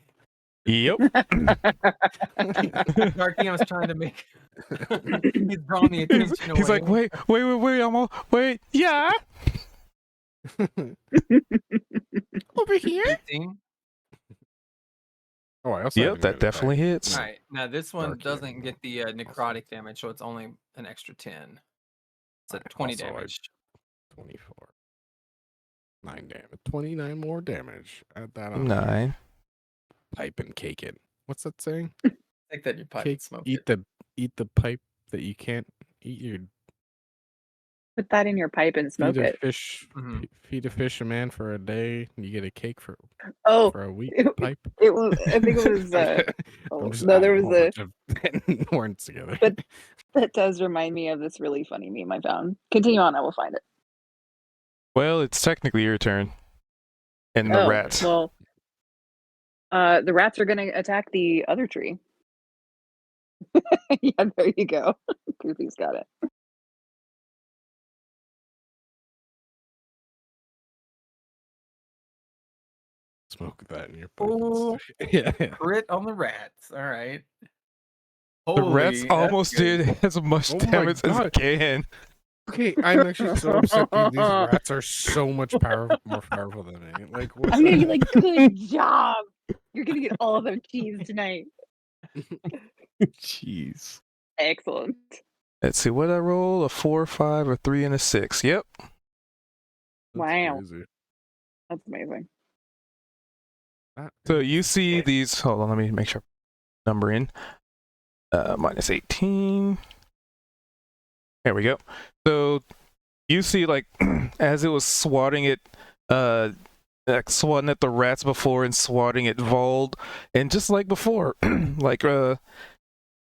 Yep. Darky, I was trying to make. He's drawing the attention away. He's like, wait, wait, yeah. Over here? 15. Oh, I also Yep, haven't that got it definitely back. hits. All right, now this one Dark doesn't Ian. get the necrotic damage, so it's only an extra 10. It's at 20 Also, I- damage. 24. 9 damage. 29 more damage. Add that on. 9. Pipe and cake it. What's that saying? Take that in your pipe Cake, and smoke eat it. the pipe that you can't eat. Your Put that in your pipe and smoke feed a it. fish. Mhm. Feed a fish a man for a day, and you get a cake for Oh, a week. it- Pipe. it was. I think it was. I'm just no, there adding was a whole bunch of words together. But- that does remind me of this really funny meme I found. Continue on, I will find it. Well, it's technically your turn. And the rats. Well, the rats are going to attack the other tree. Yeah, there you go. Goofy's got it. smoke that in your Oh. pockets. Yeah. Crit on the rats. All right. The rats Holy, that's almost good. did as much Oh my damage as God. Gan. Okay, I'm actually so upset. Dude. These rats are so much more powerful than me. Like, what I'm gonna the be like, good job. You're gonna get all of their cheese tonight. Jeez. Excellent. Let's see, what did I roll? A 4, 5, or 3, and a 6. Yep. That's Wow. crazy. That's amazing. That So is- you see these. Hold on, let me make sure. Number in. Minus 18. There we go. So you see, like, as it was swatting it, like swatting at the rats before and swatting at Vold, and just like before, like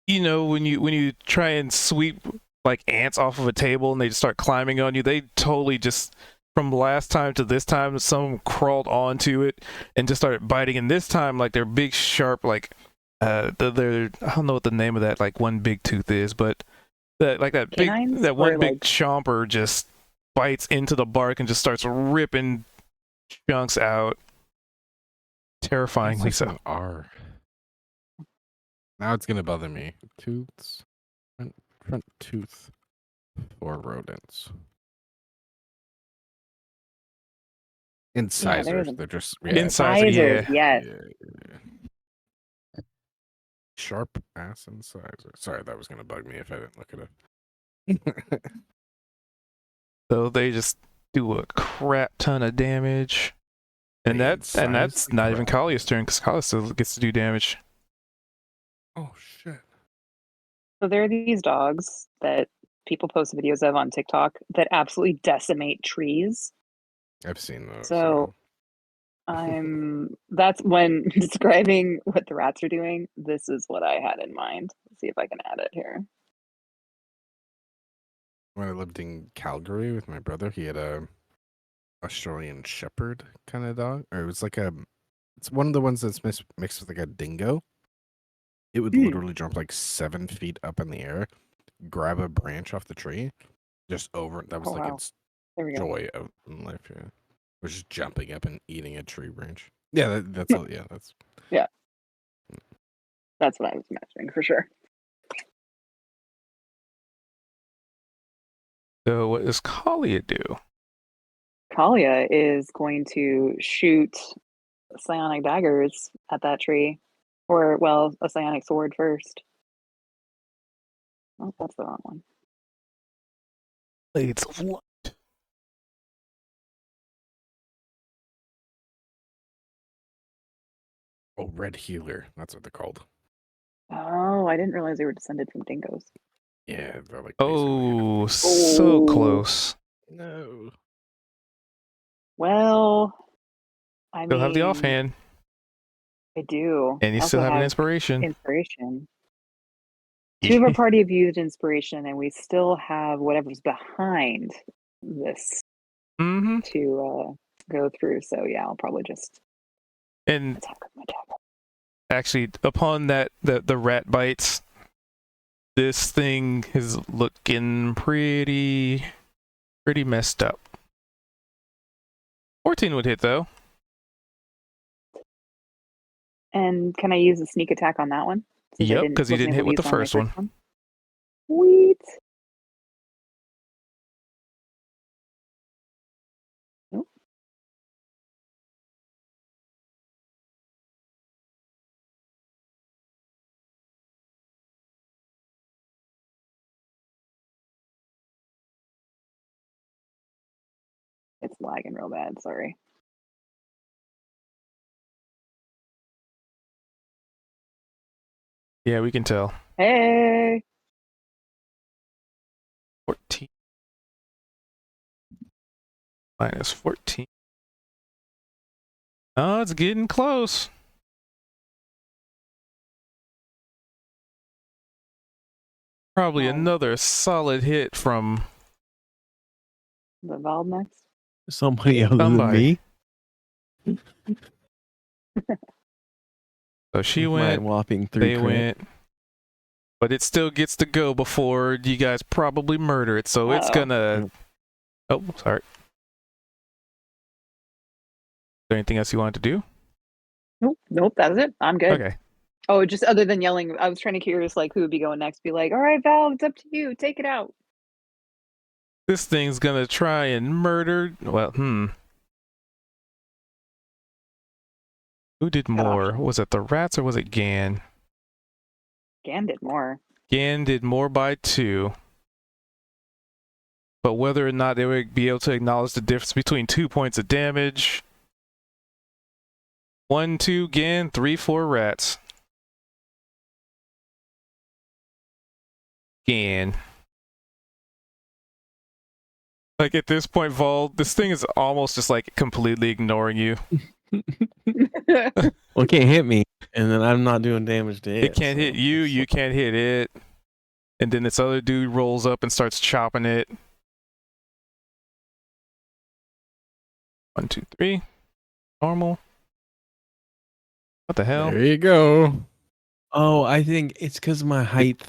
you know, when you try and sweep like ants off of a table and they just start climbing on you, they totally just, from last time to this time, some crawled onto it and just started biting. And this time, like, they're big, sharp, like they're, I don't know what the name of that like one big tooth is, but that like that big Canines? that one Or, big like- chomper just bites into the bark and just starts ripping chunks out. Terrifyingly That's so. like an R. Now it's gonna bother me. Tooths, front tooth for rodents. Incisors. there's a- They're just Incisor, Incisors, yeah. yes. yeah. Sharp ass incisor. Sorry, that was gonna bug me if I didn't look it up. So they just do a crap ton of damage. And They that's incise the not even crap. Kalia's turn, because Kalia still gets to do damage. Oh shit. So there are these dogs that people post videos of on TikTok that absolutely decimate trees. I've seen those. So that's when describing what the rats are doing, this is what I had in mind. Let's see if I can add it here. When I lived in Calgary with my brother, he had a Australian Shepherd kind of dog, or it was like it's one of the ones that's mixed with like a dingo. It would literally jump like 7 feet up in the air, grab a branch off the tree, just over. That was Oh, like wow. its There we go. joy of in life. Yeah, was just jumping up and eating a tree branch. Yeah, that's all. Yeah, that's That's what I was imagining for sure. So what does Kalia do? Kalia is going to shoot psionic daggers at that tree. Or, well, a psionic sword first. Oh, that's the wrong one. Blades of Light. red healer. That's what they're called. Oh, I didn't realize they were descended from dingoes. Yeah, they're like. Oh, so Oh. close. No. Well, I Still mean, have the offhand, I do. and you I still also have an inspiration. Inspiration. Two of our party have used inspiration, and we still have whatever's behind this Mm-hmm. to go through. So yeah, I'll probably just And attack with my dagger. actually, upon that, the rat bites, this thing is looking pretty messed up. 14 would hit though. And can I use a sneak attack on that one? Since I Yep, because you wasn't didn't hit able to with the use it on my first one. Sweet. Nope. It's lagging real bad, sorry. Yeah, we can tell. Hey! 14 minus 14. Oh, it's getting close. Probably Oh. another solid hit from The Vald next? Somebody other than Somebody. me. So she With my went, whopping 3 they crit. went, but it still gets to go before you guys probably murder it. So it's Uh-oh. gonna. Oh, sorry. Is there anything else you wanted to do? Nope, that was it. I'm good. Okay. Oh, just other than yelling, I was trying to curious like who would be going next. Be like, all right, Val, it's up to you. Take it out. This thing's gonna try and murder. Well, Who did more? options. Was it the rats or was it Gan? Gan did more. Gan did more by 2. But whether or not they would be able to acknowledge the difference between 2 points of damage. 1, 2 Gan, 3, 4 rats. Gan. Like at this point, Vol, this thing is almost just like completely ignoring you. Well, it can't hit me, and then I'm not doing damage to it. It can't hit you, you can't hit it. And then this other dude rolls up and starts chopping it. 1, 2, 3. Normal. What the hell? There you go. Oh, I think it's because of my height.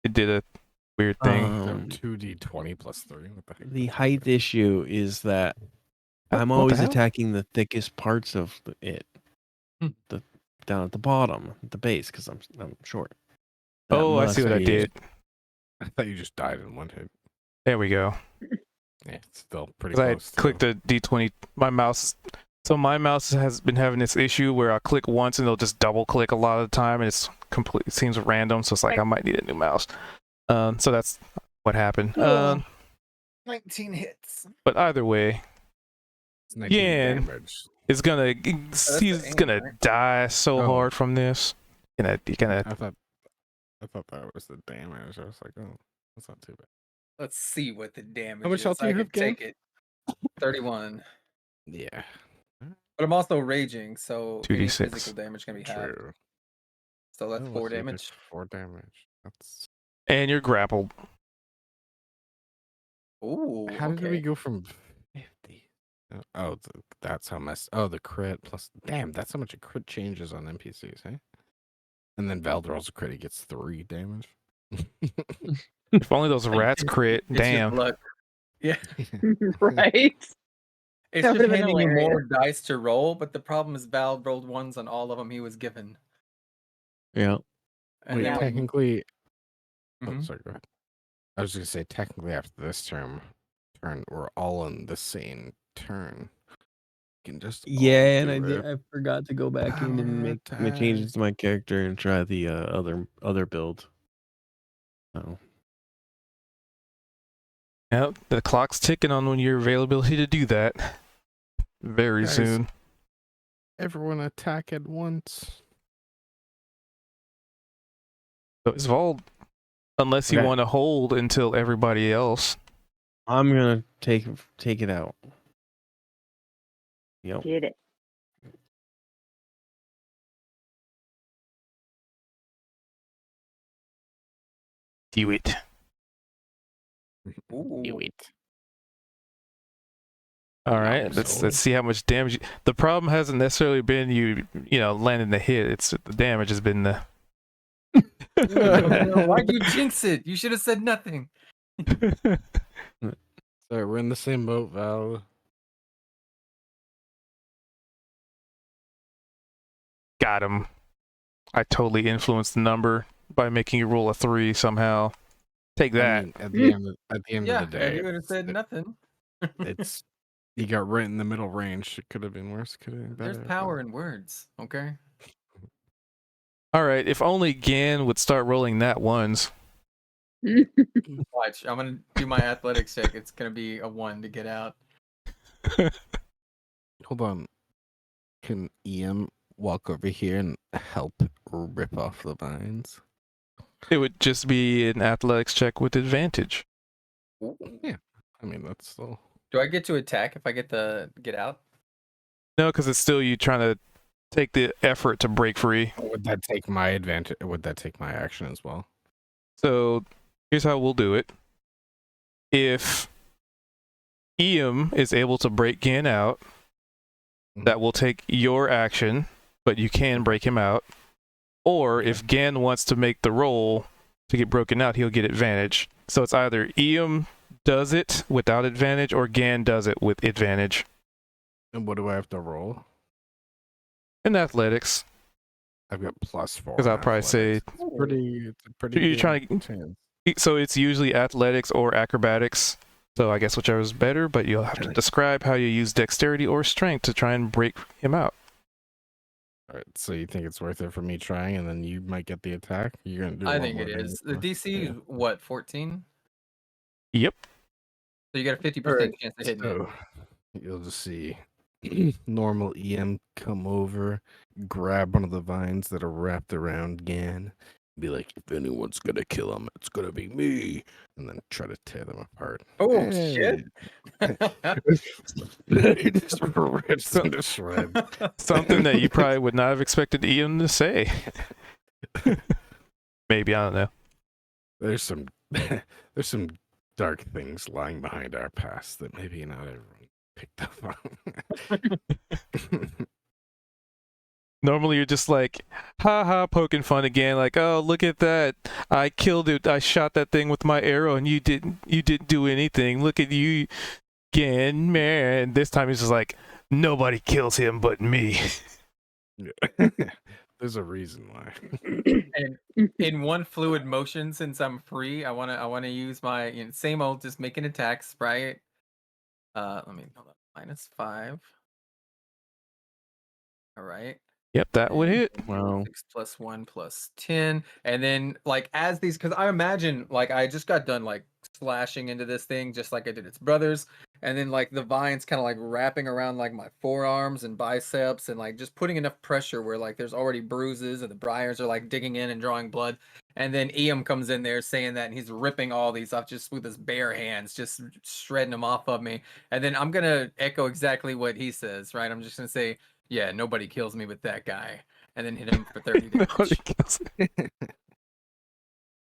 It did a weird thing. So 2d20 plus 3. What the heck? The height issue is that I'm What the always hell? attacking the thickest parts of it, Hmm. the down at the bottom, at the base, because I'm short. That Oh, I see must what I be- did. I thought you just died in one hit. There we go. Yeah, it's still pretty 'Cause I close. clicked a D20. My mouse. So my mouse has been having this issue where I'll click once and it'll just double click a lot of the time, and it's complete. It seems random, so it's like I might need a new mouse. So that's what happened. 19 hits. But either way, It's 19 Yeah. damage. it's gonna. the He's aim, gonna right? die so Oh. hard from this. You're gonna. I thought that was the damage. I was like, oh, that's not too bad. Let's see what the damage much is. health do I you can have, Gan? take it. 31. Yeah. But I'm also raging, so any 2d6. physical damage can be halved. True. So that's Oh, 4 so you did damage. 4 damage. That's. And you're grappled. Ooh. How did we okay. go from 50? Oh, that's how messed. Oh, the crit plus. Damn, that's how much a crit changes on NPCs, hey? And then Val rolls a crit, he gets 3 damage. If only those rats crit. It's just Damn. luck. Yeah. Right. It's That just would've been handing you more hilarious. dice to roll, but the problem is Val rolled ones on all of them he was given. Yeah. And Wait, then when- technically. Oh, Mhm. sorry, go ahead. I was going to say, technically, after this turn, we're all in the same turn. You can just. all Yeah, and do I forgot to go back in and Power make my changes to my character and try the other build. Oh, Yep, the clock's ticking on your availability to do that. Very Guys. soon. Everyone attack at once. So it's Vol, unless you Okay. want to hold until everybody else. I'm gonna take it out. Yep. Did it. Do it. Ooh. All right, I'm let's sold. see how much damage. The problem hasn't necessarily been you landing the hit. It's the damage has been the. Why'd you jinx it? You should have said nothing. Sorry, we're in the same boat, Val. Got him. I totally influenced the number by making you roll a 3 somehow. Take I that. mean, at the end Yeah, of the day, you would have said it's- nothing. it's you got right in the middle range. It could have been worse. Could have been better. There's power in words, okay? All right, if only Gan would start rolling that ones. Watch, I'm gonna do my athletics check. It's gonna be a 1 to get out. Hold on. Can Ian walk over here and help rip off the vines? It would just be an athletics check with advantage. Yeah. I mean, that's still. Do I get to attack if I get to get out? No, because it's still you trying to take the effort to break free. Would that take my advantage? Would that take my action as well? So here's how we'll do it. If Iam is able to break Gan out, that will take your action, but you can break him out. Or if Gan wants to make the roll to get broken out, he'll get advantage. So it's either Iam does it without advantage or Gan does it with advantage. And what do I have to roll? And athletics. I've got +4. 'Cause I'll probably say- athletics. It's a pretty You're good trying to- chance. So it's usually athletics or acrobatics. So I guess whichever is better, but you'll have to describe how you use dexterity or strength to try and break him out. All right, so you think it's worth it for me trying, and then you might get the attack? You're gonna do. I one think more it than is. me, The huh? DC Yeah. is what, 14? Yep. So you got a 50% Alright, chance of hitting it. So you'll just see normal EM come over, grab one of the vines that are wrapped around Gan, be like, "If anyone's gonna kill him, it's gonna be me," and then try to tear them apart. Oh, shit. He just rips them to shreds. Something that you probably would not have expected Ian to say. Maybe, I don't know. There's some there's some dark things lying behind our past that maybe not everyone picked up on. Normally you're just like, haha, poking fun again, like, oh, look at that. I killed it. I shot that thing with my arrow and you didn't do anything. Look at you again, man. This time he's just like, nobody kills him but me. Yeah. There's a reason why. And in one fluid motion, since I'm free, I wanna use my same old, just making attacks, right? Let me hold on. -5. All right. Yep, that would hit. Wow. 6 + 1 + 10. And then like as these, because I imagine like I just got done like slashing into this thing just like I did its brothers. And then like the vines kind of like wrapping around like my forearms and biceps and like just putting enough pressure where like there's already bruises and the briars are like digging in and drawing blood. And then Iam comes in there saying that, and he's ripping all these off just with his bare hands, just shredding them off of me. And then I'm gonna echo exactly what he says, right? I'm just gonna say, yeah, nobody kills me with that guy. And then hit him for 30 damage. Nobody kills him.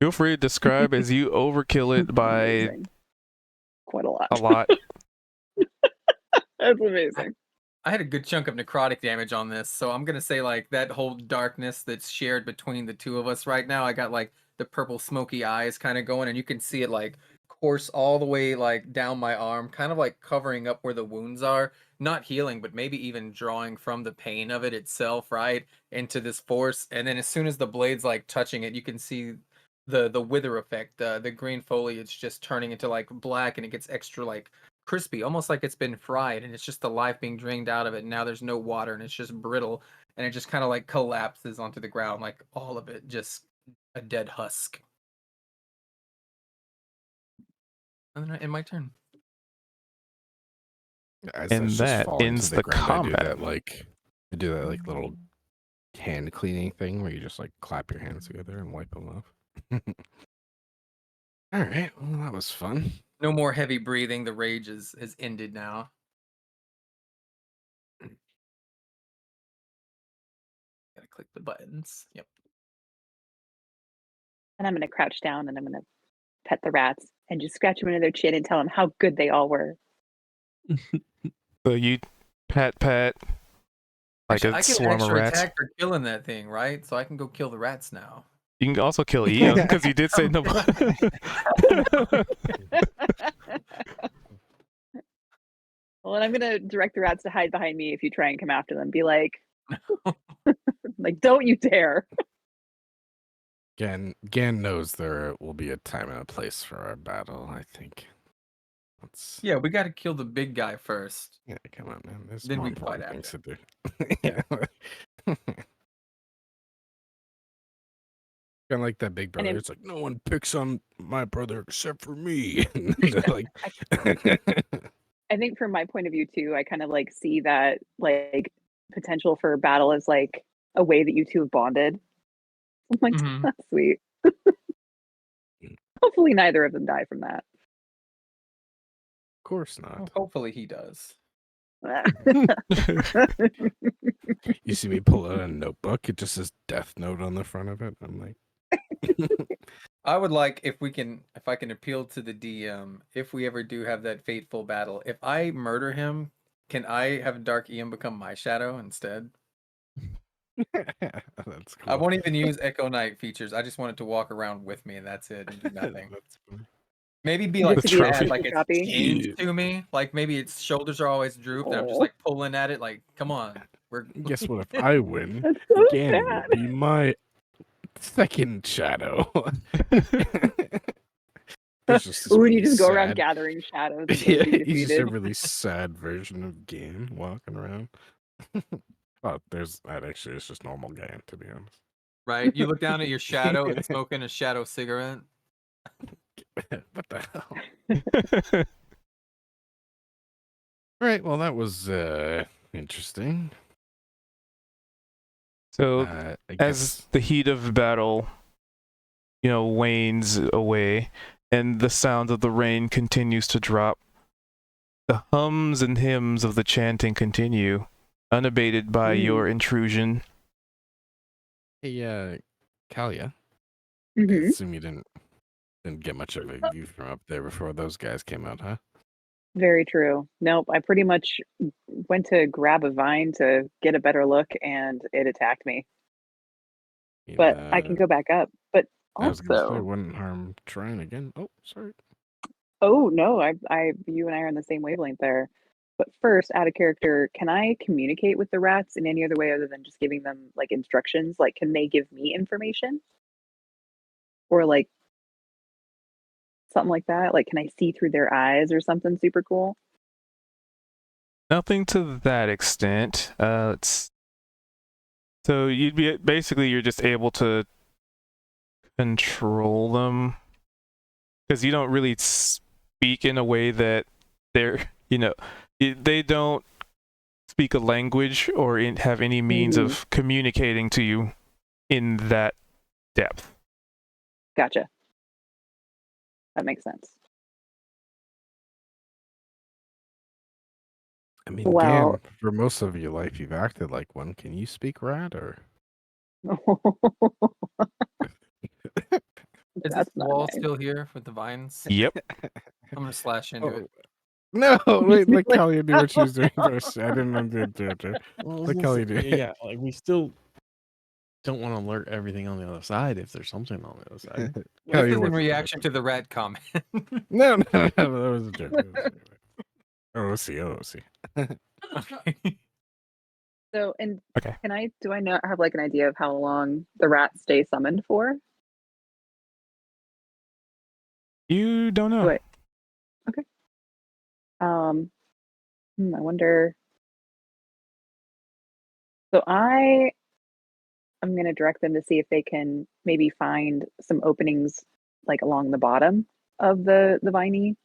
Feel free to describe as you overkill it by Amazing. Quite a lot. a lot. That's amazing. I had a good chunk of necrotic damage on this, so I'm gonna say like that whole darkness that's shared between the two of us right now. I got like the purple smoky eyes kind of going, and you can see it like course all the way like down my arm, kind of like covering up where the wounds are, not healing, but maybe even drawing from the pain of it itself, right, into this force. And then as soon as the blade's like touching it, you can see the wither effect, the green foliage just turning into like black, and it gets extra like crispy, almost like it's been fried, and it's just the life being drained out of it. And now there's no water, and it's just brittle, and it just kind of like collapses onto the ground, like all of it, just a dead husk. And then I end my turn. As And that's just that falling to ends the ground, combat. I do that like little hand cleaning thing where you just like clap your hands together and wipe them off. All right, well that was fun. No more heavy breathing. The rage is ended now. Gotta click the buttons. Yep. And I'm going to crouch down and I'm going to pet the rats and just scratch them under their chin and tell them how good they all were. So you pat, like Actually, a I get swarm of extra rats. attack for killing that thing, right? So I can go kill the rats now. You can also kill Ian because you did say no. Well, and I'm going to direct the rats to hide behind me if you try and come after them. Be like, like, don't you dare. Gan knows there will be a time and a place for our battle, I think. Yeah, we got to kill the big guy first. Yeah, come on, man. There's Then more we fight important things to do. after. Yeah. Kind of like that big brother. It's like no one picks on my brother except for me. Like, I think from my point of view too, I kind of like see that like potential for battle as like a way that you two have bonded. I'm like, Mhm. that's sweet. Hopefully neither of them die from that. of course not. Well, hopefully he does. You see me pull out a notebook. It just says Death Note on the front of it. I'm like, I would like if I can appeal to the DM, if we ever do have that fateful battle, if I murder him, can I have Dark Ian become my shadow instead? that's cool. I won't even use Echo Knight features. I just want it to walk around with me and that's it and do nothing. That's funny. Maybe be Just like to be sad, trophy. like it's Choppy. chained Yeah. to me. Like maybe its shoulders are always drooped and I'm just Aw. like pulling at it like, come on. We're Guess what? If I win, That's so Ganon will sad. be my second shadow. It's just this Ooh, and really you just go around sad. gathering shadows until Yeah, you he's just a defeated. really sad version of Ganon walking around. Oh, that actually is just normal Ganon, to be honest. right. You look down at your shadow and smoking a shadow cigarette. What the hell? Right, well, that was interesting. So I as guess the heat of battle, wanes away, and the sound of the rain continues to drop, the hums and hymns of the chanting continue, unabated by your intrusion. hey, Kalia, I Mhm. assume you didn't get much of a view from up there before those guys came out, huh? Very true. Nope, I pretty much went to grab a vine to get a better look, and it attacked me. You But I can go back up. But I was gonna say, also, wouldn't harm trying again. Oh, sorry. oh no, you and I are on the same wavelength there. But first, out of character, can I communicate with the rats in any other way other than just giving them like instructions? Like, can they give me information? Or like something like that? Like, can I see through their eyes or something super cool? Nothing to that extent. So you're just able to control them because you don't really speak in a way that they don't speak a language or have any means Mhm. of communicating to you in that depth. Gotcha. That makes sense. I mean, Well, Gam, for most of your life, you've acted like one. Can you speak rat or? Is this that's not wall nice. still here with the vines? Yep. I'm gonna slash into it. No, wait, let Like, Kalia do what she was doing first. I didn't mean to interrupt her. Well, I was Let gonna Kelly say, do it. yeah, like we still don't want to alert everything on the other side if there's something on the other side. This Kelly is in wasn't reaction to joking. the rat comment. No, that was a joke. OC. Okay. so, and Okay. do I know have like an idea of how long the rats stay summoned for? You don't know. Wait. Okay. I wonder. So I'm going to direct them to see if they can maybe find some openings like along the bottom of the viney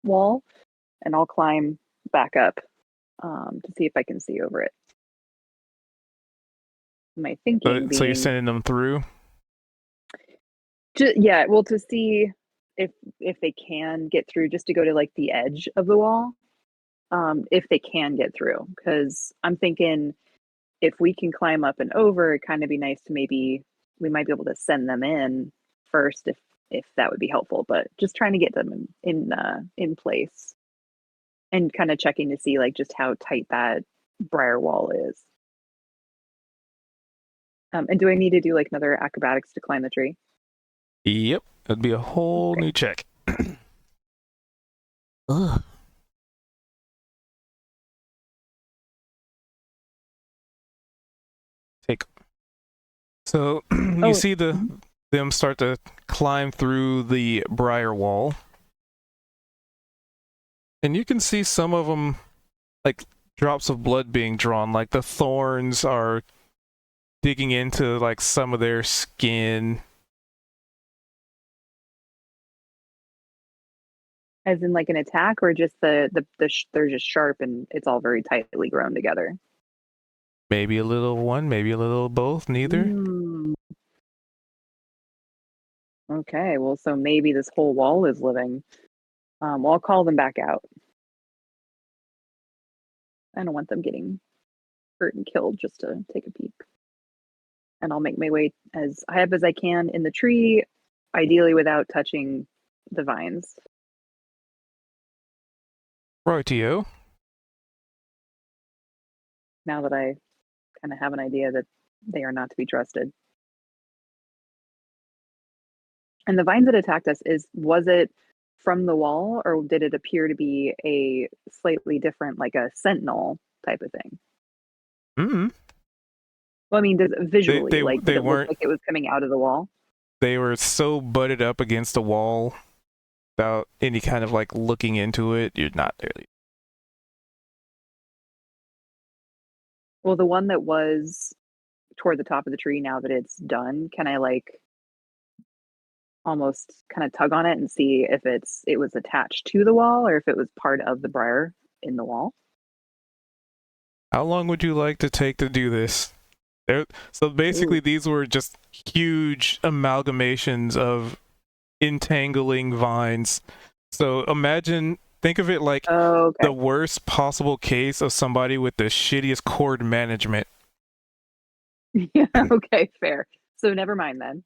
wall, and I'll climb back up to see if I can see over it. My thinking So you're being, sending them through. yeah, well, to see if they can get through, just to go to like the edge of the wall, if they can get through, because I'm thinking if we can climb up and over, it kind of be nice to maybe we might be able to send them in first if that would be helpful. But just trying to get them in place and kind of checking to see like just how tight that briar wall is. And do I need to do like another acrobatics to climb the tree? Yep. It'd be a whole Okay. new check. Ugh. Take. So you Oh, see them start to climb through the briar wall, and you can see some of them like drops of blood being drawn, like the thorns are digging into like some of their skin. as in like an attack, or just they're just sharp and it's all very tightly grown together. Maybe a little one, maybe a little both, neither. Mm. Okay, well, so maybe this whole wall is living. Well, I'll call them back out. I don't want them getting hurt and killed just to take a peek. And I'll make my way as high up as I can in the tree, ideally without touching the vines. Rightio. Now that I kind of have an idea that they are not to be trusted. And the vines that attacked us, was it from the wall, or did it appear to be a slightly different, like a sentinel type of thing? Mm-hmm. Well, I mean, does visually, they like, did it weren't- look like it was coming out of the wall? They were so butted up against the wall without any kind of like looking into it. You're not really. Well, the one that was toward the top of the tree, now that it's done, can I like almost kind of tug on it and see if it was attached to the wall or if it was part of the briar in the wall? How long would you like to take to do this? So basically, these were just huge amalgamations of entangling vines. So think of it like Oh, okay. the worst possible case of somebody with the shittiest cord management. Yeah, okay, fair. So never mind then.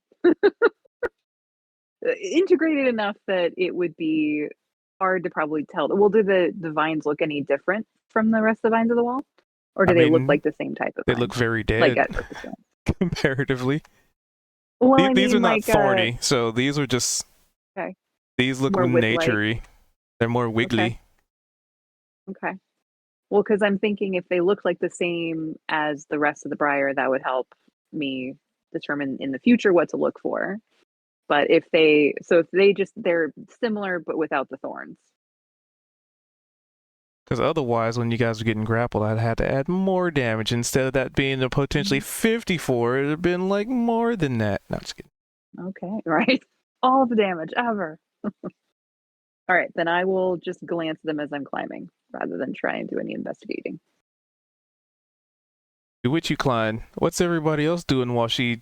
Integrated enough that it would be hard to probably tell. Well, do the vines look any different from the rest of the vines of the wall? Or do I they look mean, like the same type of They vine? look very Like dead at first glance? comparatively. Well, I These mean, are not like, thorny, so these are just. Okay. These look More whip-like. naturey. They're more wiggly. Okay. Well, because I'm thinking if they look like the same as the rest of the briar, that would help me determine in the future what to look for. But if they're similar but without the thorns. Because otherwise, when you guys were getting grappled, I'd had to add more damage. Instead of that being a potentially 54, it'd have been like more than that. No, just kidding. Okay, right. All the damage ever. All right, then I will just glance at them as I'm climbing rather than try and do any investigating. To which you climb. What's everybody else doing while she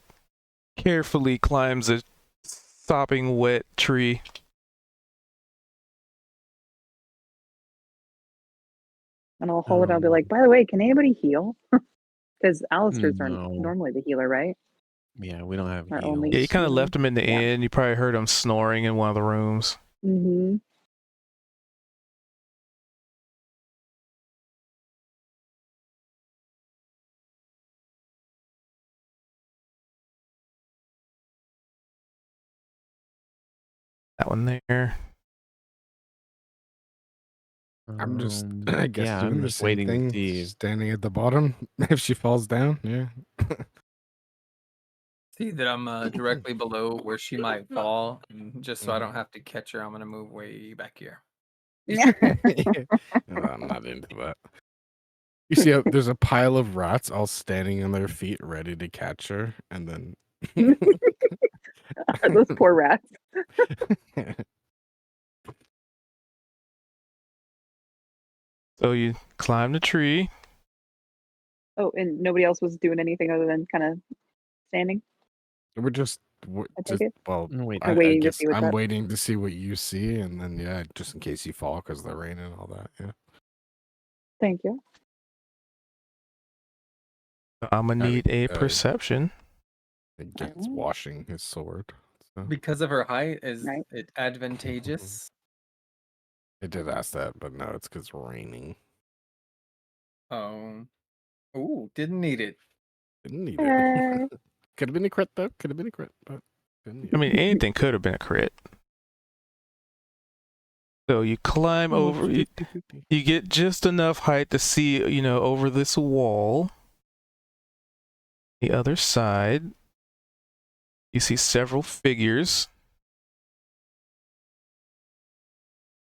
carefully climbs a sopping wet tree? And I'll hold it. I'll be like, by the way, can anybody heal? Because Alistair's No. normally the healer, right? Yeah, we don't have Our heals. only- Yeah, you kind of Mhm. left him in the Yeah. inn. You probably heard him snoring in one of the rooms. Mm-hmm. That one there. I'm just, Um, I guess, yeah, doing I'm the just same waiting thing, to see. standing at the bottom if she falls down. Yeah. See that I'm directly below where she might fall, and just so I don't have to catch her, I'm gonna move way back here. No, I'm not into that. You see, there's a pile of rats all standing on their feet, ready to catch her, and then Those poor rats. So you climb the tree. Oh, and nobody else was doing anything other than kind of standing? We're just, I take it? well, I'm waiting. I waiting to guess see what's I'm up. waiting to see what you see, and then yeah, just in case you fall because the rain and all that. Yeah. Thank you. I'm gonna need a uh, perception. It gets Alright. washing his sword. So. Because of her height, is Right. it advantageous? It did ask that, but no, it's because raining. Oh, ooh, didn't need it. Didn't need it. Hey. Could have been a crit though. Could have been a crit, but didn't need I mean, anything could have been a crit. So you climb it. over. You get just enough height to see, over this wall. The other side, you see several figures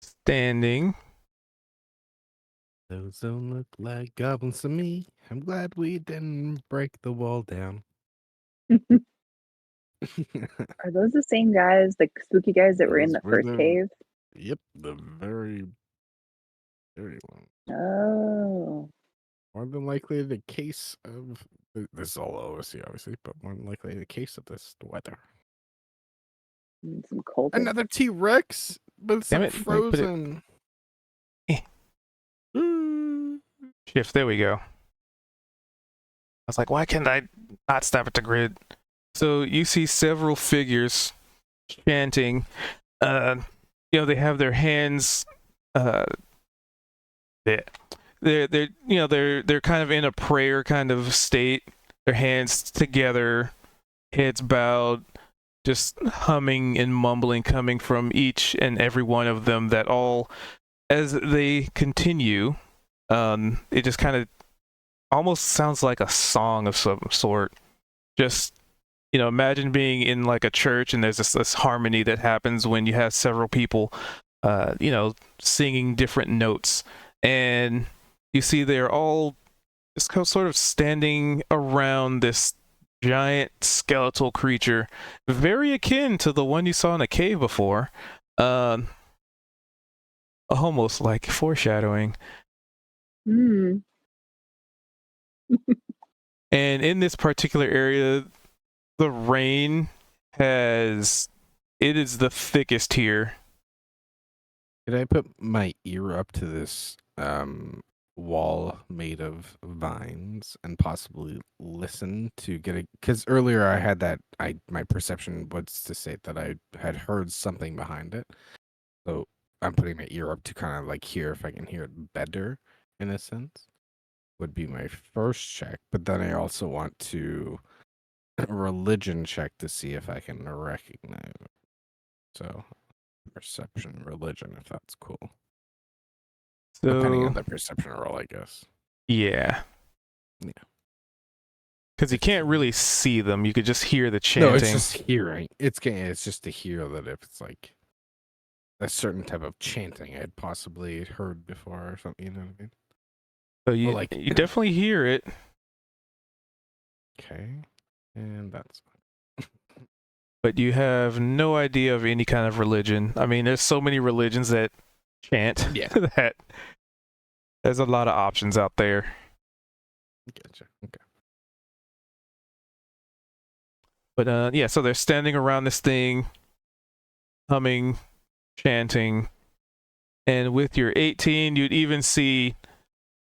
standing. Those don't look like goblins to me. I'm glad we didn't break the wall down. Are those the same guys, the spooky guys that were in Those the were first the- cave? Yep, the very one. Oh. More than likely the case of this is all OSC, obviously, but more than likely the case of this weather. Some cultists. Another T-Rex, but it's Damn like it, like, frozen. Eh. Shift, there we go. I was like, why can't I not stop at the grid? So you see several figures chanting. They have their hands. They're kind of in a prayer kind of state. Their hands together, heads bowed, just humming and mumbling coming from each and every one of them. That all, as they continue, it just kind of almost sounds like a song of some sort. Just, imagine being in like a church and there's this harmony that happens when you have several people, singing different notes. And you see they're all just sort of standing around this giant skeletal creature, very akin to the one you saw in a cave before. Almost like foreshadowing. Hmm. And in this particular area, the rain it is the thickest here. Could I put my ear up to this wall made of vines and possibly listen to get a? Because earlier I had my perception was to say that I had heard something behind it. So I'm putting my ear up to kind of like hear if I can hear it better, in a sense. Would be my first check, but then I also want to religion check to see if I can recognize it. So perception, religion, if that's cool. Depending So on the perception roll, I guess. yeah. Yeah. Because you can't really see them. You could just hear the chanting. No, it's just hearing. It's just to hear that if it's like a certain type of chanting I had possibly heard before or something, you know what I mean? So you, like- you definitely hear it. Okay. And that's But you have no idea of any kind of religion. I mean, there's so many religions that chant. Yeah. That there's a lot of options out there. gotcha. Okay. But yeah, so they're standing around this thing, humming, chanting, and with your 18, you'd even see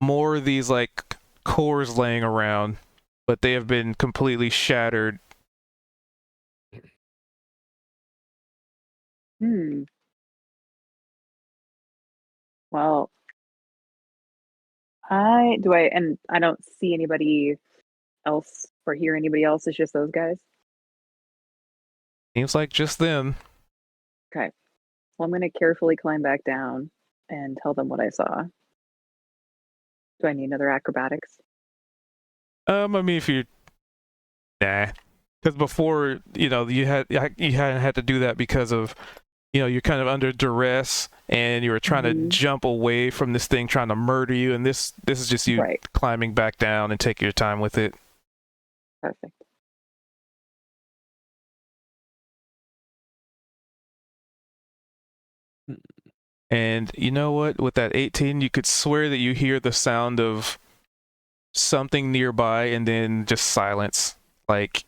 more of these like cores laying around, but they have been completely shattered. Well, I don't see anybody else or hear anybody else. It's just those guys. Seems like just them. Okay. Well, I'm going to carefully climb back down and tell them what I saw. Do I need another acrobatics? I mean, if you, because before, you hadn't had to do that because of, you're kind of under duress and you were trying to jump away from this thing trying to murder you, and this is just you Right. climbing back down and taking your time with it. Perfect. And you know what? With that 18, you could swear that you hear the sound of something nearby and then just silence. Like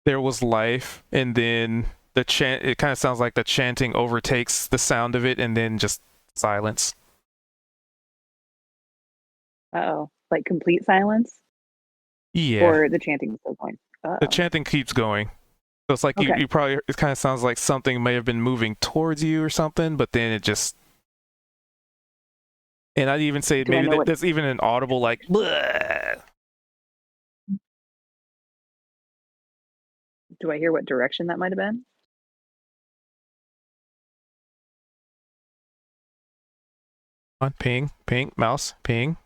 there was life, and then the chant, it kind of sounds like the chanting overtakes the sound of it, and then just silence. Uh-oh. Like complete silence? Yeah. Or the chanting is still going? Uh-oh. The chanting keeps going. So it's like Okay. you probably, it kind of sounds like something may have been moving towards you or something, but then it just, and I'd even say Do I maybe know what- there's even an audible like, bleh. Do I hear what direction that might have been? On ping, mouse, ping.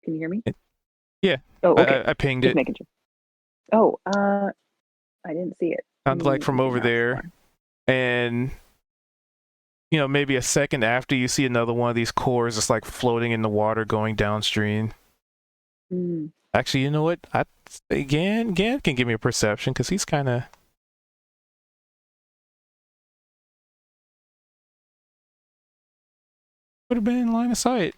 Can you hear me? Yeah. Oh, okay. I pinged Just it. making sure. Oh, I didn't see it. Sounds like from over there. And maybe a second after, you see another one of these cores just like floating in the water going downstream. Mm. Actually, you know what? Gan can give me a perception because he's kind of. Would have been in line of sight.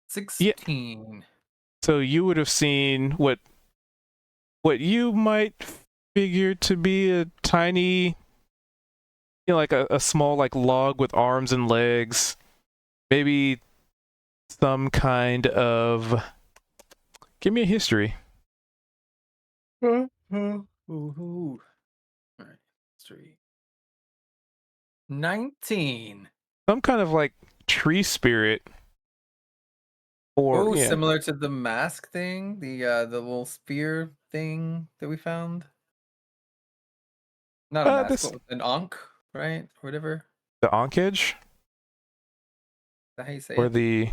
16. So you would have seen what you might figure to be a tiny, like a small like log with arms and legs, maybe some kind of. Give me a history. All right, history. 19. Some kind of like tree spirit. Or Oh, yeah. similar to the mask thing, the little spear thing that we found. Not a mask, this what was an Ankh, right? Or whatever. the Onkage Is that how you say or it? the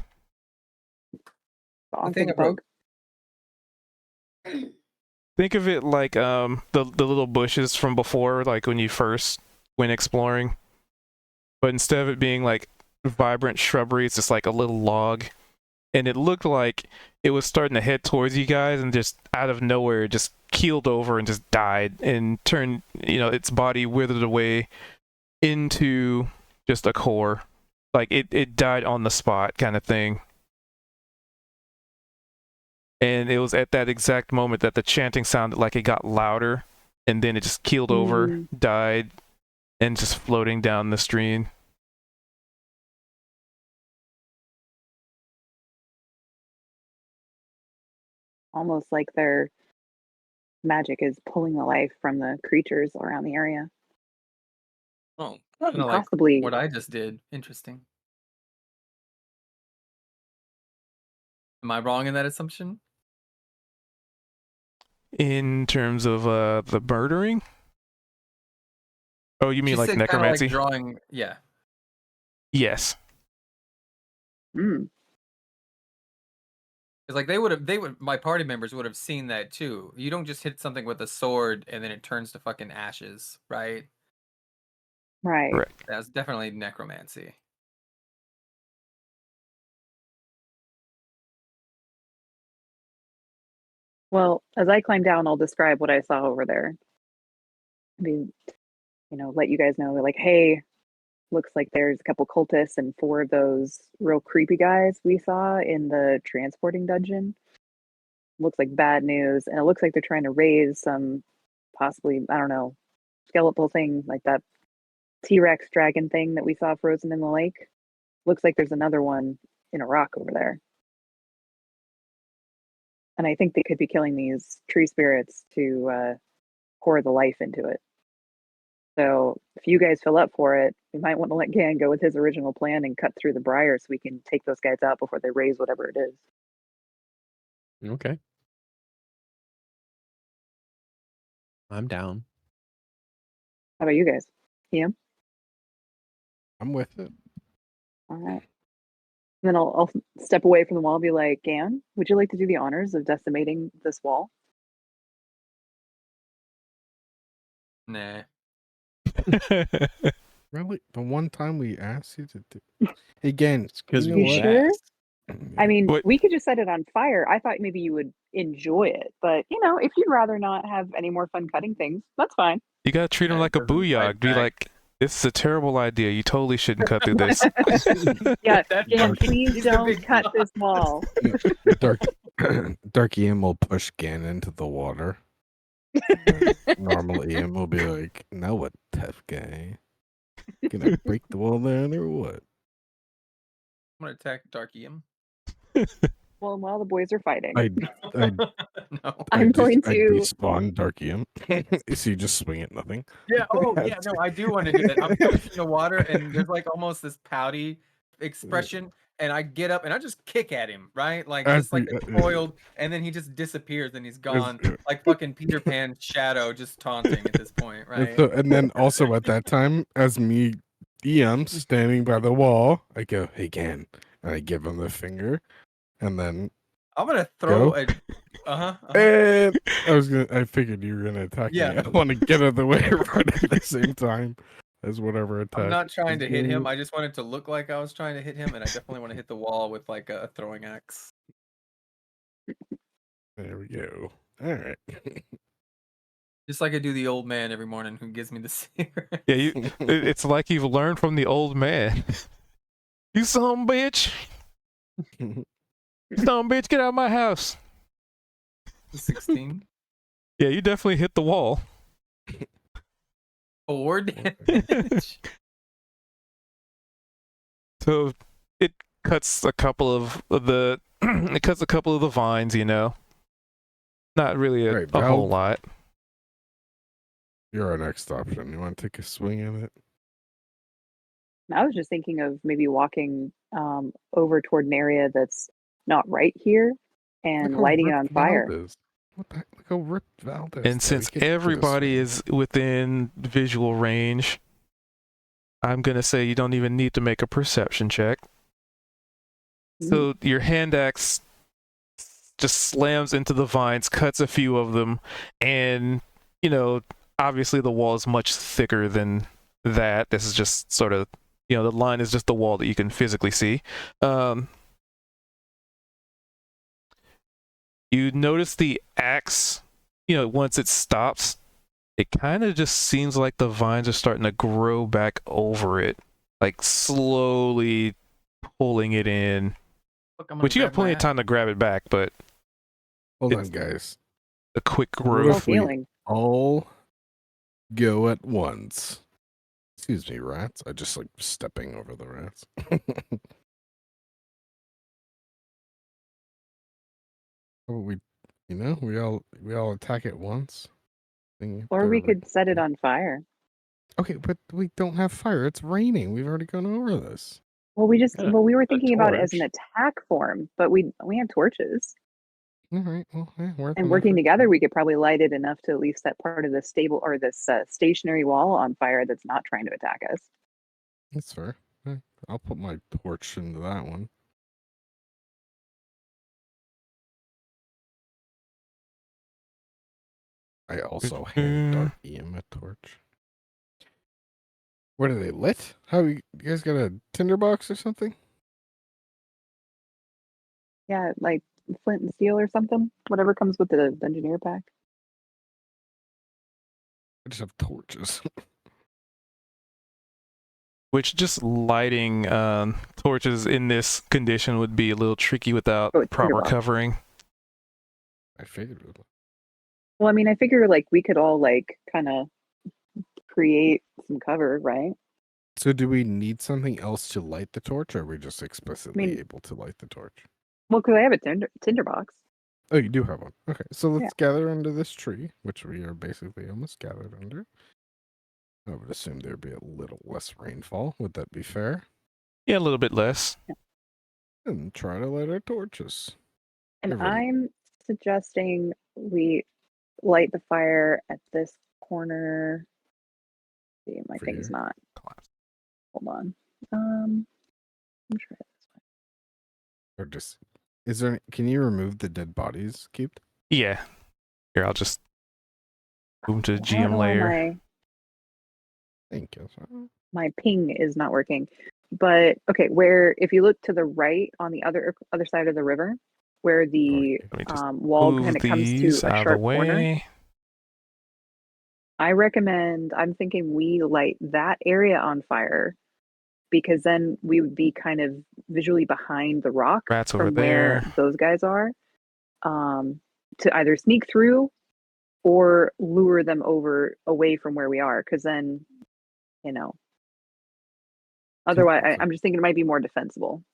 The thing Onkage I wrote. bug. think of it like the little bushes from before, like when you first went exploring. But instead of it being like vibrant shrubbery, it's just like a little log. And it looked like it was starting to head towards you guys, and just out of nowhere, it just keeled over and just died and turned, its body withered away into just a core. Like it died on the spot kind of thing. And it was at that exact moment that the chanting sounded like it got louder, and then it just keeled over, died, and just floating down the stream. Almost like their magic is pulling the life from the creatures around the area. Oh, And kind of like possibly, what I just did. Interesting. Am I wrong in that assumption? In terms of the murdering? Oh, you mean She like said kinda necromancy? like drawing, yeah. Yes. mm, Because like they would my party members would have seen that too. You don't just hit something with a sword and then it turns to fucking ashes, right? right. Correct. That's definitely necromancy. Well, as I climb down, I'll describe what I saw over there. I mean, let you guys know, like, hey, looks like there's a couple cultists and 4 of those real creepy guys we saw in the transporting dungeon. Looks like bad news, and it looks like they're trying to raise some possibly, I don't know, skeletal thing like that T-Rex dragon thing that we saw frozen in the lake. Looks like there's another one in a rock over there. And I think they could be killing these tree spirits to pour the life into it. So if you guys fill up for it, we might want to let Gan go with his original plan and cut through the briar so we can take those guys out before they raise whatever it is. Okay. I'm down. How about you guys? Ian? I'm with it. All right. And then I'll step away from the wall and be like, Gan, would you like to do the honors of decimating this wall? Nah. Really? The one time we asked you to do again, Because you we know what? sure? asked. I mean, Wait. we could just set it on fire. I thought maybe you would enjoy it, but if you'd rather not have any more fun cutting things, that's fine. You gotta treat him Yeah, like a it doesn't fight booyah. Be back. like, this is a terrible idea. You totally shouldn't cut through this. Yeah, That Gan, fucking- please he's the don't big cut boss. this wall. Dark Ian will push Gan into the water. Normal Ian will be like, now what, tough guy? Gonna break the wall down or what? I'm gonna attack Dark Ian. Well, while the boys are fighting, I No. I'm going I to. despawn Dark Ian. So you just swing at nothing. Yeah. Oh, yeah. No, I do want to do that. I'm pushing the water, and there's like almost this pouty expression, and I get up and I just kick at him, right? Like just like a coiled, and then he just disappears and he's gone, like fucking Peter Pan's shadow, just taunting at this point, right? And then also at that time, as me, EM standing by the wall, I go, "Hey, Gan," and I give him the finger, and then I'm gonna throw Go. a. and I figured you were gonna attack me. Yeah. I want to get out of the way right at the same time as whatever attack. I'm not trying to hit him. is I just wanted to look like I was trying to hit him, and I definitely want to hit the wall with like a throwing axe. There we go. All right. Just like I do the old man every morning who gives me the cigarette. Yeah, it's like you've learned from the old man. You son of a bitch. You son of a bitch, get out of my house. 16. Yeah, you definitely hit the wall. 4 damage. So it cuts a couple of the vines, Not really a Right, whole Val. lot. You're our next option. You want to take a swing at it? I was just thinking of maybe walking over toward an area that's not right here and Look how lighting it rich on Val fire. is. What the heck? Look how ripped Valdez. And since everybody is within visual range, I'm going to say you don't even need to make a perception check. So your hand axe just slams into the vines, cuts a few of them, and, you know, obviously the wall is much thicker than that. This is just sort of, you know, the line is just the wall that you can physically see. You notice the axe, you know, once it stops, it kind of just seems like the vines are starting to grow back over it, like slowly pulling it in. Look, I'm gonna Which you have grab plenty my of time to grab it back, but Hold on, it's guys. a quick What growth. if we feeling. all go at once? Excuse me, rats. I just like stepping over the rats. Oh, we all attack at once. Or we could set it on fire. Okay, but we don't have fire. It's raining. We've already gone over this. Well, we were A thinking about it as an torch. attack form, but we have torches. All right. Well, yeah, And working together, we could probably light it enough to at least set part of the stable or this stationary wall on fire that's not trying to attack us. That's fair. Yeah, I'll put my torch into that one. I also hand Dark EM a torch. What are they lit? How you guys got a tinderbox or something? Yeah, like flint and steel or something. Whatever comes with the engineer pack. I just have torches. Which just lighting torches in this condition would be a little tricky without Oh, it's proper tinderbox. covering. I figured it would. Well, I mean, I figure like we could all like kind of create some cover, right? So do we need something else to light the torch, or are we just explicitly mean- able to light the torch? Well, because I have a tinderbox. Oh, you do have one. Okay, so let's Yeah. gather under this tree, which we are basically almost gathered under. I would assume there'd be a little less rainfall. Would that be fair? Yeah, a little bit less. And try to light our torches. And Everybody- I'm suggesting we light the fire at this corner. See, my For thing's here? not. Hold on. I'm sure this way. Or just is there? Can you remove the dead bodies, Keep? Yeah. Here, I'll just move to the I don't GM know, layer. Thank you. Sir. My ping is not working. But okay, where if you look to the right on the other side of the river, where the Let me just wall move kind of comes to these a out of the sharp corner, way. I'm thinking we light that area on fire because then we would be kind of visually behind the rock Rats over from where there. those guys are, to either sneak through or lure them away from where we are. Because then, you know, otherwise, I'm just thinking it might be more defensible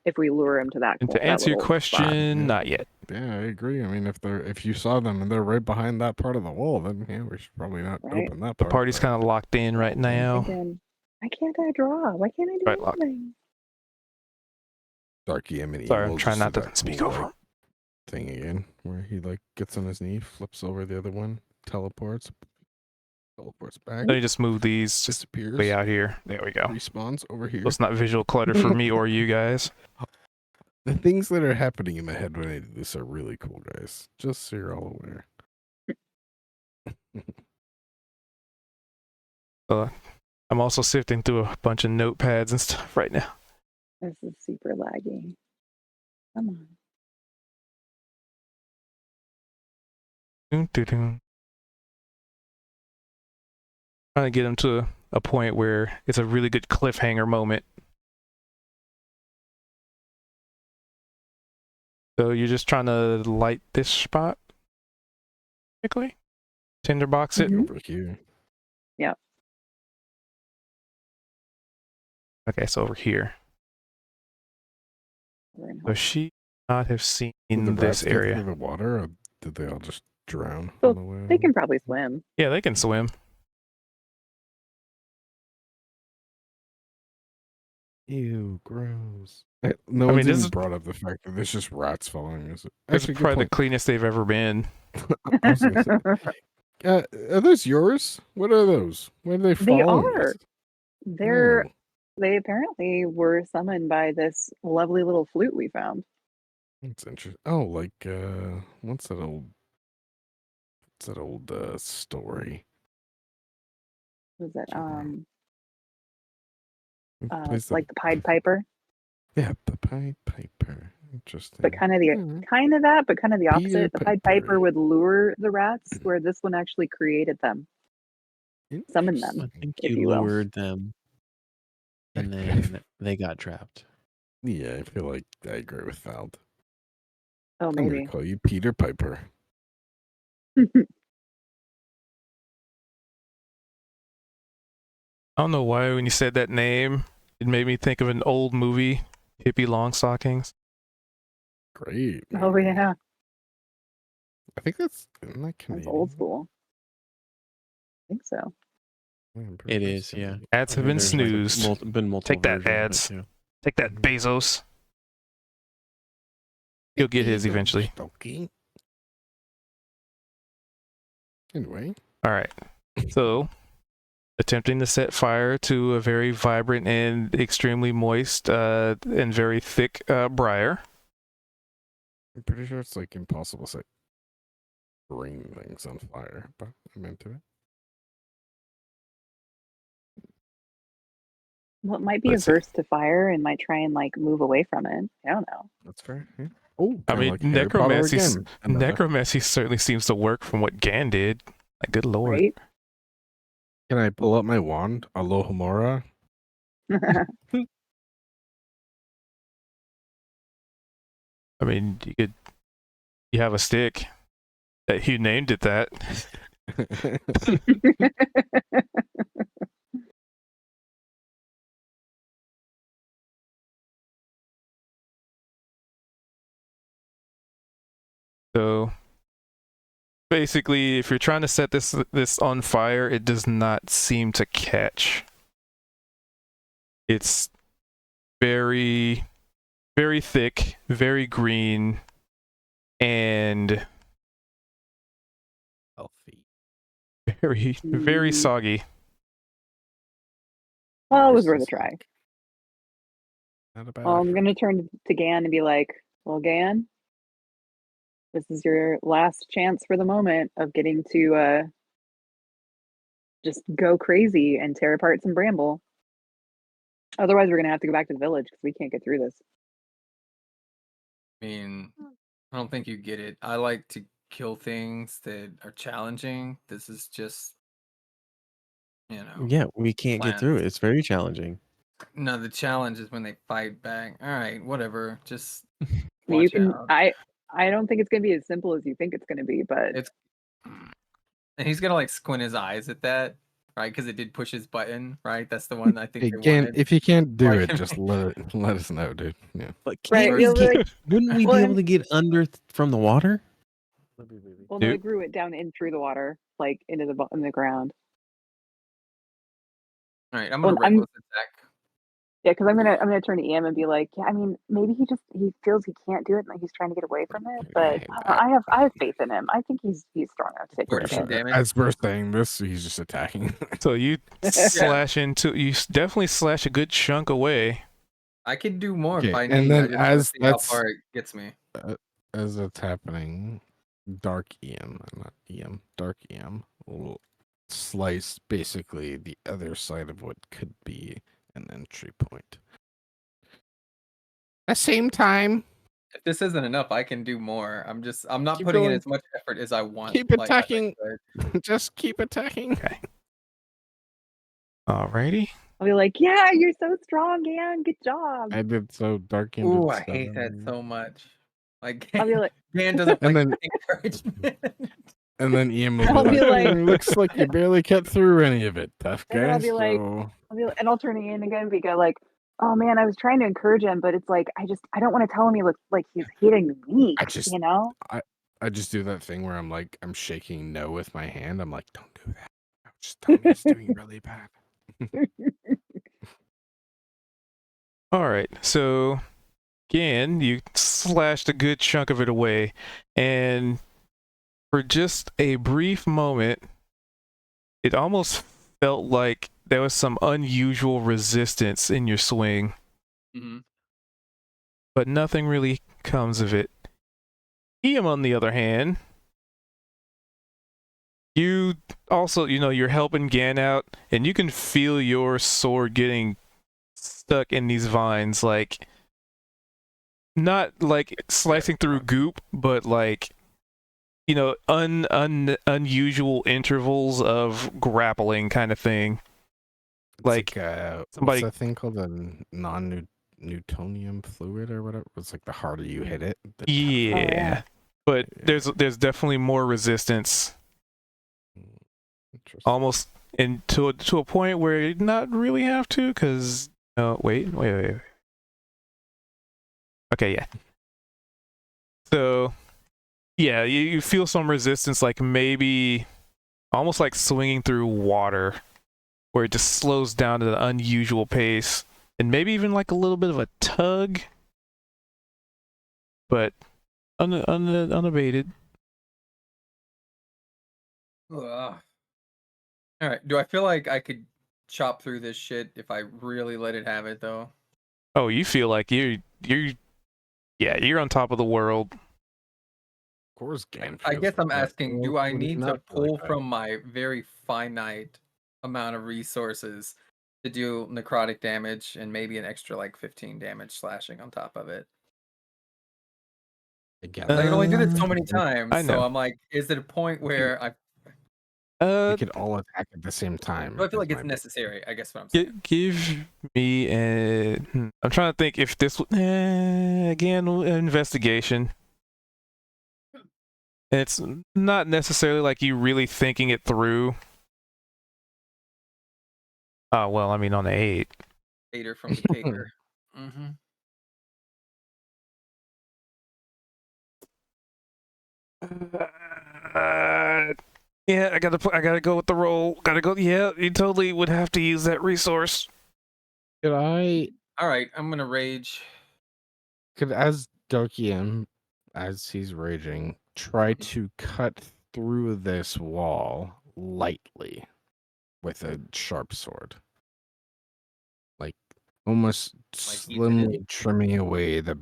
if we lure him to that. And that to answer your little question, Yeah. not yet. Yeah, I agree. I mean, if you saw them and they're right behind that part of the wall, then yeah, we should probably not Right. open that The part. party's kind of locked in right now. Thinking, why can't I draw? Why can't I do Right, lock. anything? Dark EM Sorry, I'm trying not to speak over him. thing again, where he like gets on his knee, flips over the other one, teleports back, Let me just move these just disappears, way out here. There we go. respawns over here. So it's not visual clutter for me or you guys. The things that are happening in my head when I do this are really cool, guys. Just so you're all aware. I'm also sifting through a bunch of notepads and stuff right now. This is super laggy. Come on. Doo-doo-doo. Trying to get them to a point where it's a really good cliffhanger moment. So you're just trying to light this spot? Quickly? Tinderbox it? Mhm. Over here. Okay, so over here. We're in So home. she not have seen Did the this rats get area. through the water, or did they all just drown Well, on the way? They can probably swim. Yeah, they can swim. Ew, gross. No I one's mean, this even is- brought up the fact that there's just rats following us. This is Actually, good probably the point. cleanest they've ever been. I was gonna say, are those yours? What are those? Why are they They following are. us? They're Oh, they apparently were summoned by this lovely little flute we found. that's interesting. Oh, like what's that old? What's that old story? Was it Who plays the- like the Pied Piper? Yeah, the Pied Piper. Interesting. But kind of the Hmm. kind of that, but kind of the Peter opposite. The Pied Piper. Piper would lure the rats, where this one actually created them. Summon them. I think if you you will. lured them, and then they got trapped. Yeah, I feel like I agree with Vald. Oh, I'm gonna maybe. call you Peter Piper. I don't know why when you said that name, it made me think of an old movie, Hippie Longstockings. Great. Oh movie. yeah, I think that's isn't that that's Canadian? old school. I think so. Yeah, I'm pretty It sure it's is, yeah. Canadian. Ads have been There's like snoozed. been multiple Take that, versions of it, ads. too. Take that, Bezos. He'll get his Peter eventually. Stokey. Anyway, All right. So, attempting to set fire to a very vibrant and extremely moist and very thick briar. I'm pretty sure it's like impossible to set green things on fire, but I'm into it. Well, it might be Let's see. averse to fire and might try and like move away from it. I don't know. That's fair. Yeah. Oh, I kinda mean, like Harry Potter necromancy, again. Another- necromancy certainly seems to work from what Gan did. Like, good lord. Right? Can I pull out my wand? Alohomora? I mean, you have a stick that you named it that. So basically, if you're trying to set this on fire, it does not seem to catch. It's very, very thick, very green, and Healthy. very, very Mm. soggy. Well, it was worth a try. Not a bad Well, I'm effort. gonna turn to Gan and be like, "Well, Gan, this is your last chance for the moment of getting to just go crazy and tear apart some bramble. Otherwise, we're gonna have to go back to the village because we can't get through this." I mean, I don't think you get it. I like to kill things that are challenging. This is just, you know. Yeah, we can't get through it. Plants. It's very challenging. No, the challenge is when they fight back. All right, whatever. Just I mean, you watch can. out. I don't think it's gonna be as simple as you think it's gonna be, but It's and he's gonna like squint his eyes at that, right? Because it did push his button, right? That's the one I think they Again, wanted. if you can't do Like- it, just let us know, dude. Yeah. But right? can't You'll we be get, like, wouldn't we Well, be able to get under from the water? well, no, Nope. they grew it down in through the water, like into in the ground. All right, I'm gonna Well, I'm- reckless attack. Yeah, because I'm gonna turn to Ian and be like, yeah, I mean, maybe he feels he can't do it and like he's trying to get away from it, but I have faith in him. I think he's strong enough to take care of 14 it. damage. As we're saying this, he's just attacking. So you slash into, you definitely slash a good chunk away. I could do more Okay, if I and need. then I just wanna as see how that's- far it gets me. As it's happening, Dark Dark EM will slice basically the other side of what could be an entry point. At the same time, If this isn't enough, I can do more. I'm not Keep putting in going. as much effort as I want. Keep like, as I attacking. could. just keep attacking. Alrighty. I'll be like, yeah, you're so strong, Ian. Good job. I did so Dark EM. Ooh, did I hate that 7. so much. Like I'll be like, Dan doesn't And like then- encouragement. And then EM will I'll be be like, like- looks like you barely cut through any of it, tough And guy. then I'll be like- and I'll turn to Ian again and be like, oh man, I was trying to encourage him, but it's like I don't want to tell him he looks like he's hitting me. I just- you know. I just do that thing where I'm shaking no with my hand. I'm like, don't do that. Just tell me it's doing really bad. All right. So again, you slashed a good chunk of it away, and for just a brief moment, it almost felt like there was some unusual resistance in your swing, Mm-hmm. but nothing really comes of it. Ian, on the other hand, you also, you're helping Gan out, and you can feel your sword getting stuck in these vines, like, not like slicing through goop, but like, unusual intervals of grappling kind of thing. It's Like, what's that thing called? The non-Newtonium fluid or whatever. It's like the harder you hit it, the tougher. yeah. But there's definitely more resistance, Interesting. almost, and to a point where you not really have to, because wait. Okay, yeah. So, yeah, you feel some resistance, like maybe almost like swinging through water, where it just slows down at an unusual pace, and maybe even like a little bit of a tug, but unabated. Ugh. All right. Do I feel like I could chop through this shit if I really let it have it, though? Oh, you feel like you're on top of the world. Of course, Gan I feels guess I'm like that. asking, Well, do I would he need to not feel like pull that? from my very finite amount of resources to do necrotic damage and maybe an extra like 15 damage slashing on top of it? Again, I can only do this so Uh, many times, I know. so I'm like, is it a point where I we could all attack at the same time. do I feel is like it's my big- necessary? I guess what I'm saying. give me a. I'm trying to think if this again investigation. It's not necessarily like you really thinking it through. Oh well, I mean on the 8. Hater from the caker. Mm-hmm. Yeah, I gotta go with the roll. Gotta go. Yeah, you totally would have to use that resource. Could I, All right, I'm gonna rage. as Darky M, as he's raging, try to cut through this wall lightly with a sharp sword, like almost Like he's in it. slimly trimming away the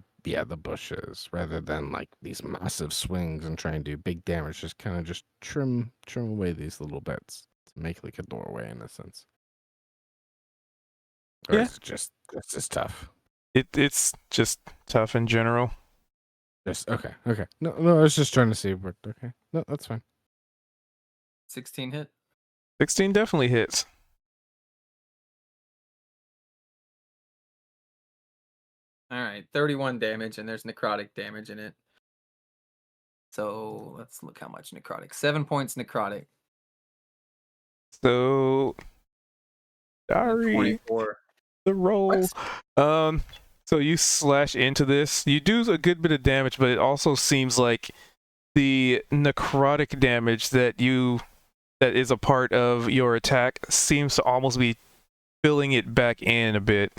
bushes, rather than like these massive swings and trying to do big damage. Just kind of just trim away these little bits to make like a doorway in a sense. Or Yeah. is it just tough? It's just tough in general. Just okay. No, I was just trying to see, but okay. No, that's fine. 16 hit. 16 definitely hits. All right, 31 damage, and there's necrotic damage in it. So let's look how much necrotic. 7 points necrotic. So and sorry. 24. The roll. So you slash into this. You do a good bit of damage, but it also seems like the necrotic damage that is a part of your attack seems to almost be filling it back in a bit,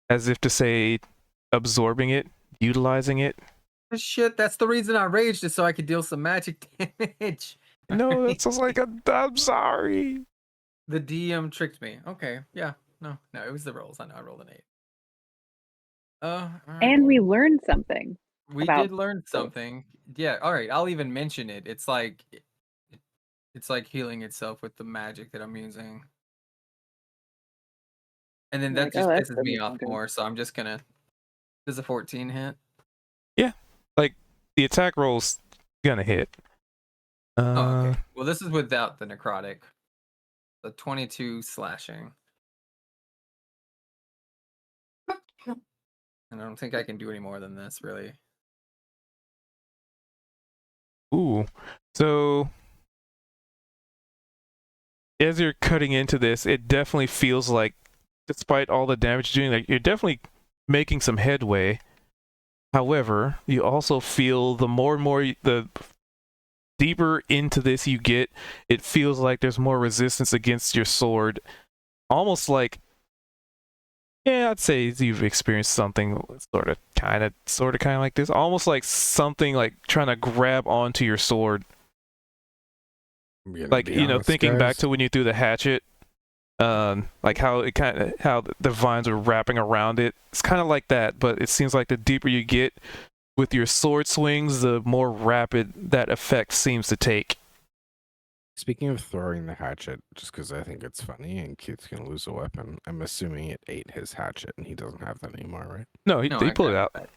as if to say absorbing it, utilizing it. Shit, that's the reason I raged, is so I could deal some magic damage. No, that's just like I'm sorry. The DM tricked me. Okay, yeah. No, it was the rolls. I know I rolled an 8. All right, And well, we learned something. we about did learn something. Yeah, all right. I'll even mention it. It's like healing itself with the magic that I'm using. And then that Like, just oh, that's pisses me off something. more, so I'm just gonna. Does a 14 hit? Like the attack roll's gonna hit. Oh, okay. Well, this is without the necrotic. So 22 slashing. And I don't think I can do any more than this, really. Ooh. So as you're cutting into this, it definitely feels like, despite all the damage you're doing, like you're definitely making some headway. However, you also feel the more and more the deeper into this you get, it feels like there's more resistance against your sword. Almost like Yeah, I'd say you've experienced something sort of kind of like this. Almost like something like trying to grab onto your sword. I'm gonna Like, be honest, thinking back guys. to when you threw the hatchet, like how the vines were wrapping around it. It's kind of like that, but it seems like the deeper you get with your sword swings, the more rapid that effect seems to take. Speaking of throwing the hatchet, just because I think it's funny and Keith's gonna lose a weapon, I'm assuming it ate his hatchet and he doesn't have that anymore, right? No, he No, I pulled it grabbed out. that.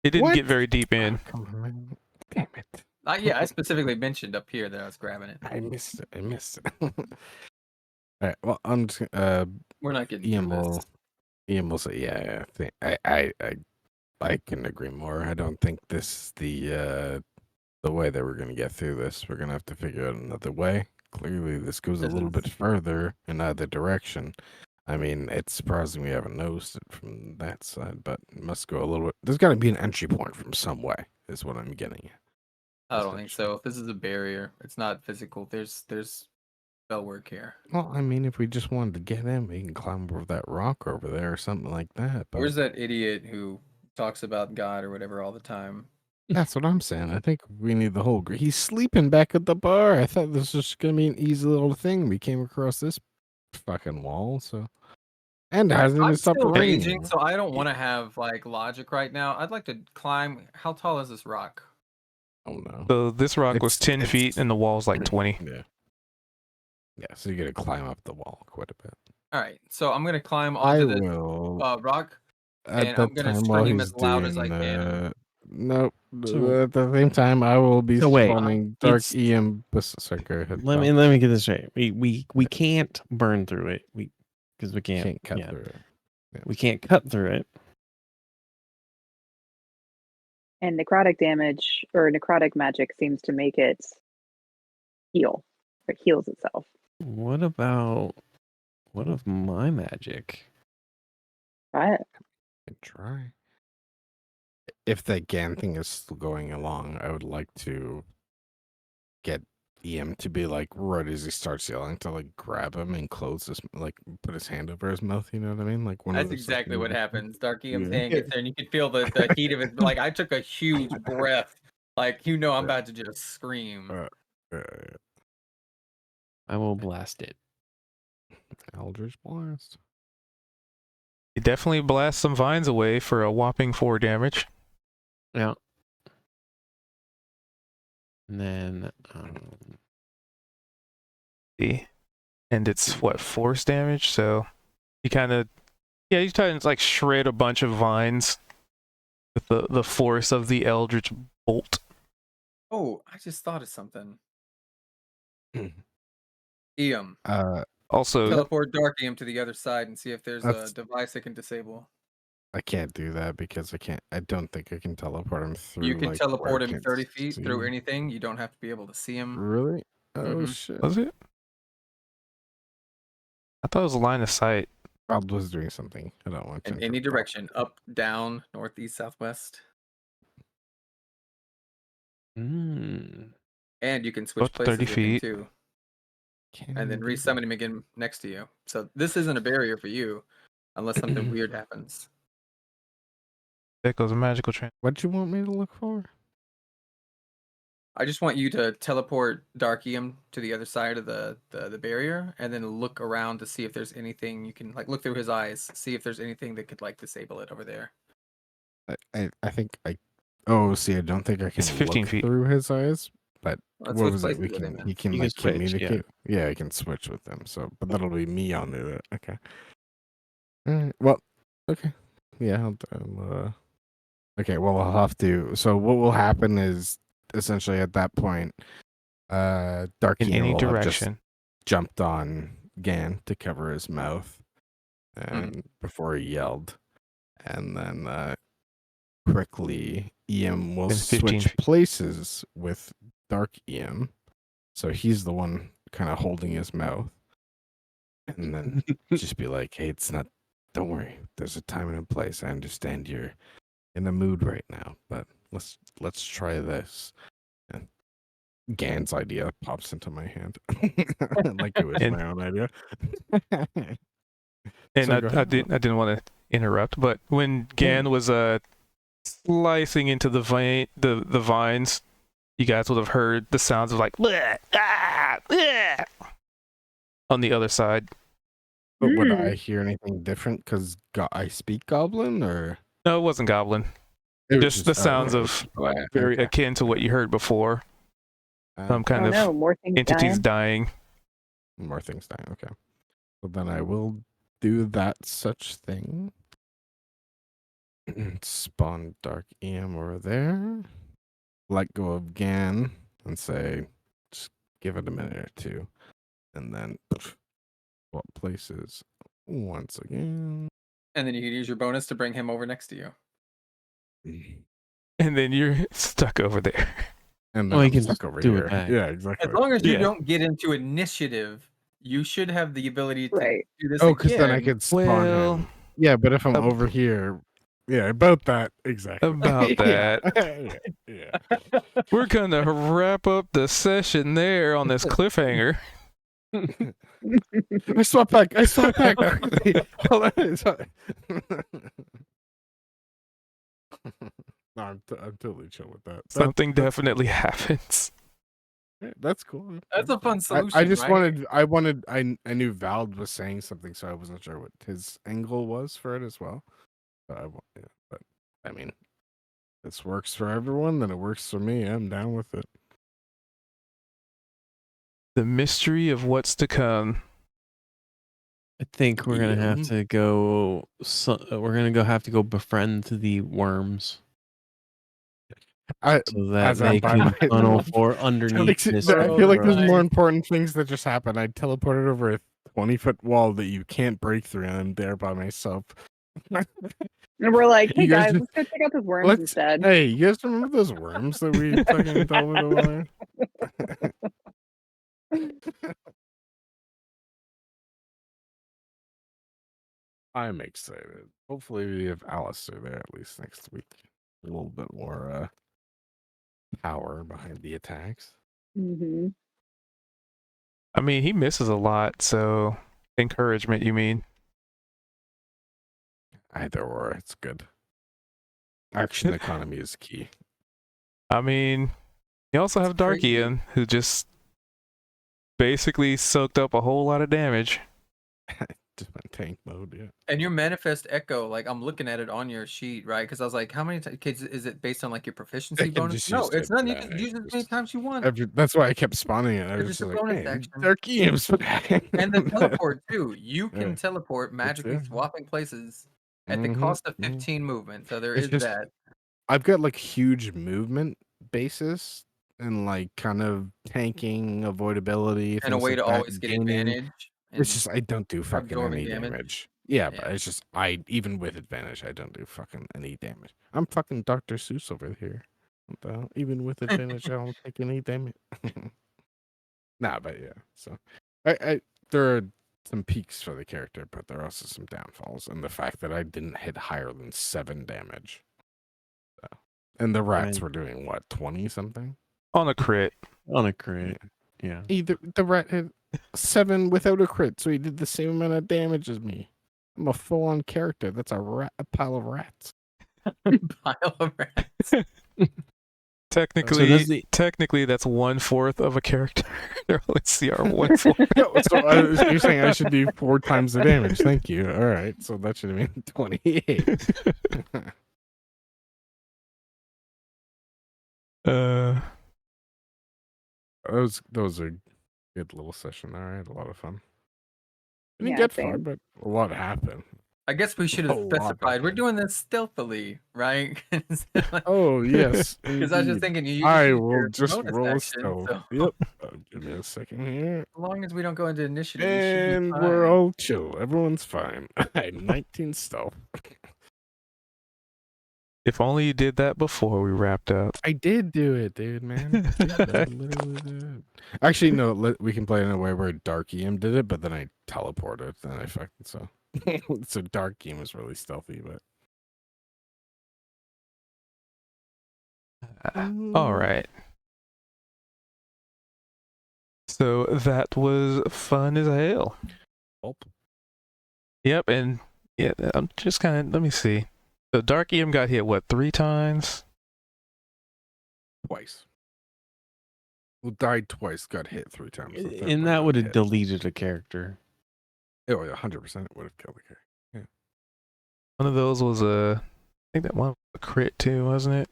It didn't get What? very deep Oh, in. come on. Damn it. Yeah, I specifically mentioned up here that I was grabbing it. I missed it. All right. Well, I'm just We're not getting Ian through will this. say, yeah. I couldn't agree more. I don't think this the way that we're gonna get through this. We're gonna have to figure out another way. Clearly, this goes a This little is- bit further in either direction. I mean, it's surprising we haven't noticed it from that side, but it must go a little bit. There's got to be an entry point from some way, is what I'm getting at. I don't think so. If this is a barrier, it's not physical. There's spell work here. Well, I mean, if we just wanted to get in, we can climb over that rock over there or something like that. But Where's that idiot who talks about God or whatever all the time? that's what I'm saying. I think we need the whole. He's sleeping back at the bar. I thought this was gonna be an easy little thing. We came across this fucking wall, so. And it hasn't I'm even stopped still raining. raging, so I don't want to have like logic right now. I'd like to climb. How tall is this rock? Oh no. So this rock was 10 feet it's- and the wall's like 20. Yeah. Yeah, so you gotta climb up the wall quite a bit. All right, so I'm gonna climb I onto this will. rock. At and that I'm gonna time, while scream he's as loud as doing I can. Nope. So- At the same time, I will be So wait, spawning Dark it's- EM. Sorry, go ahead. Let Bob. me get this straight. We can't burn through it. Because we can't, Can't cut yeah, through it. we can't cut through it. And necrotic damage or necrotic magic seems to make it heal. It heals itself. What of my magic? Right? Can try. If that GAN thing is still going along, I would like to get EM to be like right as he starts yelling to like grab him and close his like put his hand over his mouth. You know what I mean? Like one of That's those, exactly what happens. Dark EM's Yeah. hand gets there, and you can feel the heat of it. Like I took a huge breath. Like I'm about to just scream. I will blast it. Eldritch Blast. You definitely blast some vines away for a whopping 4 damage. Yeah. And then See? And it's what, force damage? So you kind of, you try to like shred a bunch of vines with the force of the Eldritch Bolt. Oh, I just thought of something. EM. Also, Teleport Dark EM to the other side and see if there's That's- a device that can disable. I can't do that because I don't think I can teleport him through. You can like, teleport where I him can't 30 feet see through him. anything. You don't have to be able to see him. Really? Oh Mhm. shit! was it? I thought it was a line of sight. Rob was doing something. I don't want to. In any direction, up, down, northeast, southwest. mm, And you can switch Up to places 30 with him feet. too. Can And then I do resummon him again next to you. So this isn't a barrier for you unless something weird happens. There goes a magical trance. What you want me to look for? I just want you to teleport Dark EM to the other side of the barrier and then look around to see if there's anything you can like look through his eyes, see if there's anything that could like disable it over there. I think I. Oh, see, I don't think I can It's 15 look feet. through his eyes. But Let's what switch was it? places We with him can. then. He can You can like switch, yeah. communicate. Yeah, I can switch with them. So, but that'll be me on it. Okay. All right. Well. Okay. Yeah. Okay. Well, I'll have to. So what will happen is essentially at that point, Dark In Ian any will have just direction. jumped on Gan to cover his mouth, and before he yelled, and then quickly Ian will In 15 switch feet. places with Dark Ian, so he's the one kind of holding his mouth, and then just be like, "Hey, it's not. Don't worry. There's a time and a place. I understand you're in a mood right now, but let's try this." And Gan's idea pops into my hand, like it was And- my own idea. And So go I ahead. didn't want to interrupt, but when Gan was slicing into the vines, you guys would have heard the sounds of like "Bleh, ah, bleh," on the other side. But would Mm. I hear anything different because I speak Goblin, or No, it wasn't Goblin. it was Just the sounds okay, of okay, very okay. akin to what you heard before. Some kind Oh of no, more things entities dying. dying. More things dying. Okay. Well, then I will do that such thing. Spawn Dark EM over there. Let go of Gan and say, just give it a minute or two. And then swap places once again. And then you could use your bonus to bring him over next to you. And then you're stuck over there. And Oh, then you I'm can stuck just over do here. it back. Yeah, exactly. As long as you Yeah. don't get into initiative, you should have the ability to Right. do this Oh, because then I again. could spawn Well, him. Yeah, but if I'm ab- over here, yeah, about that exactly. About Yeah, that. yeah. We're gonna wrap up the session there on this cliffhanger. I swap back. I swap back. Hold on, sorry. No, I'm totally chill with that. Something definitely happens. That's cool. That's a fun I solution, just right? I knew Vald was saying something, so I wasn't sure what his angle was for it as well. But but I mean, this works for everyone, then it works for me. I'm down with it. The mystery of what's to come. I think we're gonna have Yeah. to go. We're gonna have to go befriend the worms I so that as I'm they by can my- tunnel for underneath this. I feel like there's Right. more important things that just happened. I teleported over a 20-foot wall that you can't break through, and I'm there by myself. And we're like, hey You guys guys, just- let's go check out those worms Let's- instead. Hey, you guys remember those worms that we fucking dealt with over there? I'm excited. Hopefully we have Alistair there at least next week. A little bit more power behind the attacks. Mm-hmm. I mean, he misses a lot, so encouragement, you mean? Either or, it's good. Action economy is key. I mean, you also have It's Dark crazy. Ian, who just basically soaked up a whole lot of damage. Just went tank mode, yeah. And your manifest echo, like I'm looking at it on your sheet, right? Because I was like, how many kids is it based on like your proficiency I can bonus? just No, use it's it, not. You yeah, can use it as many just- times you want. That's why I kept spawning it. I It's was just just a like, bonus hey, action. Dark Eames. And the teleport too. You can Yeah. teleport magically there. swapping places at the Mhm, cost of mhm. 15 movement. So there It's is just- that. I've got like huge movement basis and like kind of tanking, avoidability, And a things way like to that, always get gaining. advantage. It's just I don't do fucking absorbing any damage. damage. Yeah, but Yeah. it's just I even with advantage, I don't do fucking any damage. I'm fucking Dr. Seuss over here. What the hell? Even with advantage, I don't take any damage. Nah, but yeah. So I there are some peaks for the character, but there are also some downfalls, and the fact that I didn't hit higher than 7 damage. So. And the rats Right. were doing what, 20 something? On a crit. On a crit. Yeah. Either the rat had 7 without a crit, so he did the same amount of damage as me. I'm a full-on character. That's a pile of rats. Pile of rats. Technically, does the- that's 1/4 of a character. They're only CR 1/4. So you're saying I should do 4 times the damage? Thank you. All right, so that should have been 28. Those are good little session. All right, a lot of fun. Didn't Yeah, get same. far, but a lot happened. I guess we should have A lot specified. We're happened. doing this stealthily, right? Oh yes, Because I was just indeed. thinking you I use will your just bonus roll a action, stealth. so Yep. Give me a second here. as long as we don't go into initiative, you should And be we're fine. all chill. Everyone's fine. I had 19 stealth. If only you did that before we wrapped up. I did do it, dude, man. I literally did. Actually, no, we can play in a way where Dark Eam did it, but then I teleported. Then I fucking so. So Dark Eam was really stealthy, but. All right. So that was fun as hell. Oh. Yep, and yeah, I'm just kind of, let me see. So Dark EM got hit, what, 3 times? Twice. Well, died twice, got hit 3 times. the third And one that got would have hit. deleted a character. Oh, yeah, 100% it would have killed the character. One of those was I think that one was a crit too, wasn't it?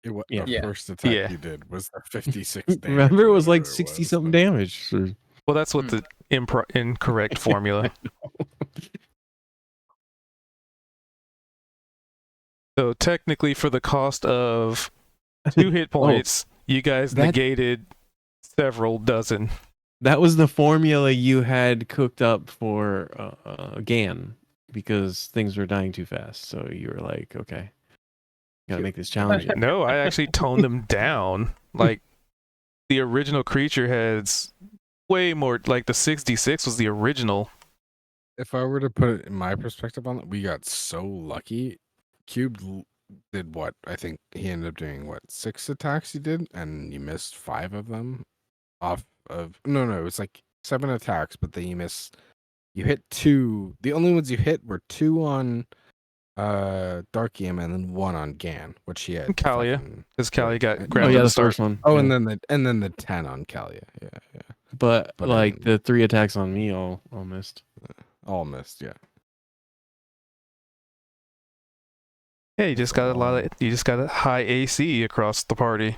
It was Yeah. the Yeah. first attack Yeah. you did was the 56 damage. Remember, it or was like whatever it 60 was, something but- damage. Or... Well, that's what the incorrect formula. So technically, for the cost of 2 hit points, you guys that- negated several dozen. That was the formula you had cooked up for Gan because things were dying too fast. So you were like, okay, gotta make this challenging. No, I actually toned them down. Like, the original creature has way more, like the 66 was the original. If I were to put it in my perspective on it, we got so lucky. Cube did what? I think he ended up doing what, 6 attacks he did, and you missed 5 of them off of no, it was like 7 attacks, but then you hit 2. The only ones you hit were 2 on Dark EM and then 1 on Gan, which he had Kalia, fucking- because Callie got Oh, grabbed Oh at yeah, the the start. first one. Oh, Yeah. and then the 10 on Kalia. Yeah. but but, like um, the 3 attacks on me all missed. All missed, yeah. Hey, you just got a high AC across the party.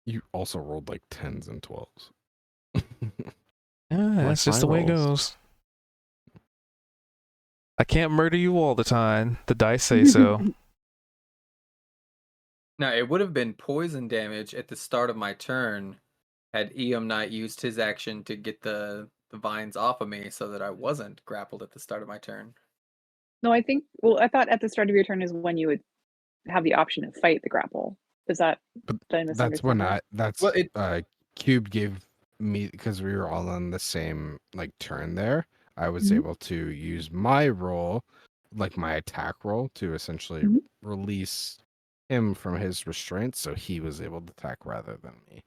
You also rolled like 10s and 12s. Yeah, that's just the way it goes. I can't murder you all the time. The dice say so. Now, it would have been poison damage at the start of my turn had EM not used his action to get the vines off of me so that I wasn't grappled at the start of my turn. No, I thought at the start of your turn is when you would have the option to fight the grapple. Is that But did I that's misunderstand when that? Well, Cube gave me, because we were all on the same like turn there. I was Mhm. able to use my roll, like my attack roll, to essentially Mhm. release him from his restraints, so he was able to attack rather than me.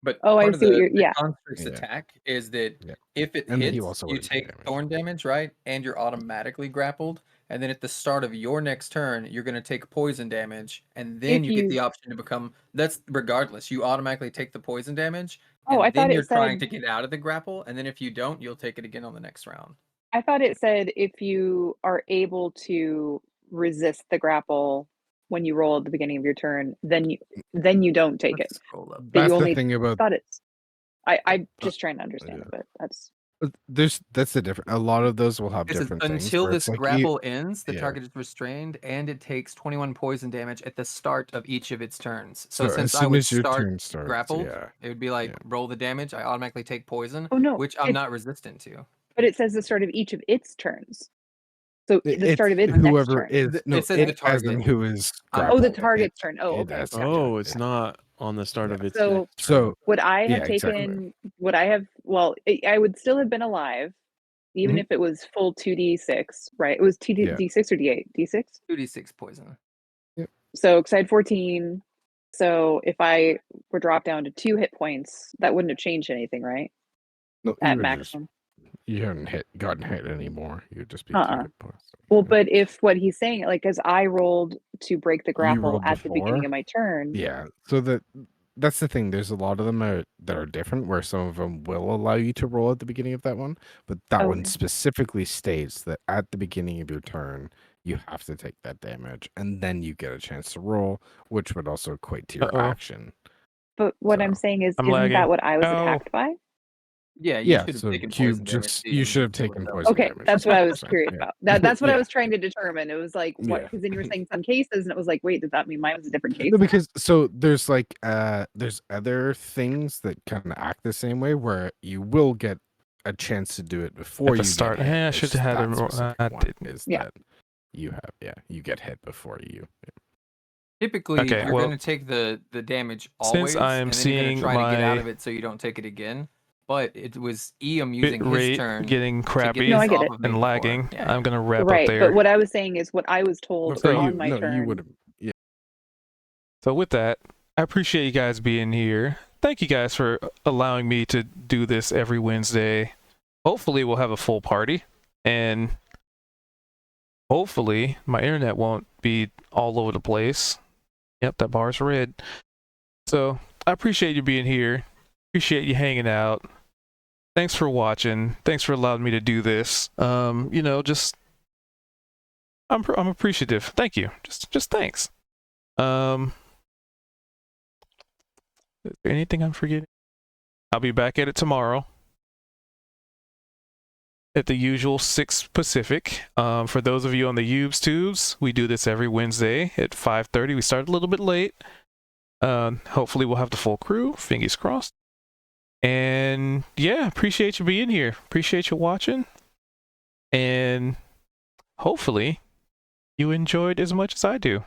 But Oh, I part of see what the, you're- the yeah. construct's Yeah. attack is that Yeah. if it And he hits, also you would've taken take damage. thorn damage, right? And you're automatically grappled. And then at the start of your next turn, you're going to take poison damage. And then If you get you- the option to become. That's regardless. You automatically take the poison damage. Oh, and I then thought it you're trying said- to get out of the grapple. And then if you don't, you'll take it again on the next round. I thought it said if you are able to resist the grapple when you roll at the beginning of your turn, then you don't take it. Let's scroll up. That That's you the only thing about thought it's. I'm just trying to understand yeah. it, but that's that's the different. A lot of those will have It says, different things. until where it's this like grapple ends, the yeah. target is restrained and it takes 21 poison damage at the start of each of its turns. So, So since as I soon would as your start turn starts, grappled, yeah. it would be like Yeah. roll the damage. I automatically take poison, oh no, which I'm it- not resistant to. But it says the start of each of its turns. So the It's start of its next whoever turn. is It no, says it the as in target. who is Oh, Oh, the grappled. target's turn. Oh, it okay. has Gotcha. Oh, it's yeah. not on the start of its So- next turn. So Would I have Yeah, taken? exactly. Would I have? Well, I would still have been alive, even Mhm. if it was full 2d6. Right? It was 2d Yeah. d6 or d8. D6. 2d6 poison. So because I had 14. So if I were dropped down to 2 hit points, that wouldn't have changed anything, right? no, At you would just- maximum. you haven't gotten hit anymore. You'd just be 2 Uh-uh. hit points. Well, but if what he's saying, like, as I rolled to break the grapple rolled at the beginning before? of my turn. Yeah. So that's the thing. There's a lot of them that are different, where some of them will allow you to roll at the beginning of that one, but that one Okay. specifically states that at the beginning of your turn, you have to take that damage, and then you get a chance to roll, which would also equate to your Uh-oh. action. But what I'm So, saying is, I'm isn't lagging. that what I was Ow. attacked by? Yeah, you Yeah, should have so taken Cube poison damage. just to you him should have to taken without- poison Okay, damage. that's what I was 100%, curious yeah. about. That's what I Yeah. was trying to determine. It was like, what? Yeah. Because then you were saying some cases, and it was like, wait, does that mean mine was a different case? No, because so there's like there's other things that kind of act the same way, where you will get a chance to do it before At the you start. Get hit. I It's should just have had that it. specific I one didn't. is Yeah. that you have you get hit before you. Typically, Okay, you're well, going to take the damage since always, I'm and then you're going seeing to try to get out my of it so you don't take it again. But it was EM Bit using his rate turn getting to crappy No, I this get off it. of me and before. lagging. Yeah. I'm gonna wrap Right, up there. but what I was saying is what I was told For on you, my no, turn. you would have. Yeah. So with that, I appreciate you guys being here. Thank you guys for allowing me to do this every Wednesday. Hopefully we'll have a full party. And hopefully my internet won't be all over the place. Yep, that bar's red. So I appreciate you being here. Appreciate you hanging out. Thanks for watching. Thanks for allowing me to do this. Just I'm appreciative. Thank you. Just thanks. Is there anything I'm forgetting? I'll be back at it tomorrow at the usual 6 Pacific. For those of you on the Ubes tubes, we do this every Wednesday at 5:30. We start a little bit late. Hopefully we'll have the full crew. Fingers crossed. And yeah, appreciate you being here. Appreciate you watching. And hopefully you enjoyed as much as I do.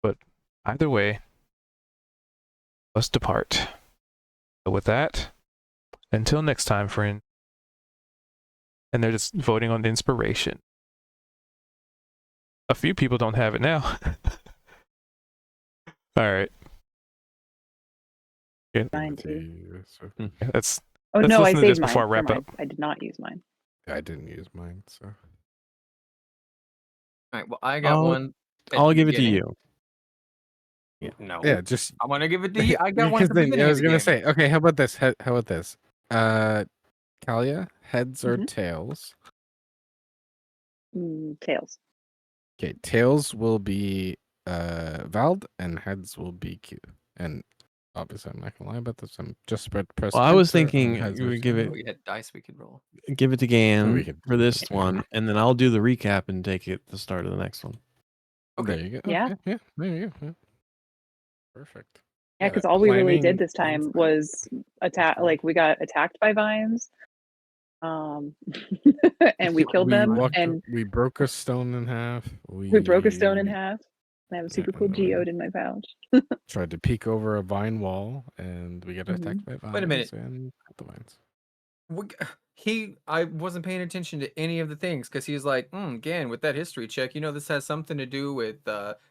But either way, let's depart. So with that, until next time, friend. And they're just voting on the inspiration. A few people don't have it now. All right. Okay, Mine too. Let's Oh Let's no, I listen to this saved mine. before I wrap Never up. mind. I did not use mine. I didn't use mine, so All right. Well, I got I'll- one. at I'll the give it to beginning. you. No. yeah, just I want to give it to you. I got one at because the then beginning. I of was the gonna game. say, okay, how about this? How about this? Kalia, heads or Mhm. tails? Tails. Okay, tails will be Vald and heads will be Q. And obviously, I'm not gonna lie about this. I'm just press. Well, I was enter on thinking heads you or would give Oh, it we had dice we could roll. give it to Gan we could- for this yeah. one, and then I'll do the recap and take it at the start of the next one. Okay. There you go. Yeah. Okay, yeah. There you go. Yeah. Perfect. Yeah, because that all we really did planning this time mindset. was attack. fine. Like we got attacked by vines, and we killed them, and we broke a stone in half. we broke a stone in half. And I have a super cool and we geode in my pouch. tried to peek over a vine wall, and we got Mhm. attacked by vines. Wait a minute. And cut the vines. I wasn't paying attention to any of the things because he's like, again, with that history check, this has something to do with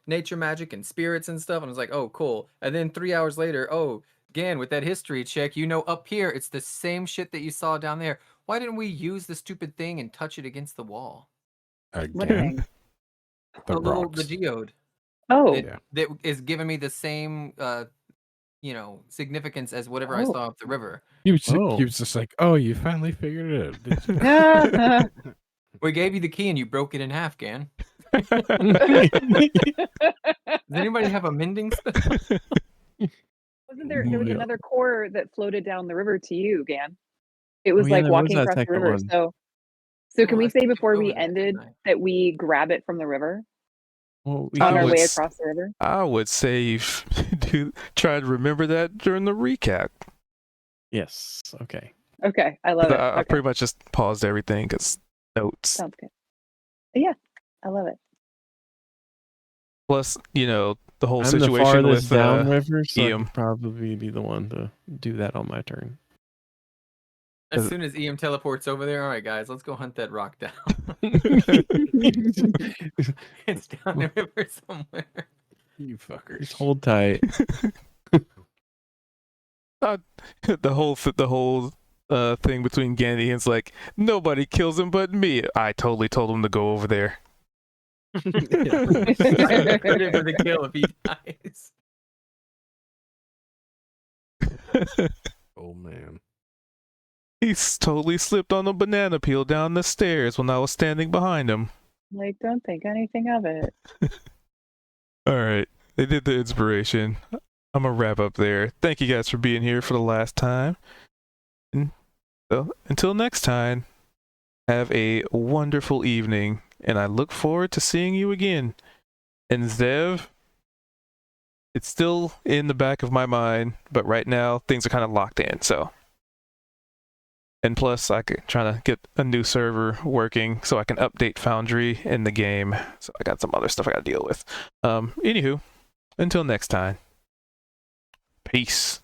nature magic and spirits and stuff. And I was like, oh, cool. And then 3 hours later, oh, again, with that history check, up here, it's the same shit that you saw down there. Why didn't we use the stupid thing and touch it against the wall? What Again, thing? the the rocks. geode Oh, Yeah. that is giving me the same, significance as whatever I Oh. saw up the river. He was Oh. just like, "Oh, you finally figured it out." Did you?" We gave you the key and you broke it in half, Gan. Does anybody have a mending spell? wasn't there? There was Yeah. another core that floated down the river to you, Gan. It was Oh, yeah, like there was walking that across the second river. one. So Oh, can I we say skipped before over we that, ended didn't I? that we grab it from the river Well, we I on can our way was- just- across the river? I would say you try to remember that during the recap. Yes. Okay. Okay, I love it. I Okay. pretty much just paused everything because notes. Sounds good. Yeah, I love it. Plus, the whole I'm the situation farthest with downriver, so I Iam. could probably be the one to do that on my turn. As Does- soon as Ian teleports over there, all right, guys, let's go hunt that rock down. It's down the river somewhere. You fuckers. Just hold tight. the whole thing between Gan and Ian's like, nobody kills him but me. I totally told him to go over there. Credit for the kill if he dies. Oh man. He's totally slipped on a banana peel down the stairs when I was standing behind him. Like, don't think anything of it. All right, they did the inspiration. I'm gonna wrap up there. Thank you guys for being here for the last time. And so until next time, have a wonderful evening, and I look forward to seeing you again. And Zev, it's still in the back of my mind, but right now things are kind of locked in. So, and plus, trying to get a new server working so I can update Foundry in the game. So I got some other stuff I got to deal with. Anywho, until next time. Peace.